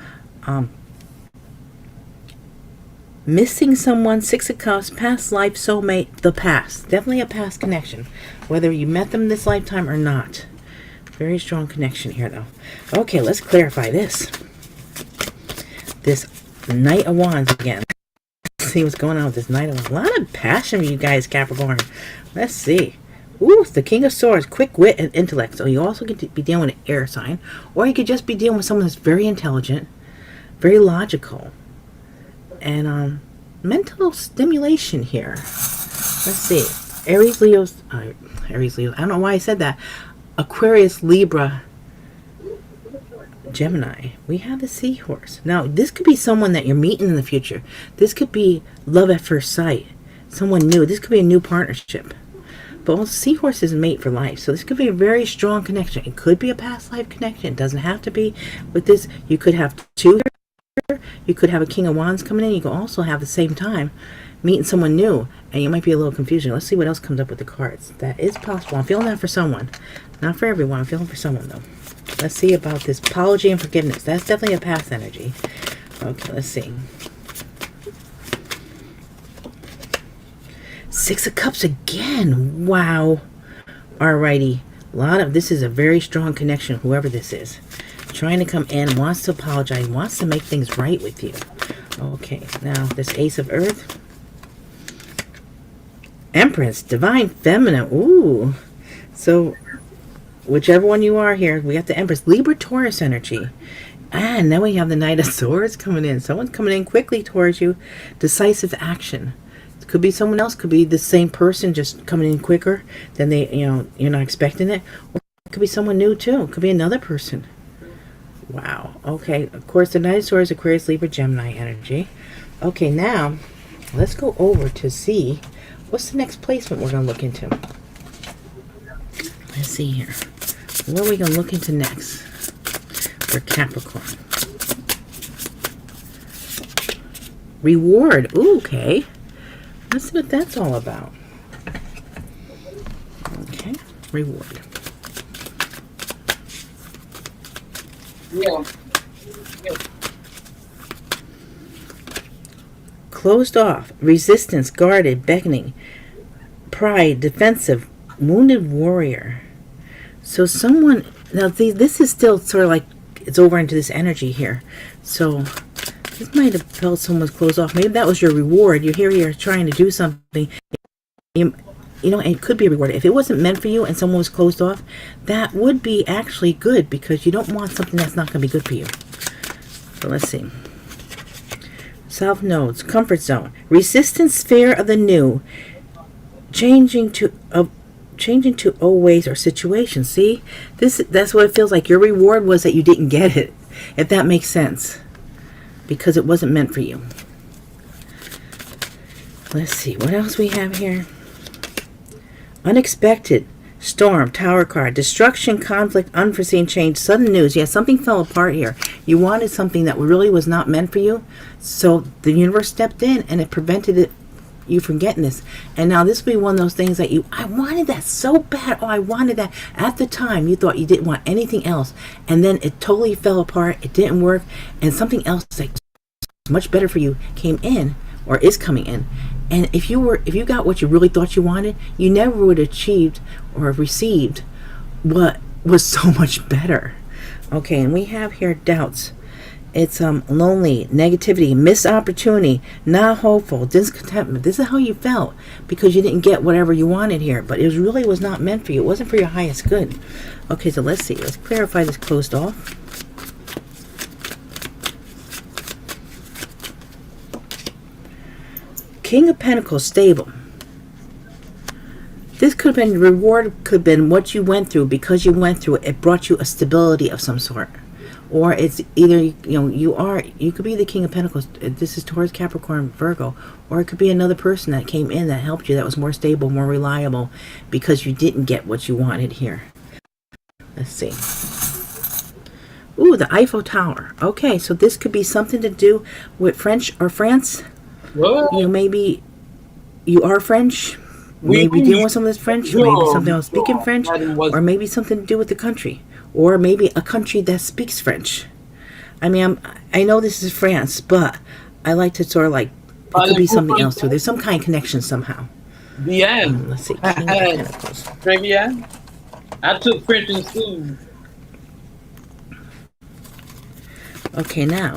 Missing someone, Six of Cups, past life, soulmate, the past. Definitely a past connection. Whether you met them this lifetime or not. Very strong connection here, though. Okay, let's clarify this. This Knight of Wands again. Let's see what's going on with this Knight of Wands. A lot of passion for you guys, Capricorn. Let's see. Ooh, the King of Swords, quick wit and intellect. So you also get to be dealing with an air sign. Or you could just be dealing with someone that's very intelligent, very logical. And mental stimulation here. Let's see. Aries, Leo. I don't know why I said that. Aquarius, Libra, Gemini. We have the Seahorse. Now, this could be someone that you're meeting in the future. This could be love at first sight. Someone new. This could be a new partnership. But also, Seahorse is a mate for life. So this could be a very strong connection. It could be a past life connection. It doesn't have to be. With this, you could have two. You could have a King of Wands coming in. You could also have the same time meeting someone new. And you might be a little confused. Let's see what else comes up with the cards. That is possible. I'm feeling that for someone. Not for everyone. I'm feeling for someone, though. Let's see about this apology and forgiveness. That's definitely a past energy. Okay, let's see. Six of Cups again. Wow. Alrighty. This is a very strong connection, whoever this is. Trying to come in, wants to apologize, wants to make things right with you. Okay, now this Ace of Earth. Empress, Divine Feminine. Ooh. So, whichever one you are here, we got the Empress. Libra, Taurus energy. And now we have the Knight of Swords coming in. Someone's coming in quickly towards you. Decisive action. It could be someone else. Could be the same person just coming in quicker than you're not expecting it. Or it could be someone new too. It could be another person. Wow. Okay. Of course, the Knight of Swords, Aquarius, Libra, Gemini energy. Okay, now let's go over to see what's the next placement we're going to look into. Let's see here. What are we going to look into next for Capricorn? Reward. Ooh, okay. Let's see what that's all about. Okay. Reward. Yeah. Closed off, resistance, guarded, beckoning, pride, defensive, wounded warrior. So someone, now this is still sort of like, it's over into this energy here. So this might have felt someone's closed off. Maybe that was your reward. You're trying to do something. You know, and it could be a reward. If it wasn't meant for you and someone was closed off, that would be actually good because you don't want something that's not going to be good for you. So let's see. South nodes, comfort zone, resistance, sphere of the new, changing to old ways or situations. See, that's what it feels like. Your reward was that you didn't get it, if that makes sense, because it wasn't meant for you. Let's see what else we have here. Unexpected, storm, tower card, destruction, conflict, unforeseen change, sudden news. Yeah, something fell apart here. You wanted something that really was not meant for you, so the universe stepped in and it prevented you from getting this. And now this will be one of those things that I wanted that so bad. Oh, I wanted that. At the time, you thought you didn't want anything else, and then it totally fell apart. It didn't work, and something else like much better for you came in or is coming in. And if you got what you really thought you wanted, you never would have achieved or received what was so much better. Okay, and we have here doubts. It's lonely, negativity, missed opportunity, not hopeful, discontentment. This is how you felt because you didn't get whatever you wanted here, but it really was not meant for you. It wasn't for your highest good. Okay, so let's see. Let's clarify this closed off. King of Pentacles, stable. This could have been reward, could have been what you went through. Because you went through it, it brought you a stability of some sort. Or it's either, you could be the King of Pentacles. This is Taurus, Capricorn, Virgo. Or it could be another person that came in that helped you, that was more stable, more reliable, because you didn't get what you wanted here. Let's see. Ooh, the Eiffel Tower. Okay, so this could be something to do with French or France. What? Maybe you are French. Maybe dealing with some of this French. Maybe something else speaking French. Or maybe something to do with the country. Or maybe a country that speaks French. I mean, I know this is France, but I like to sort of like It could be something else too. There's some kind of connection somehow. Bien. Let's see. I King of had Pentacles. trivia. I took French in school. Okay, now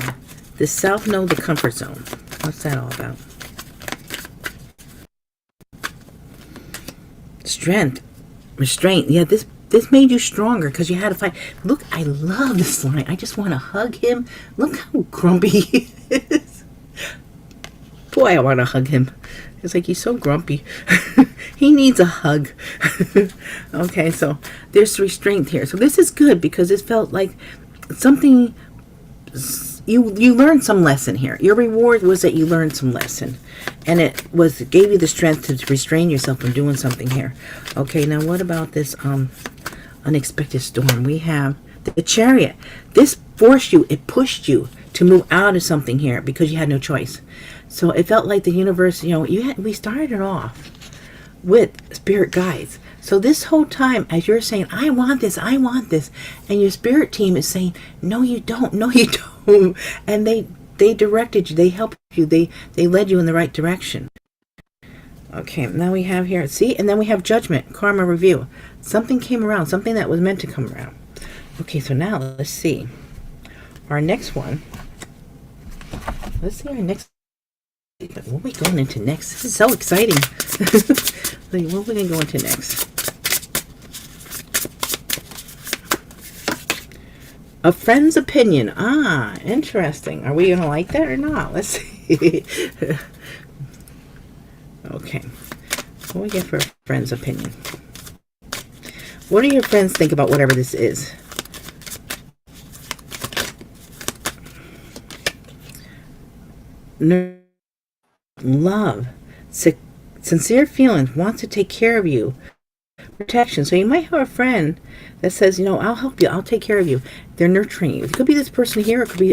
the South Node, the comfort zone. What's that all about? Strength, restraint. Yeah, this made you stronger because you had to fight. Look, I love this line. I just want to hug him. Look how grumpy he is. Boy, I want to hug him. It's like he's so grumpy. He needs a hug. Okay, so there's restraint here. So this is good because it felt like something. You learned some lesson here. Your reward was that you learned some lesson, and it gave you the strength to restrain yourself from doing something here. Okay, now what about this unexpected storm? We have the Chariot. This forced you, it pushed you to move out of something here because you had no choice. So it felt like the universe, we started it off with spirit guides. So this whole time, as you're saying, I want this, and your spirit team is saying, no, you don't, no, you don't. And they directed you, they helped you, they led you in the right direction. Okay, now we have here, see, and then we have judgment, karma review. Something came around, something that was meant to come around. Okay, so now let's see. Our next one. Let's see our next. What are we going into next? This is so exciting. What are we going to go into next? A friend's opinion. Ah, interesting. Are we going to like that or not? Let's see. Okay. What do we get for a friend's opinion? What do your friends think about whatever this is? Love. Sincere feelings. Wants to take care of you. Protection. So you might have a friend that says, I'll help you. I'll take care of you. They're nurturing you. It could be this person here. It could be,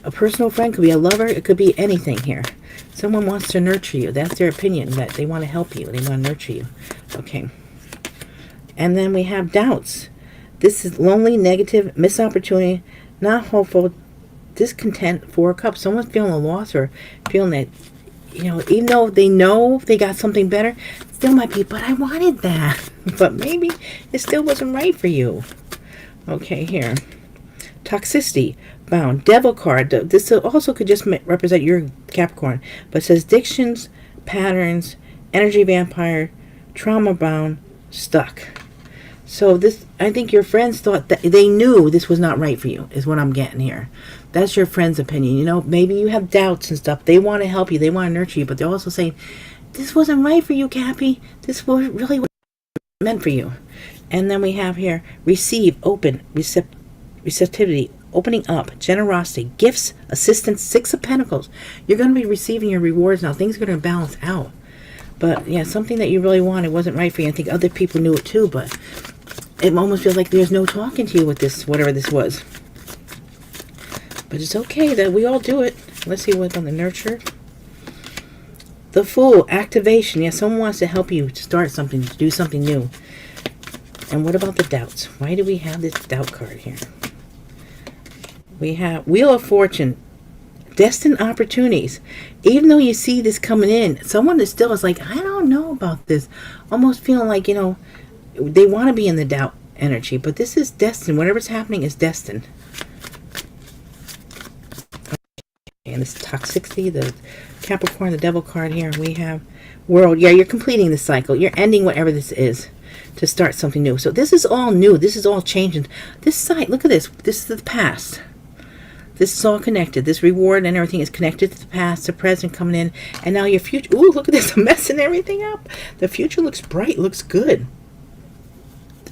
a personal friend. It could be a lover. It could be anything here. Someone wants to nurture you. That's their opinion, that they want to help you. They want to nurture you. Okay. And then we have doubts. This is lonely, negative, missed opportunity, not hopeful, discontent, 4 of Cups. Someone's feeling a loss or feeling that, even though they know they got something better, still might be, but I wanted that. But maybe it still wasn't right for you. Okay, here. Toxicity, bound, devil card. This also could just represent your Capricorn, but it says addictions, patterns, energy vampire, trauma bound, stuck. So this, I think your friends thought that they knew this was not right for you, is what I'm getting here. That's your friend's opinion. Maybe you have doubts and stuff. They want to help you. They want to nurture you, but they're also saying, this wasn't right for you, Cappy. This was really what meant for you. And then we have here, receive, open, receptivity, opening up, generosity, gifts, assistance, 6 of Pentacles. You're going to be receiving your rewards now. Things are going to balance out. But yeah, something that you really wanted wasn't right for you. I think other people knew it too, but it almost feels like there's no talking to you with this, whatever this was. But it's okay that we all do it. Let's see what's on the nurture. The Fool, activation. Yeah, someone wants to help you to start something, to do something new. And what about the doubts? Why do we have this doubt card here? We have Wheel of Fortune, destined opportunities. Even though you see this coming in, someone is still is like, I don't know about this. Almost feeling like, they want to be in the doubt energy, but this is destined. Whatever's happening is destined. And this toxicity, the Capricorn, the devil card here. We have World. Yeah, you're completing the cycle. You're ending whatever this is to start something new. So this is all new. This is all changing. This side, look at this. This is the past. This is all connected. This reward and everything is connected to the past, the present coming in, and now your future. Ooh, look at this. I'm messing everything up. The future looks bright, looks good.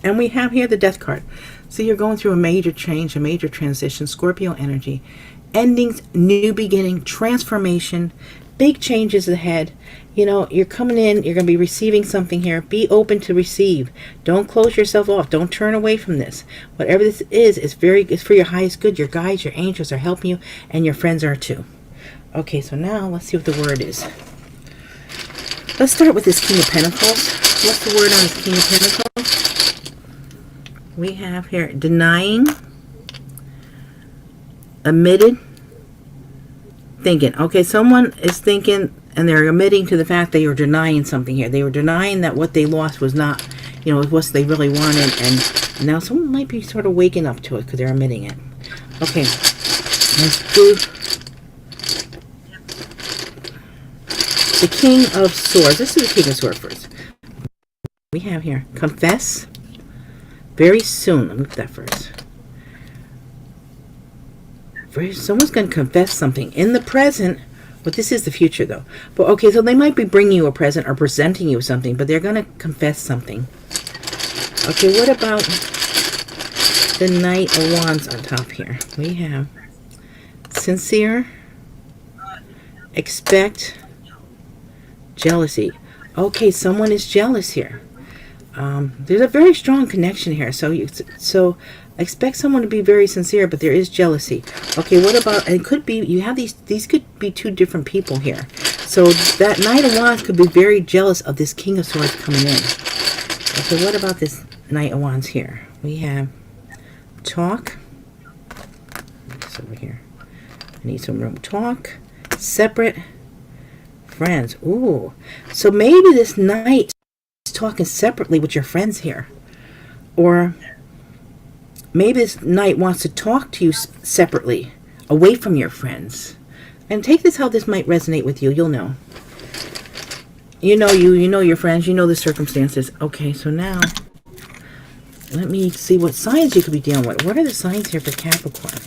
And we have here the Death card. So you're going through a major change, a major transition, Scorpio energy. Endings, new beginning, transformation, big changes ahead. You're coming in, you're going to be receiving something here. Be open to receive. Don't close yourself off. Don't turn away from this. Whatever this is, it's for your highest good. Your guides, your angels are helping you, and your friends are too. Okay, so now let's see what the word is. Let's start with this King of Pentacles. What's the word on this King of Pentacles? We have here denying, omitted, thinking. Okay, someone is thinking, and they're admitting to the fact that you're denying something here. They were denying that what they lost was not, what they really wanted, and now someone might be sort of waking up to it because they're admitting it. Okay, let's do the King of Swords. This is the King of Swords first. We have here, confess very soon. Let me put that first. Someone's going to confess something in the present, but this is the future though. But okay, so they might be bringing you a present or presenting you something, but they're going to confess something. Okay, what about the Knight of Wands on top here? We have sincere, expect, jealousy. Okay, someone is jealous here. There's a very strong connection here. So expect someone to be very sincere, but there is jealousy. Okay, what about, and it could be, you have these could be two different people here. So that Knight of Wands could be very jealous of this King of Swords coming in. Okay, what about this Knight of Wands here? We have talk. This over here. I need some room. Talk, separate, friends. Ooh, so maybe this Knight is talking separately with your friends here. Or maybe this Knight wants to talk to you separately, away from your friends. And take this how this might resonate with you. You'll know. You know your friends. You know the circumstances. Okay, so now let me see what signs you could be dealing with. What are the signs here for Capricorn?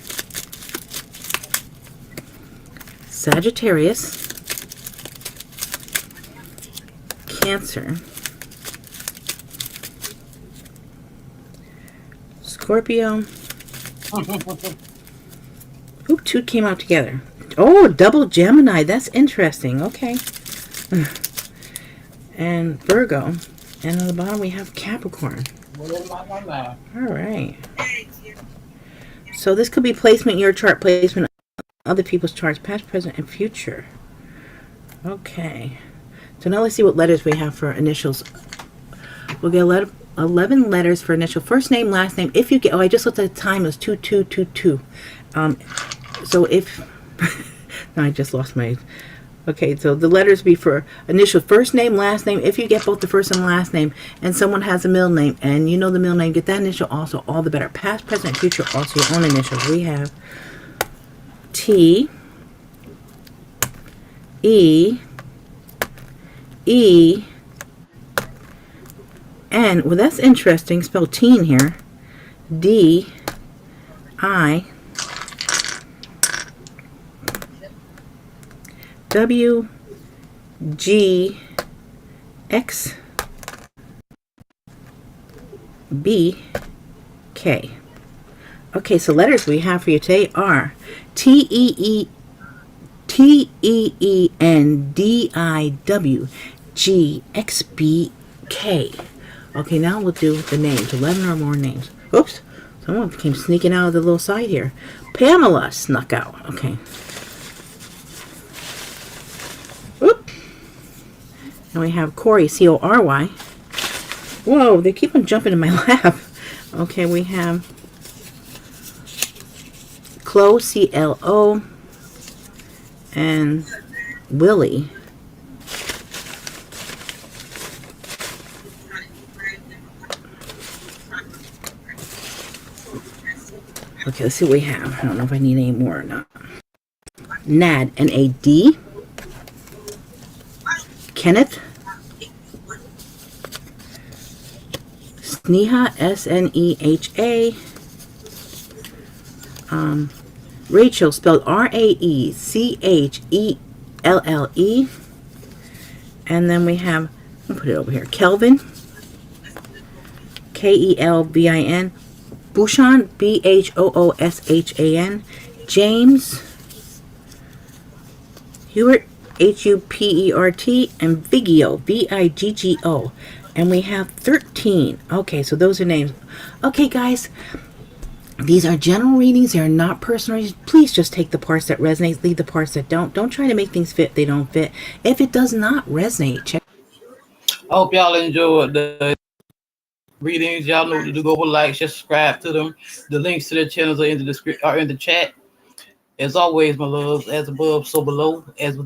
Sagittarius, Cancer, Scorpio. Oop, two came out together. Oh, double Gemini. That's interesting. Okay. And Virgo. And on the bottom we have Capricorn. All right. So this could be placement in your chart, placement in other people's charts, past, present, and future. Okay. So now let's see what letters we have for initials. We'll get 11 letters for initial. First name, last name. If you get, I just looked at the time. It was 2222. So if, no, I just lost my, okay, so the letters be for initial, first name, last name. If you get both the first and last name, and someone has a middle name, and you know the middle name, get that initial also, all the better. Past, present, future, also your own initials. We have T, E, E, N. Well, that's interesting. Spell teen here. D, I, W, G, X, B, K. Okay, so letters we have for you today are T, E, N, D, I, W, G, X, B, K. Okay, now we'll do the names. 11 or more names. Oops, someone came sneaking out of the little side here. Pamela snuck out. Okay. Oop. And we have Corey, C-O-R-Y. Whoa, they keep on jumping in my lap. Okay, we have Chloe, C-L-O, and Willie. Okay, let's see what we have. I don't know if I need any more or not. Nad, N-A-D. Kenneth. Sneha, S-N-E-H-A. Rachel, spelled R-A-E-C-H-E-L-L-E. And then we have, I'll put it over here, Kelvin. K-E-L-V-I-N. Bhushan, B-H-O-O-S-H-A-N. James. Hubert, H-U-P-E-R-T. And Vigio, V-I-G-G-O. And we have 13. Okay, so those are names. Okay, guys. These are general readings. They are not personal readings. Please just take the parts that resonate. Leave the parts that don't. Don't try to make things fit. They don't fit. If it does not resonate, check. I hope y'all enjoyed the readings. Y'all know to go over, like, share, subscribe to them. The links to their channels are in the description, are in the chat. As always, my loves, as above, so below, as within.